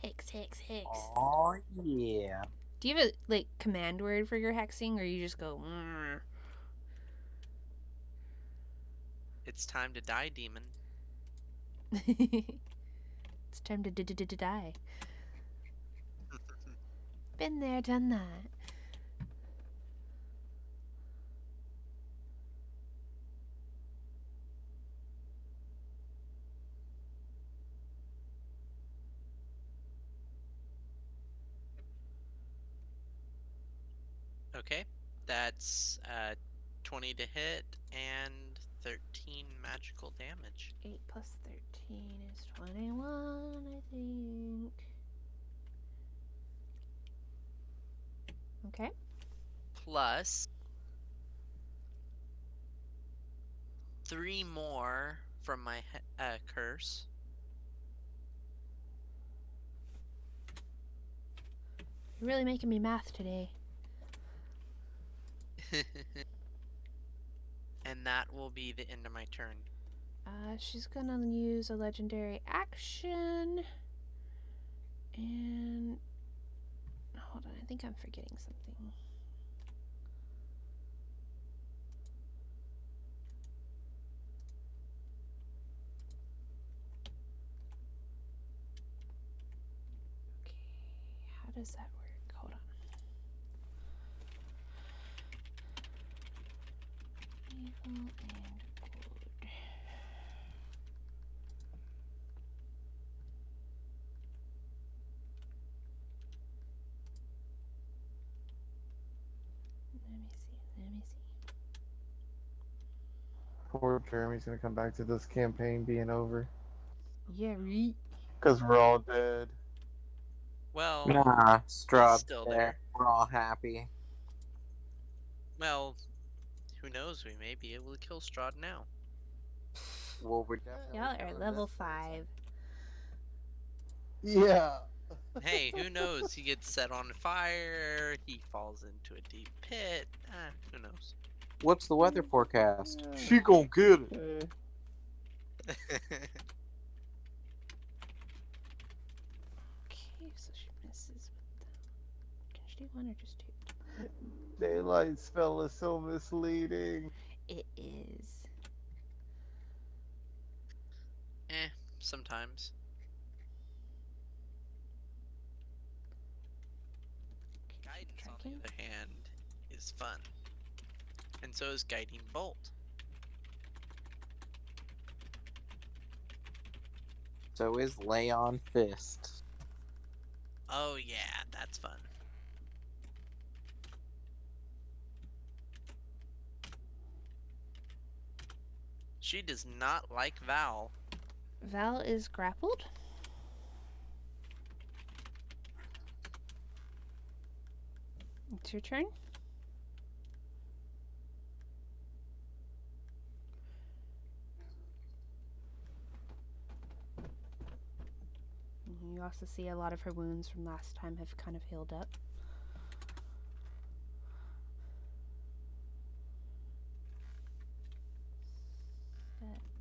Hex, hex, hex. Oh yeah. Do you have a like command word for your hexing, or you just go? Mm. It's time to die, demon. It's time to die. Been there, done that. Okay, that's 20 to hit and 13 magical damage. 8 plus 13 is 21, I think. Okay. Plus 3 more from my curse. You're really making me math today. And that will be the end of my turn. She's gonna use a legendary action. And hold on, I think I'm forgetting something. Okay, how does that work? Hold on. Evil and good. Let me see. Poor Jeremy's gonna come back to this campaign being over. Yeah, right. Because we're all dead. Well, Nah, Straub's still there. there. We're all happy. well, who knows? We may be able to kill Strahd now. Well, we're definitely Y'all are killing level this person. 5. Yeah. Hey, who knows? He gets set on fire. He falls into a deep pit. Who knows? What's the weather forecast? Yeah. She gonna get it. Okay. Okay, so she misses with the... Can she do 1 or just 2? Daylight spell is so misleading. It is. Sometimes. Okay, Guidance, on tracking. the other hand, is fun. And so is Guiding Bolt. So is Lay on Fist. Oh yeah, that's fun. She does not like Val. Val is grappled. It's your turn. You also see a lot of her wounds from last time have kind of healed up.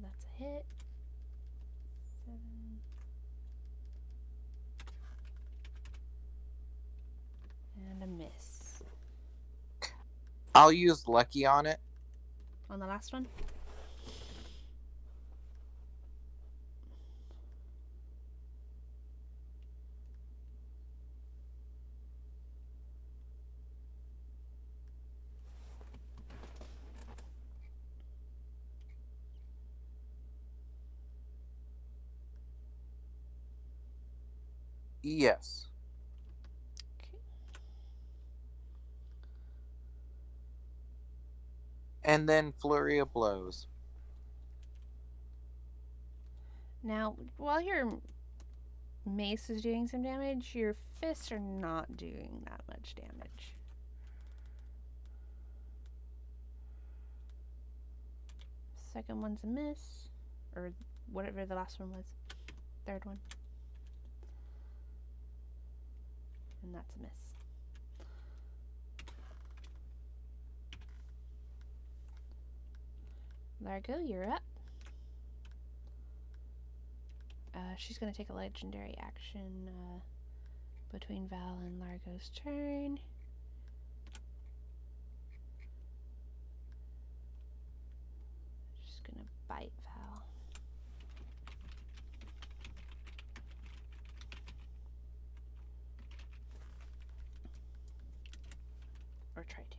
That's a hit. 7. And a miss. I'll use Lucky on it. On the last one? Yes. Okay. And then flurry of blows. Now, while your mace is doing some damage, your fists are not doing that much damage. Second one's a miss, or whatever the last one was. Third one. And that's a miss. Largo, you're up. She's going to take a legendary action between Val and Largo's turn. She's going to bite Val. Or try to.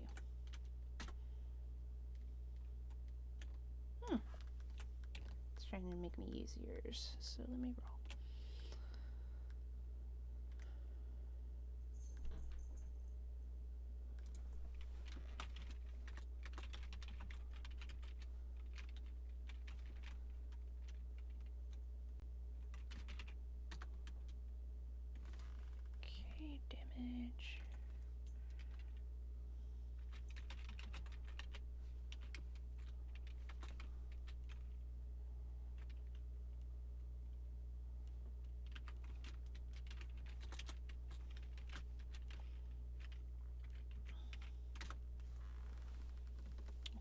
It's trying to make me use yours, so let me roll. Okay, damage.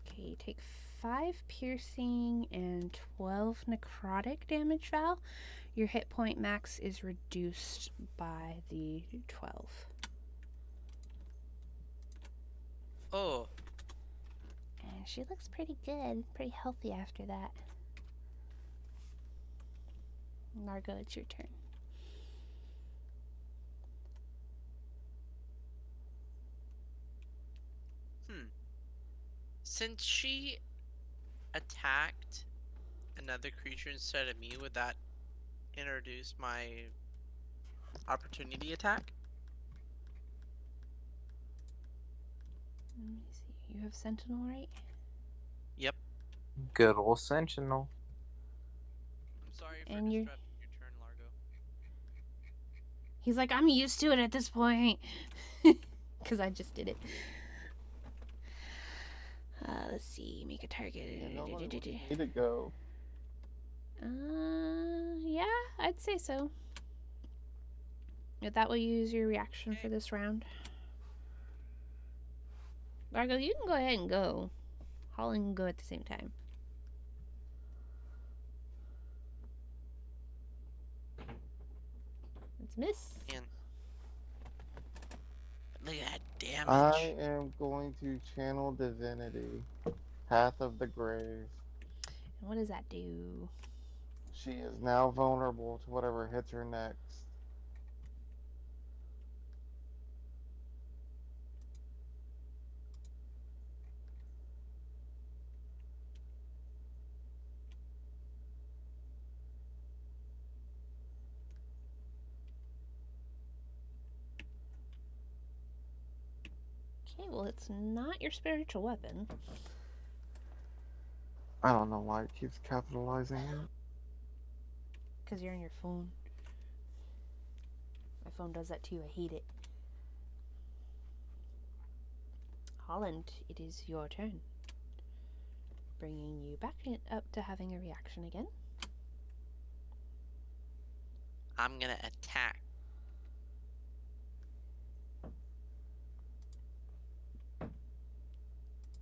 Okay, you take 5 piercing and 12 necrotic damage, Val. Your hit point max is reduced by the 12. Oh, And she looks pretty good, pretty healthy after that. Largo, it's your turn. since she attacked another creature instead of me, would that introduce my opportunity attack? Let me see. You have Sentinel, right? Yep. Good old Sentinel. I'm sorry for And you're- disrupting your turn, Largo. He's like, I'm used to it at this point. Because I just did it. Let's see. Make a target. Yeah, no one wants me to go. Yeah, I'd say so. That will use your reaction for this round. Largo, you can go ahead and go. Holland can go at the same time. It's a miss. Man. Look at that damage. I am going to channel divinity. Path of the Grave. And what does that do? She is now vulnerable to whatever hits her next. Okay, well, it's not your spiritual weapon. I don't know why it keeps capitalizing it. Because you're on your phone. My phone does that too. I hate it. Holland, it is your turn. Bringing you back up to having a reaction again. I'm gonna attack.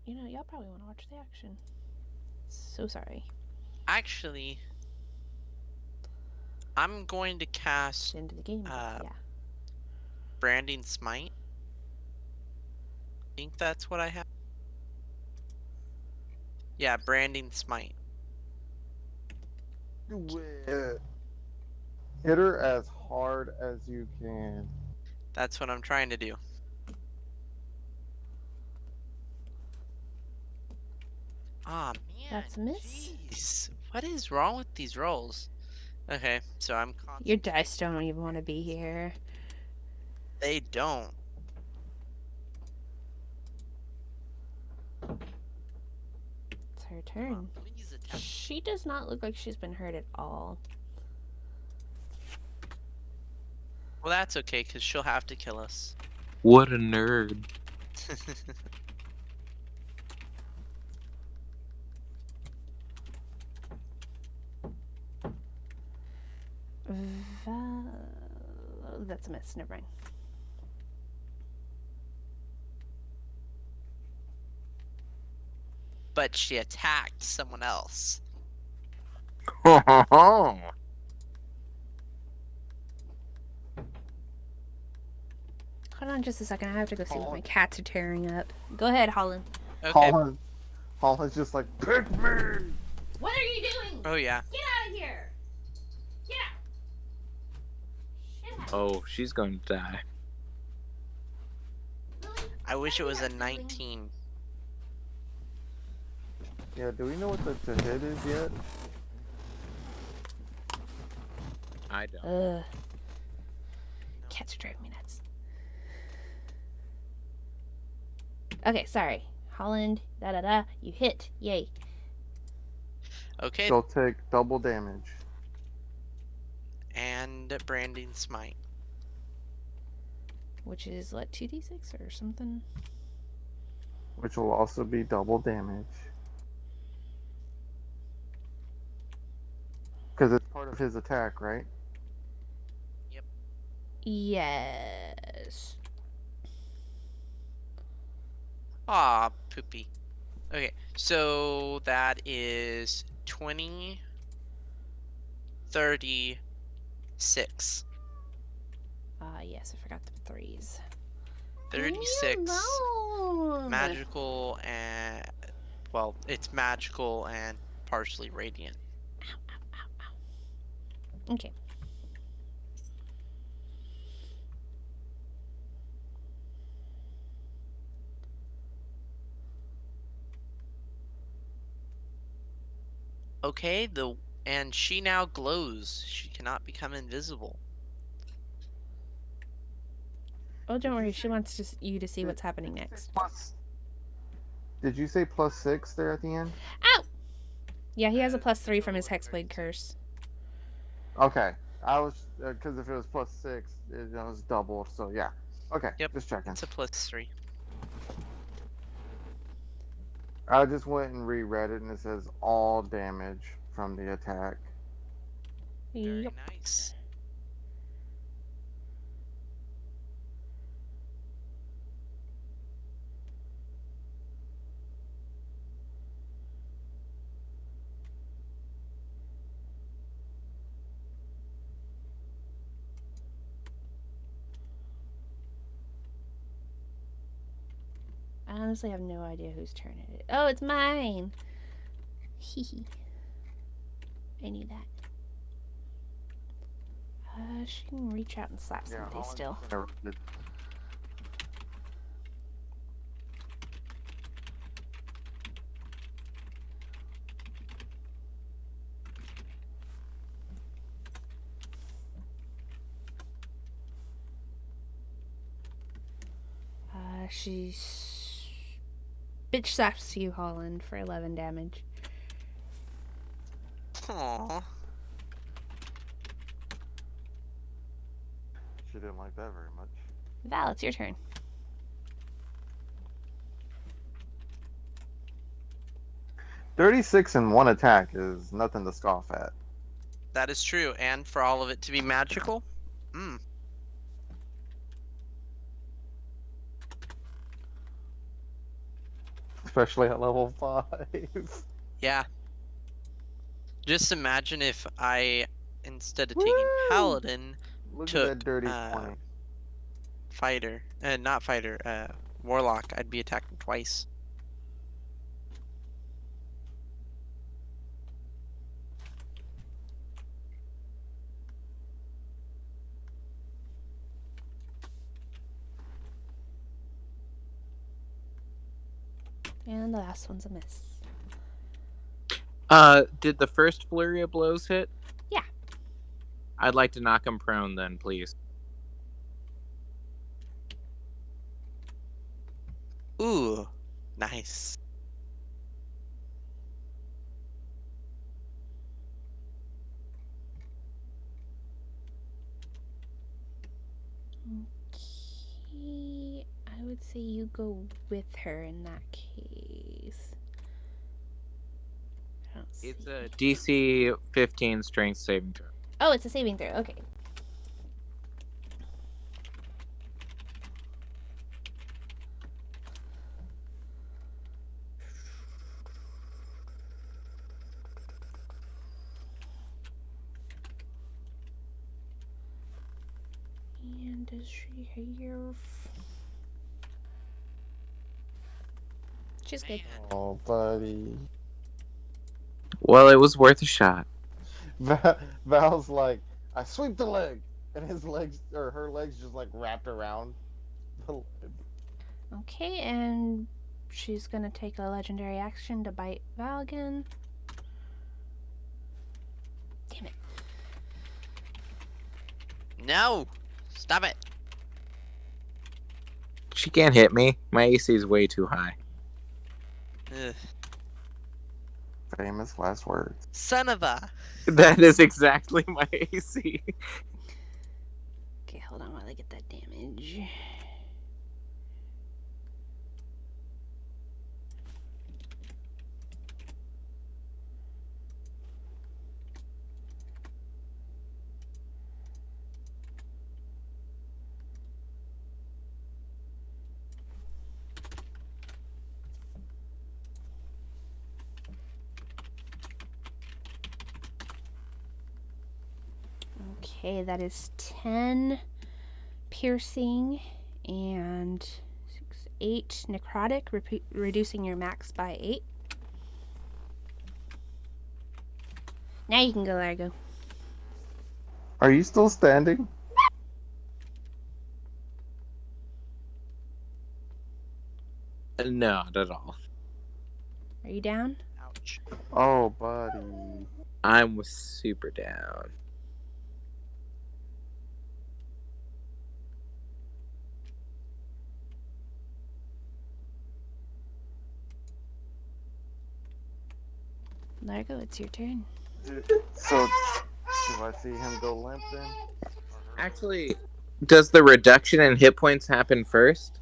You know, y'all probably want to watch the action. So sorry. Actually, I'm going to cast It's the end of the game. But yeah. Branding Smite. I think that's what I have. Yeah, Branding Smite. Do it. Hit her as hard as you can. That's what I'm trying to do. Aw, man. That's a miss. Jeez. What is wrong with these rolls? Okay, so I'm Your concentrating. dice don't even want to be here. They don't. It's her Come on, turn. please attack. She does not look like she's been hurt at all. Well, that's okay, because she'll have to kill us. What a nerd. That's a miss. Never mind. But she attacked someone else. Hold on just a second. I have to go see what my cats are tearing up. Go ahead, Holland. Okay. Holland's just like, pick me! What are you doing? Oh, yeah. Get out of here! Get out! Shit. Oh, she's going to die. I wish it was a 19. Yeah, do we know what the hit is yet? I don't. Ugh. Cats are driving me nuts. Okay, sorry. Holland, da-da-da. You hit. Yay. Okay, She'll take double damage. and branding smite. Which is, what, 2d6 or something? Which will also be double damage. Because it's part of his attack, right? Yes. Aw, poopy. Okay, so that is 20, 36. Yes, I forgot the 3s. 36 No. magical and, well, it's magical and partially radiant. Okay. Okay, and she now glows. She cannot become invisible. Oh, don't worry. She wants you to see what's happening next. Did you say +6 there at the end? Ow! Yeah, he has a +3 from his Hexblade curse. Okay. I was, because if it was +6, it was double, so yeah. Okay, Yep, just checking. It's a +3. I just went and reread it, and it says all damage from the attack. Very Yep. nice. I honestly have no idea whose turn it is. Oh, it's mine! Hee. I knew that. She can reach out and slap somebody still. She bitch slaps you, Holland, for 11 damage. Aww. She didn't like that very much. Val, it's your turn. $36 in one attack is nothing to scoff at. That is true, and for all of it to be magical? Especially at level 5. Yeah. Just imagine if I, instead of taking Woo! Paladin, Look took at that dirty 20. Fighter. Not Fighter, Warlock. I'd be attacking twice. And the last one's a miss. Did the first flurry of blows hit? Yeah. I'd like to knock him prone then, please. Ooh, nice. Okay, I would say you go with her in that case. I don't see. It's a DC 15 strength saving throw. Oh, it's a saving throw. Okay. And does she have? She's good. Oh, buddy. Well, it was worth a shot. Val's like, I sweep the leg, and his legs or her legs just like wrapped around. Okay, and she's gonna take a legendary action to bite Val again. Damn it. No! Stop it! She can't hit me. My AC is way too high. Ugh. Famous last words. Son of a. That is exactly my AC. Okay, hold on while I get that damage. Okay, that is 10 piercing and 8 necrotic, reducing your max by 8. Now you can go, Largo. Are you still standing? No, not at all. Are you down? Ouch. Oh, buddy. I'm super down. Largo, it's your turn. So, do I see him go limp then? Actually, does the reduction in hit points happen first?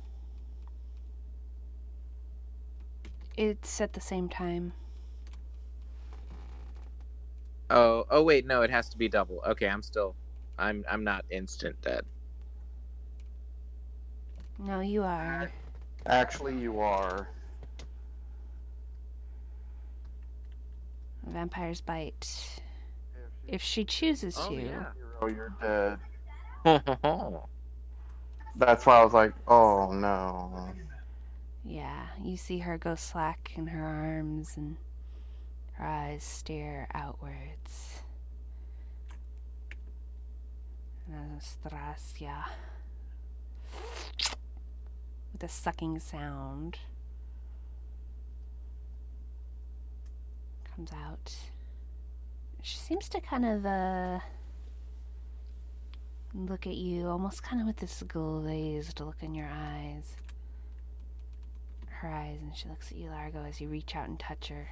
It's at the same time. Oh wait, no, it has to be double. Okay, I'm not instant dead. No, you are. Actually, you are. Vampire's bite. If she chooses to. Oh yeah. Hero, you're dead. Oh, That's why I was like, oh no. Yeah, you see her go slack in her arms and her eyes stare outwards. Anastasia. With a sucking sound. Comes out. She seems to kind of look at you, almost kind of with this glazed look in your eyes. Her eyes, and she looks at you, Largo, as you reach out and touch her.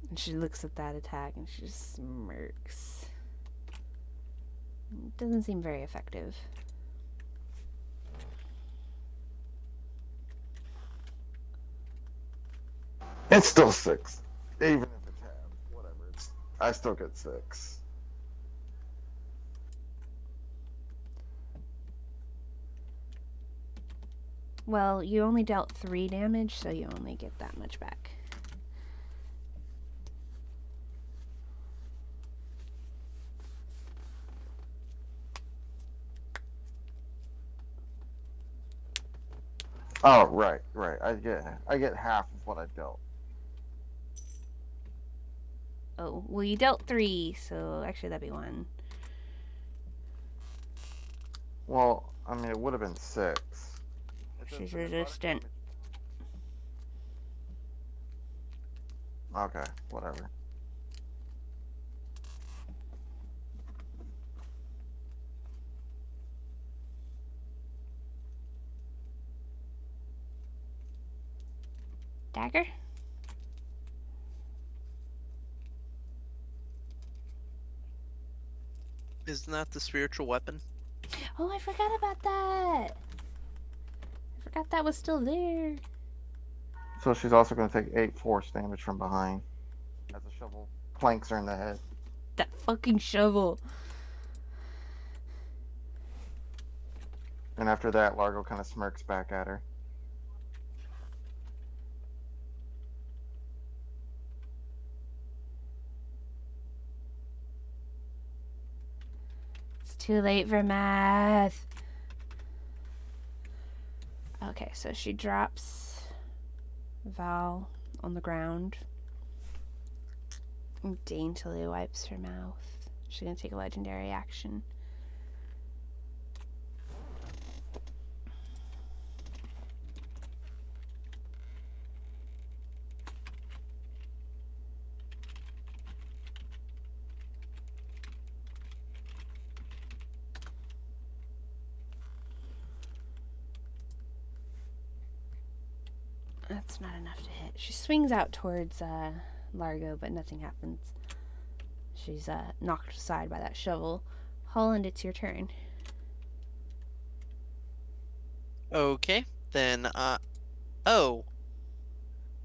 And she looks at that attack and she just smirks. It doesn't seem very effective. It's still 6. Even if it's half. Whatever. I still get 6. Well, you only dealt 3 damage, so you only get that much back. Oh, right. I get half of what I dealt. Oh, well, you dealt 3, so actually that'd be 1. Well, I mean, it would have been 6. She's resistant. Okay, whatever. Dagger? Isn't that the spiritual weapon? Oh, I forgot about that. I forgot that was still there. So she's also going to take 8 force damage from behind as the shovel planks her in the head. That fucking shovel. And after that, Largo kind of smirks back at her. It's too late for math. Okay, so she drops Val on the ground and daintily wipes her mouth. She's gonna take a legendary action. That's not enough to hit. She swings out towards Largo, but nothing happens. She's knocked aside by that shovel. Holland, it's your turn. Okay, then, oh.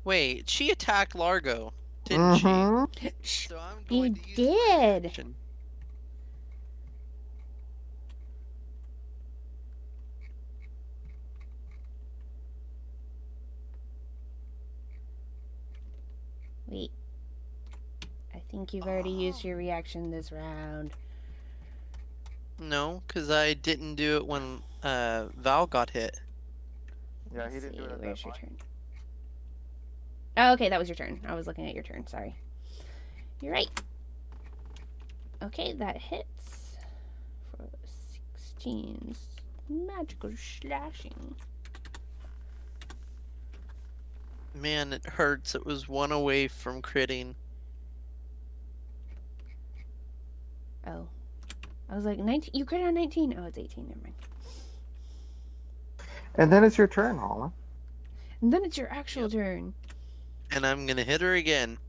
Wait, she attacked Largo, didn't she? So I'm You going to use my did. reaction. Wait. I think you've already used your reaction this round. No, because I didn't do it when Val got hit. Yeah, Let's he didn't do see, it at where's that your point. turn? Oh, okay, that was your turn. I was looking at your turn. Sorry. You're right. Okay, that hits for 16 magical slashing. Man, it hurts. It was 1 away from critting. Oh, I was like 19. You crit on 19. Oh, it's 18. Never mind. And then it's your turn, Holland. And then it's your actual turn. And I'm gonna hit her again.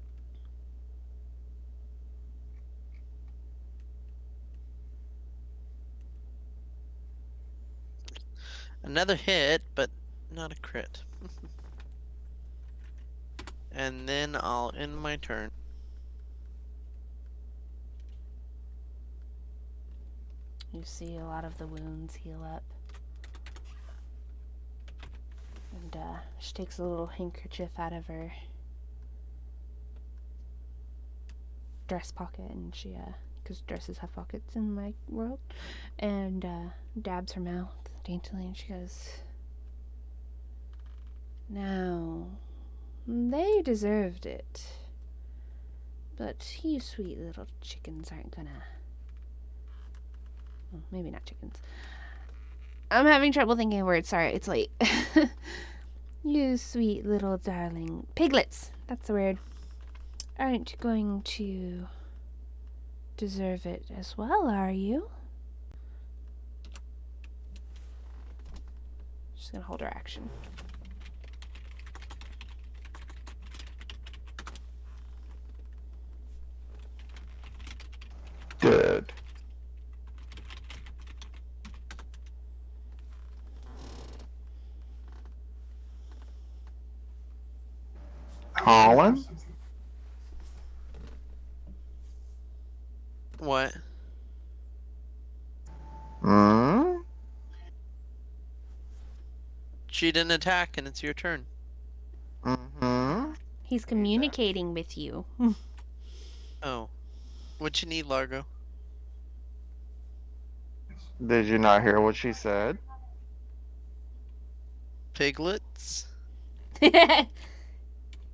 Another hit, but not a crit. And then I'll end my turn. You see a lot of the wounds heal up. And she takes a little handkerchief out of her dress pocket, and she, because dresses have pockets in my world, and dabs her mouth daintily, and she goes, "Now, they deserved it. But you sweet little chickens aren't gonna..." Well, maybe not chickens. I'm having trouble thinking of words. Sorry, it's late. You sweet little darling piglets. That's the word. Aren't going to deserve it as well, are you? She's gonna hold her action. Dead. Holland? What? Hmm? She didn't attack, and it's your turn. Mm-hmm. He's communicating with you. Oh. What you need, Largo? Did you not hear what she said? Piglets?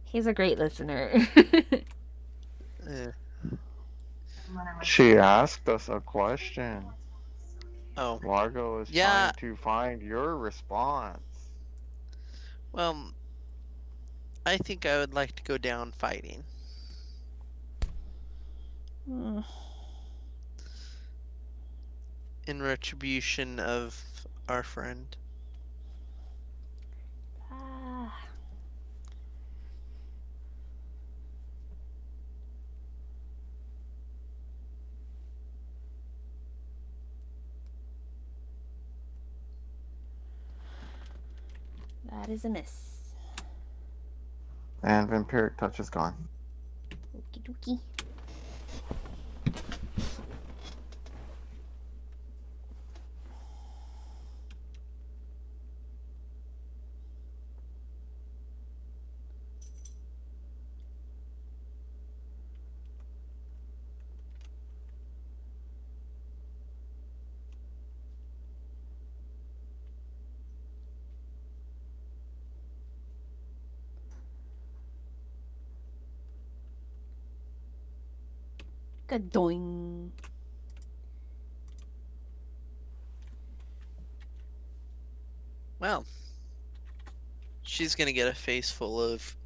He's a great listener. Eh. She asked us a question. Oh. Largo is Yeah. trying to find your response. Well, I think I would like to go down fighting. In retribution of our friend. That is a miss. And Vampiric Touch is gone. Okie dokie. Gadoing. Well, she's gonna get a face full of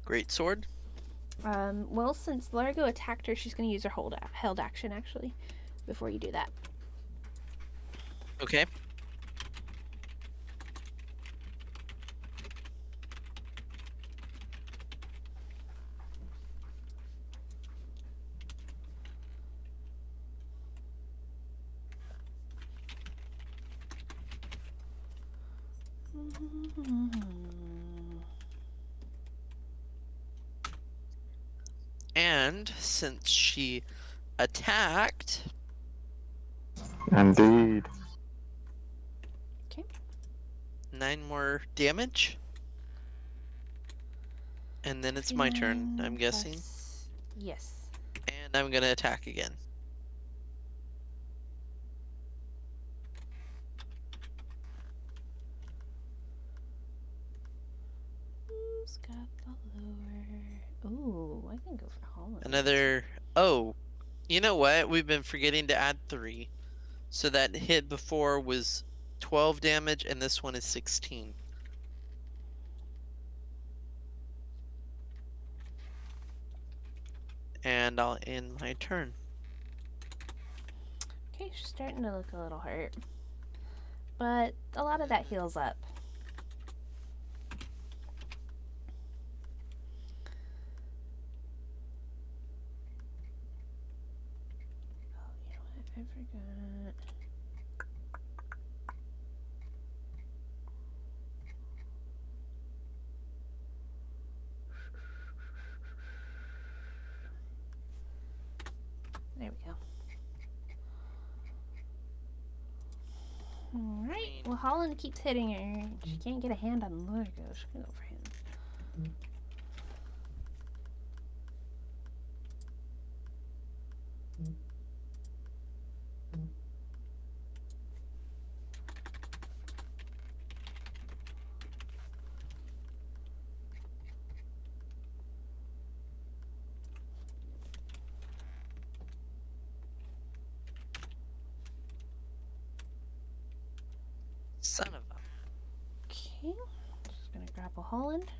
greatsword. Well, since Largo attacked her, she's gonna use her held action actually. Before you do that. Okay. And since she attacked, Indeed. 9 more damage. And then it's my turn, I'm 9 guessing. plus- Yes. And I'm gonna attack again. Who's got the lower? Ooh, I can go for Holland. Another. Oh, you know what? We've been forgetting to add 3. So that hit before was 12 damage, and this one is 16. And I'll end my turn. Okay, she's starting to look a little hurt. But a lot of that heals up. Oh, you know what? I forgot. There we go. Alright, well Holland keeps hitting her. She can't get a hand on Largo. She's gonna go for him. Son of a. Okay, just gonna grapple Holland.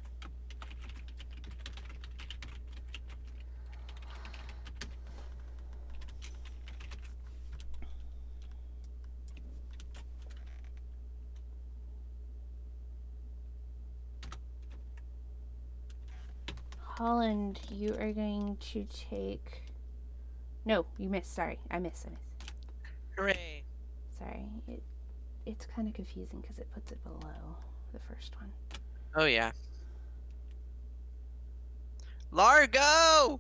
Holland, you are going to take. No, you missed. Sorry, I missed. Hooray! Sorry, it's kind of confusing because it puts it below the first one. Oh, yeah. Largo!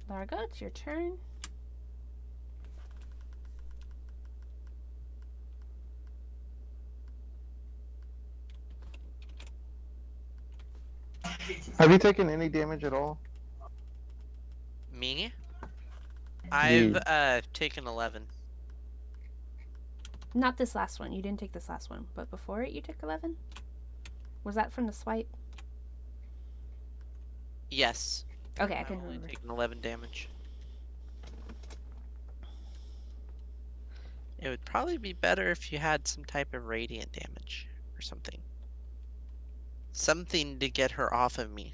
Largo, it's your turn. Have you taken any damage at all? Me? I've taken 11. Not this last one. You didn't take this last one, but before it, you took 11. Was that from the swipe? Yes. Okay, I I've couldn't only remember. taken 11 damage. It would probably be better if you had some type of radiant damage or something. Something to get her off of me.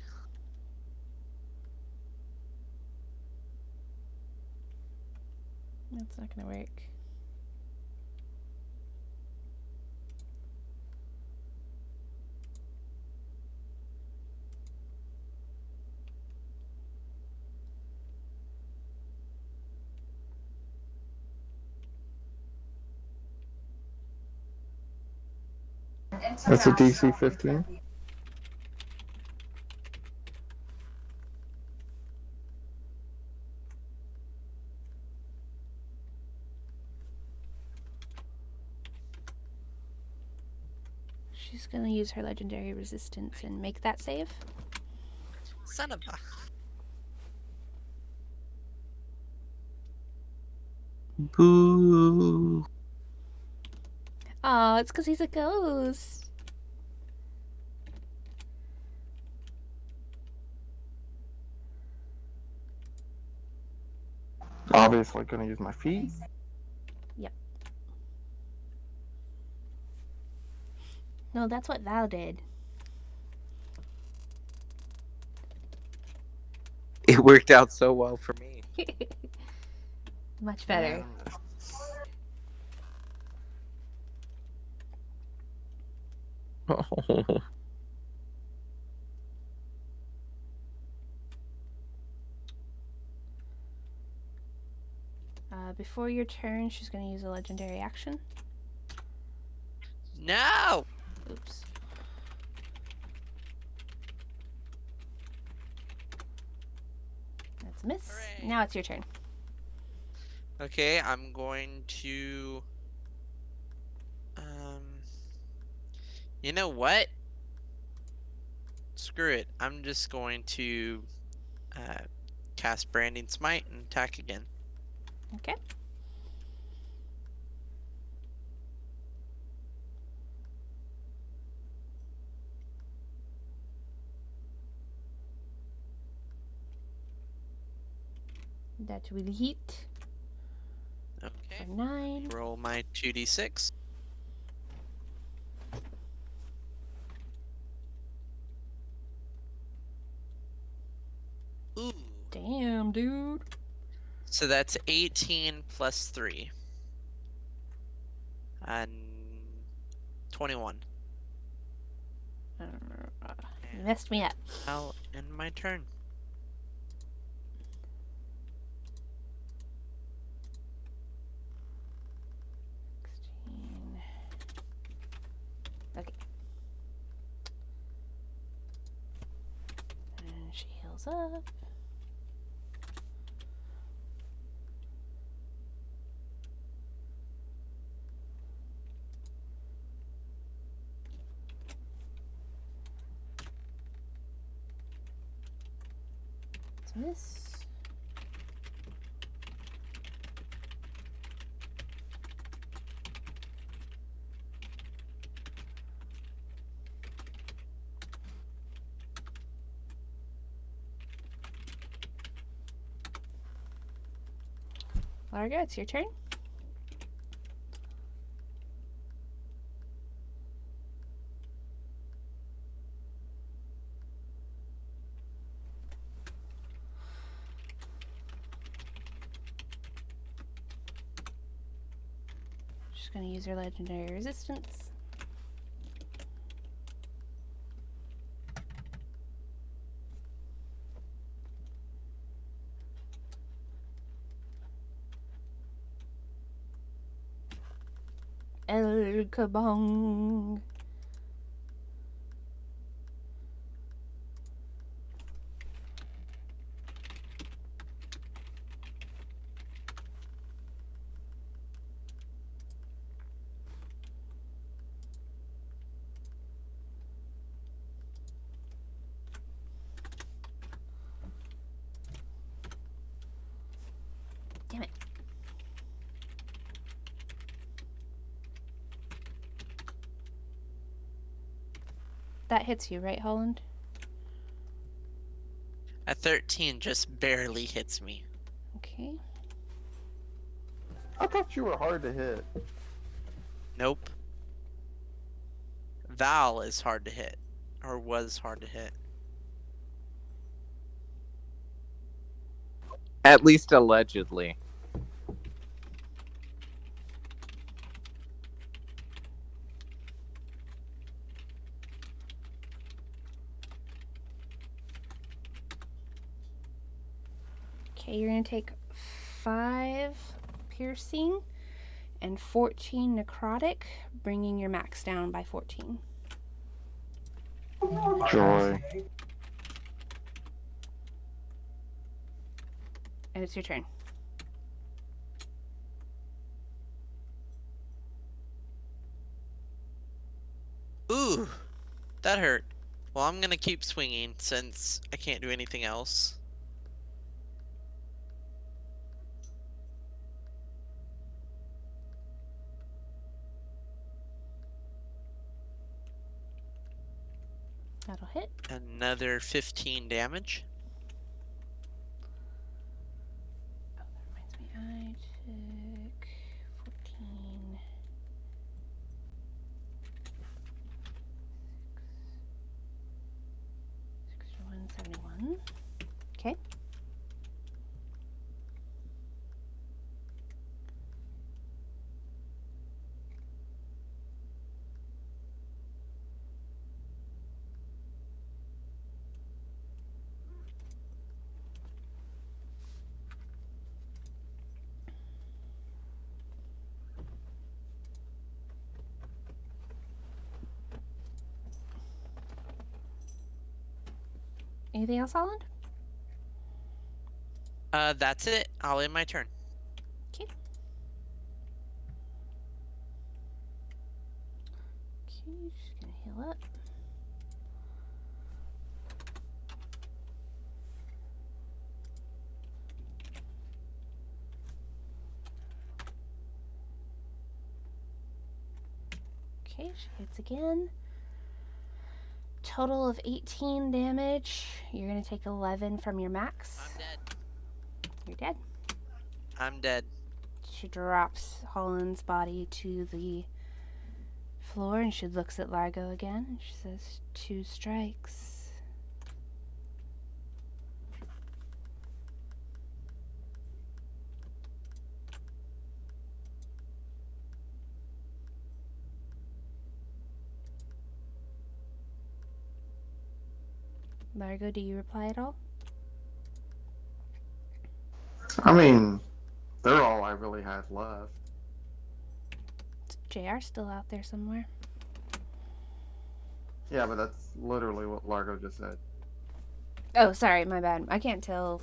That's not gonna work. That's a DC 15. She's gonna use her legendary resistance and make that save. Son of a. Boo. Oh, it's because he's a ghost. Obviously, gonna use my feet. No, that's what Val did. It worked out so well for me. Much better. Before your turn, she's going to use a legendary action. No! Oops. That's a miss. Hooray. Now it's your turn. Okay, I'm going to. You know what? Screw it. I'm just going to cast Branding Smite and attack again. Okay. That will hit Okay. for 9. Roll my 2d6. Ooh. Damn, dude. So that's 18 plus 3. And 21. You messed me up. I'll end my turn. Okay. And she heals up. It's a miss. Larga, it's your turn. She's going to use her legendary resistance. El Kabong. Damn it. That hits you, right, Holland? A 13 just barely hits me. Okay. I thought you were hard to hit. Nope. Val is hard to hit. Or was hard to hit. At least allegedly. Okay, you're going to take 5 piercing and 14 necrotic, bringing your max down by 14. Joy. And it's your turn. Ooh, that hurt. Well, I'm gonna keep swinging since I can't do anything else. That'll hit. Another 15 damage. Oh, that reminds me. I took 14. 71. Okay. Anything else, Holland? That's it. I'll end my turn. Okay. Okay, just gonna heal up. Okay, she hits again. Total of 18 damage. You're gonna take 11 from your max. I'm dead. You're dead. I'm dead. She drops Holland's body to the floor and she looks at Largo again and she says, 2 strikes. Largo, do you reply at all? I mean, they're all I really had left. JR's still out there somewhere. Yeah, but that's literally what Largo just said. Oh, sorry, my bad. I can't tell.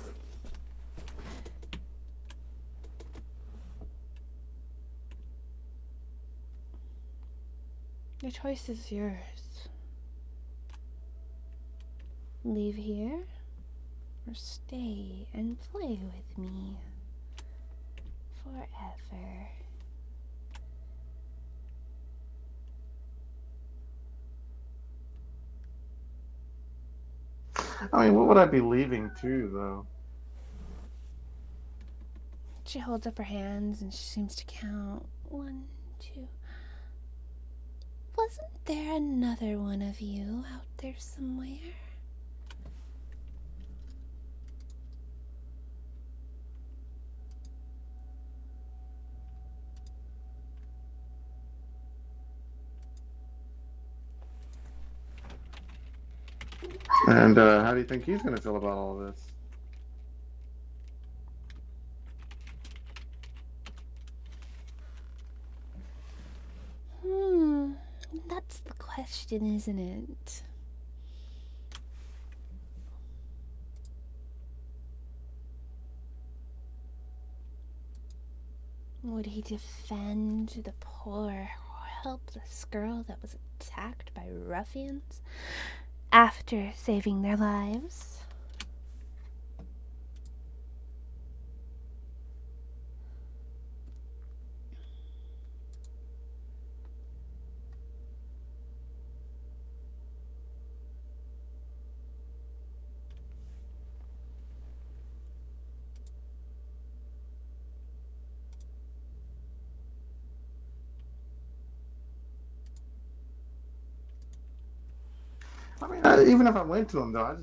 The choice is yours. Leave here or stay and play with me forever. I mean, what would I be leaving to, though? She holds up her hands and she seems to count. 1, 2. Wasn't there another one of you out there somewhere? And how do you think he's going to feel about all this? That's the question, isn't it? Would he defend the poor, helpless girl that was attacked by ruffians after saving their lives? I mean, even if I went to him, though,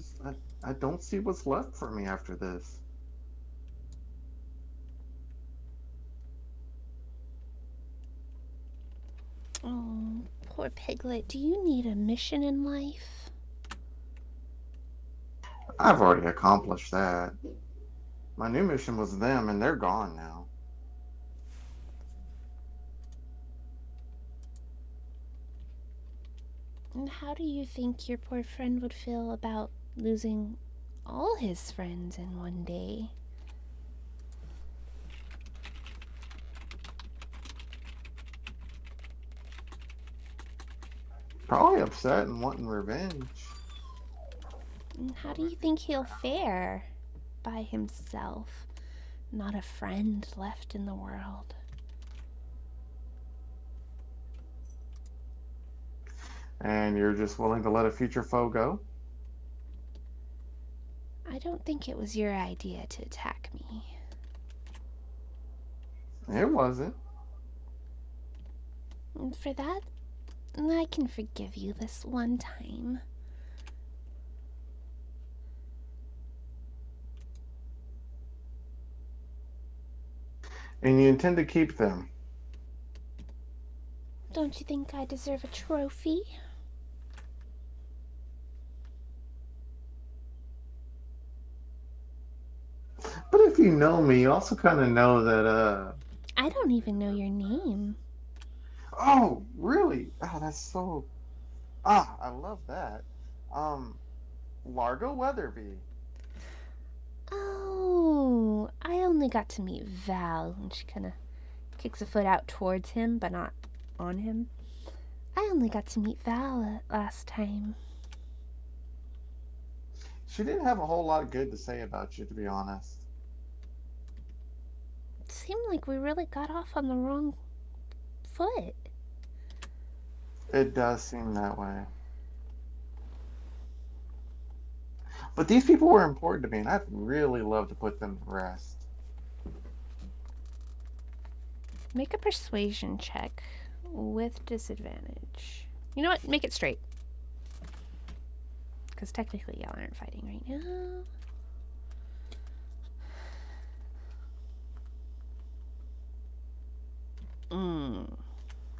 I don't see what's left for me after this. Oh, poor Piglet. Do you need a mission in life? I've already accomplished that. My new mission was them, and they're gone now. And how do you think your poor friend would feel about losing all his friends in one day? Probably upset and wanting revenge. And how do you think he'll fare by himself? Not a friend left in the world. And you're just willing to let a future foe go? I don't think it was your idea to attack me. It wasn't. And for that, I can forgive you this one time. And you intend to keep them? Don't you think I deserve a trophy? But if you know me, you also kind of know that, I don't even know your name. Oh, really? Oh, that's so... Ah, I love that. Largo Weatherby. Oh, I only got to meet Val, and she kind of kicks a foot out towards him, but not on him. I only got to meet Val last time. She didn't have a whole lot good to say about you, to be honest. It seemed like we really got off on the wrong foot. It does seem that way. But these people were important to me, and I'd really love to put them to rest. Make a persuasion check with disadvantage. You know what? Make it straight. Because technically y'all aren't fighting right now.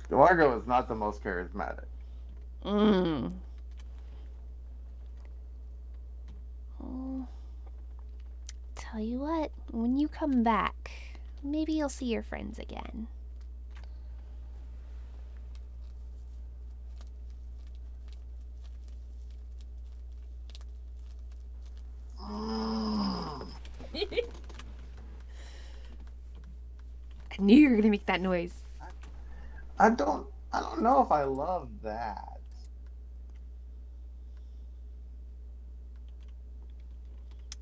Largo is not the most charismatic. Oh, tell you what, when you come back, maybe you'll see your friends again. I knew you were gonna make that noise. I don't know if I love that.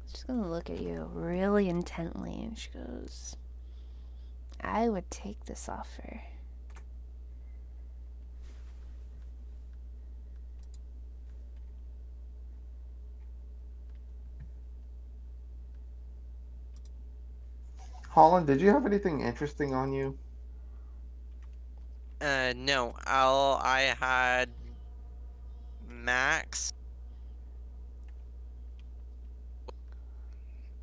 She's gonna look at you really intently, and she goes, I would take this offer. Holland, did you have anything interesting on you? No. All I had max.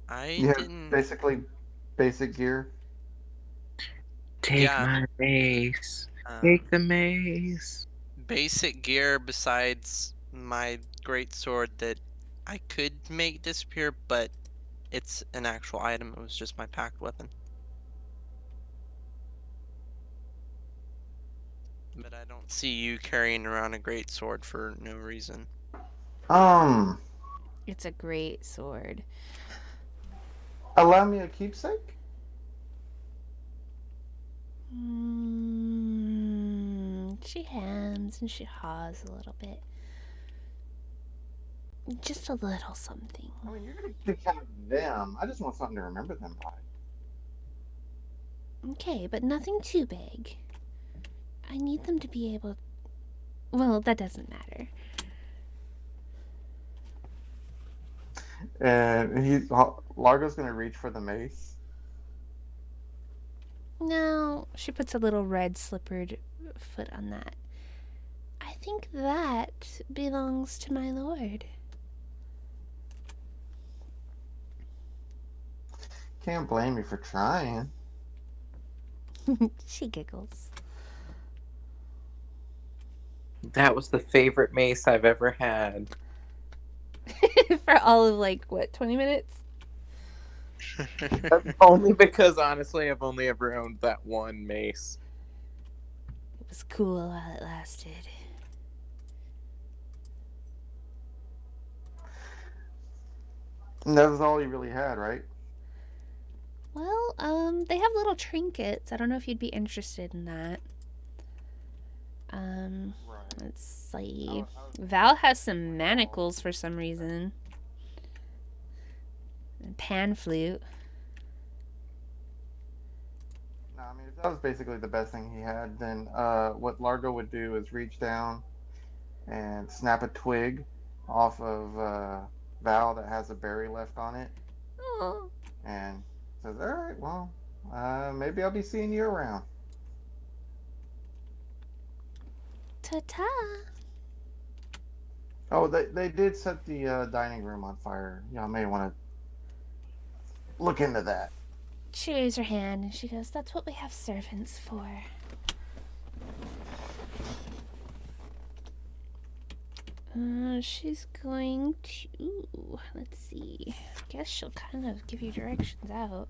I You have didn't. basically basic gear. Take Yeah. my mace. Take the mace. Basic gear besides my great sword that I could make disappear, but it's an actual item. It was just my packed weapon. But I don't see you carrying around a great sword for no reason. It's a great sword. Allow me a keepsake? She hems and she haws a little bit. Just a little something. I mean, you're gonna have them. I just want something to remember them by. Okay, but nothing too big. I need them to be able... Well, that doesn't matter. And Largo's gonna reach for the mace. No, she puts a little red slippered foot on that. I think that belongs to my lord. Can't blame me for trying. She giggles. That was the favorite mace I've ever had. For all of, like, what, 20 minutes? Only because, honestly, I've only ever owned that one mace. It was cool while it lasted. And that was all he really had, right? Well, they have little trinkets. I don't know if you'd be interested in that. Right. Let's see. I was Val has some thinking, manacles for some reason. And pan flute. no, I mean, if that was basically the best thing he had, then what Largo would do is reach down and snap a twig off of Val that has a berry left on it, Oh, and says, "All right, well, maybe I'll be seeing you around." ta-ta. Oh, they did set the dining room on fire. Y'all may want to look into that. She raised her hand and she goes, "That's what we have servants for." She's going to, let's see. I guess she'll kind of give you directions out.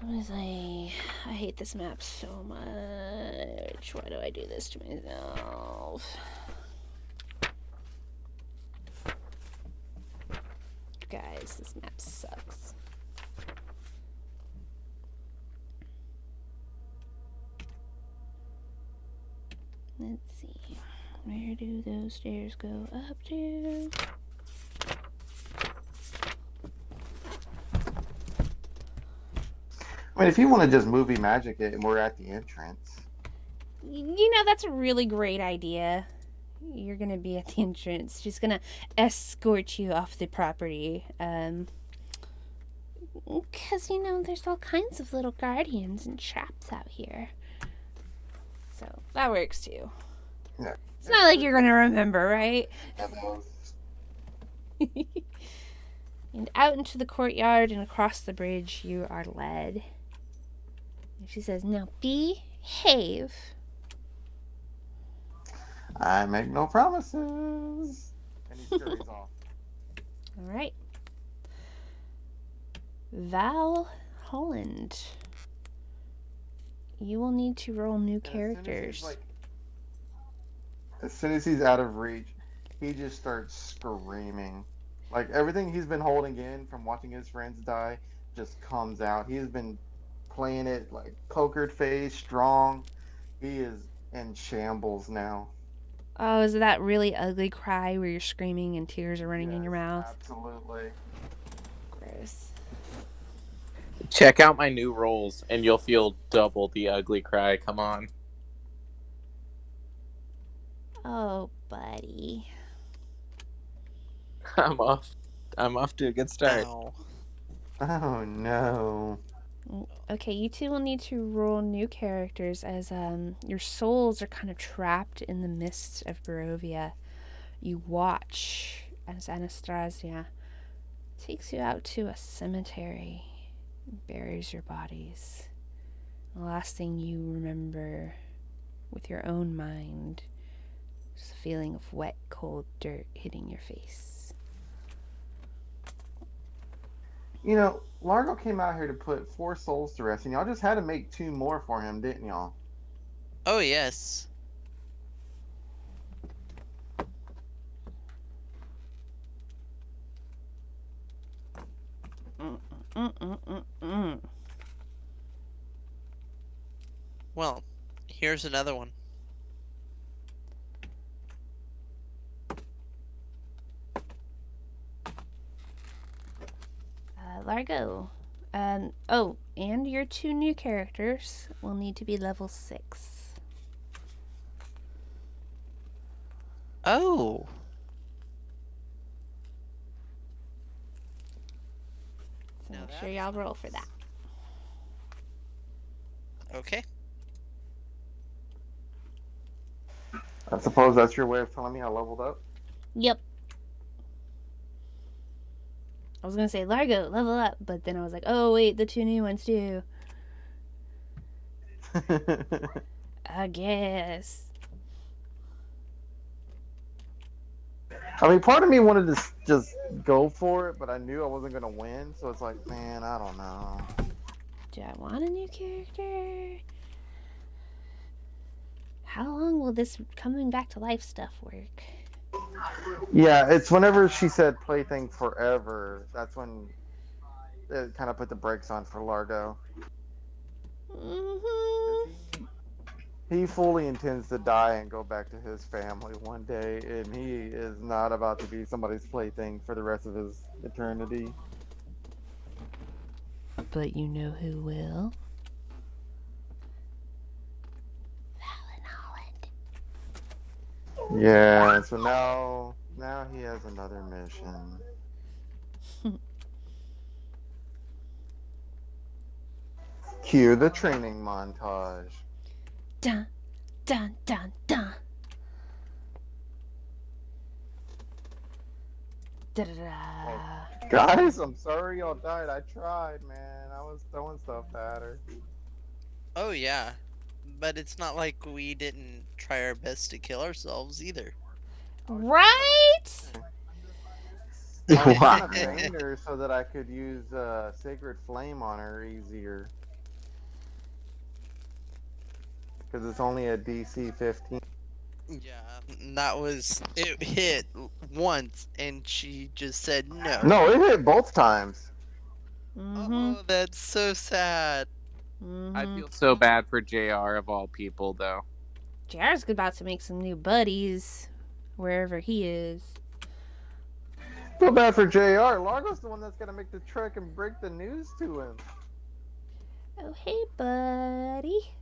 What was I hate this map so much. Why do I do this to myself? Guys, this map sucks. Let's see. Where do those stairs go up to? I mean, if you want to just movie magic it and we're at the entrance. You know, that's a really great idea. You're gonna be at the entrance. She's gonna escort you off the property. Because, you know, there's all kinds of little guardians and traps out here. So, that works too. Yeah. It's not like you're gonna remember, right? And out into the courtyard and across the bridge you are led. And she says, "Now behave." I make no promises. And he scurries off. Alright. Val Holland. You will need to roll new characters. As soon as he's out of reach, he just starts screaming. Like everything he's been holding in from watching his friends die just comes out. He's been playing it like poker face, strong. He is in shambles now. Oh, is it that really ugly cry where you're screaming and tears are running in your Yes, mouth? Absolutely. Gross. Check out my new rolls, and you'll feel double the ugly cry. Come on. Oh, buddy. I'm off. I'm off to a good start. Ow. Oh no. Okay, you two will need to roll new characters as your souls are kind of trapped in the mists of Barovia. You watch as Anastasia takes you out to a cemetery and buries your bodies. The last thing you remember with your own mind is the feeling of wet, cold dirt hitting your face. You know, Largo came out here to put 4 souls to rest, and y'all just had to make 2 more for him, didn't y'all? Oh, yes. Well, here's another one. Largo. Oh, and your 2 new characters will need to be level 6. Oh. So Now make sure that's y'all roll for that. Okay. I suppose that's your way of telling me I leveled up? Yep. I was gonna say Largo, level up, but then I was like, oh wait, the 2 new ones too. I guess. I mean, part of me wanted to just go for it, but I knew I wasn't going to win, so it's like, man, I don't know. Do I want a new character? How long will this coming back to life stuff work? Yeah, it's whenever she said plaything forever. That's when it kind of put the brakes on for Largo. Mm-hmm. He fully intends to die and go back to his family one day, and he is not about to be somebody's plaything for the rest of his eternity. But you know who will? Fallon Holland. Yeah, so now he has another mission. Cue the training montage. Dun, dun, dun, dun. Da-da-da. Guys, I'm sorry y'all died. I tried, man. I was throwing stuff at her. Oh yeah, but it's not like we didn't try our best to kill ourselves either. Right? I was trying to Wow. train her so that I could use Sacred Flame on her easier. Because it's only a DC 15. Yeah, that was it. Hit once, and she just said no. No, it hit both times. Mm-hmm. Oh, that's so sad. Mm-hmm. I feel so bad for JR of all people, though. JR's about to make some new buddies wherever he is. Feel bad for JR. Largo's the one that's gonna make the trek and break the news to him. Oh, hey, buddy.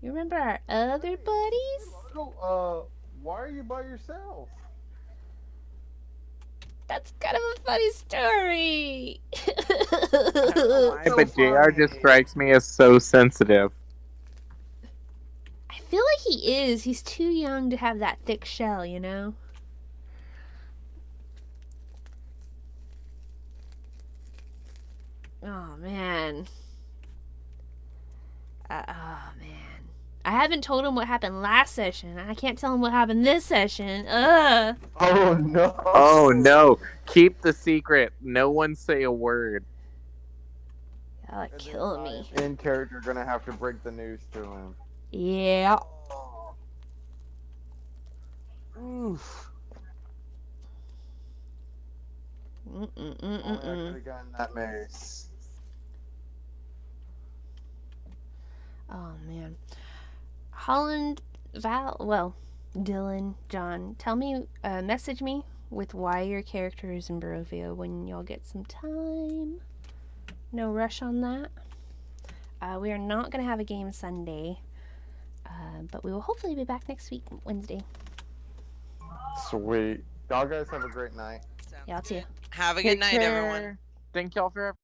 You remember our other buddies? Largo, why are you by yourself? That's kind of a funny story. Why, So but JR just funny. strikes me as so sensitive. I feel like he is. He's too young to have that thick shell, you know? Oh, man. Oh, man. I haven't told him what happened last session. I can't tell him what happened this session. Ugh. Oh no. Oh no! Keep the secret. No one say a word. Y'all are killing me. In character, gonna have to break the news to him. Yeah. Oof. Only I could Mm-mm-mm-mm-mm. have gotten that mace. Oh, man. Holland, Dylan, John, message me with why your character is in Barovia when y'all get some time. No rush on that. We are not going to have a game Sunday, but we will hopefully be back next week, Wednesday. Sweet. Y'all guys have a great night. Sounds Y'all too. good. Have a good night, everyone. Thank y'all for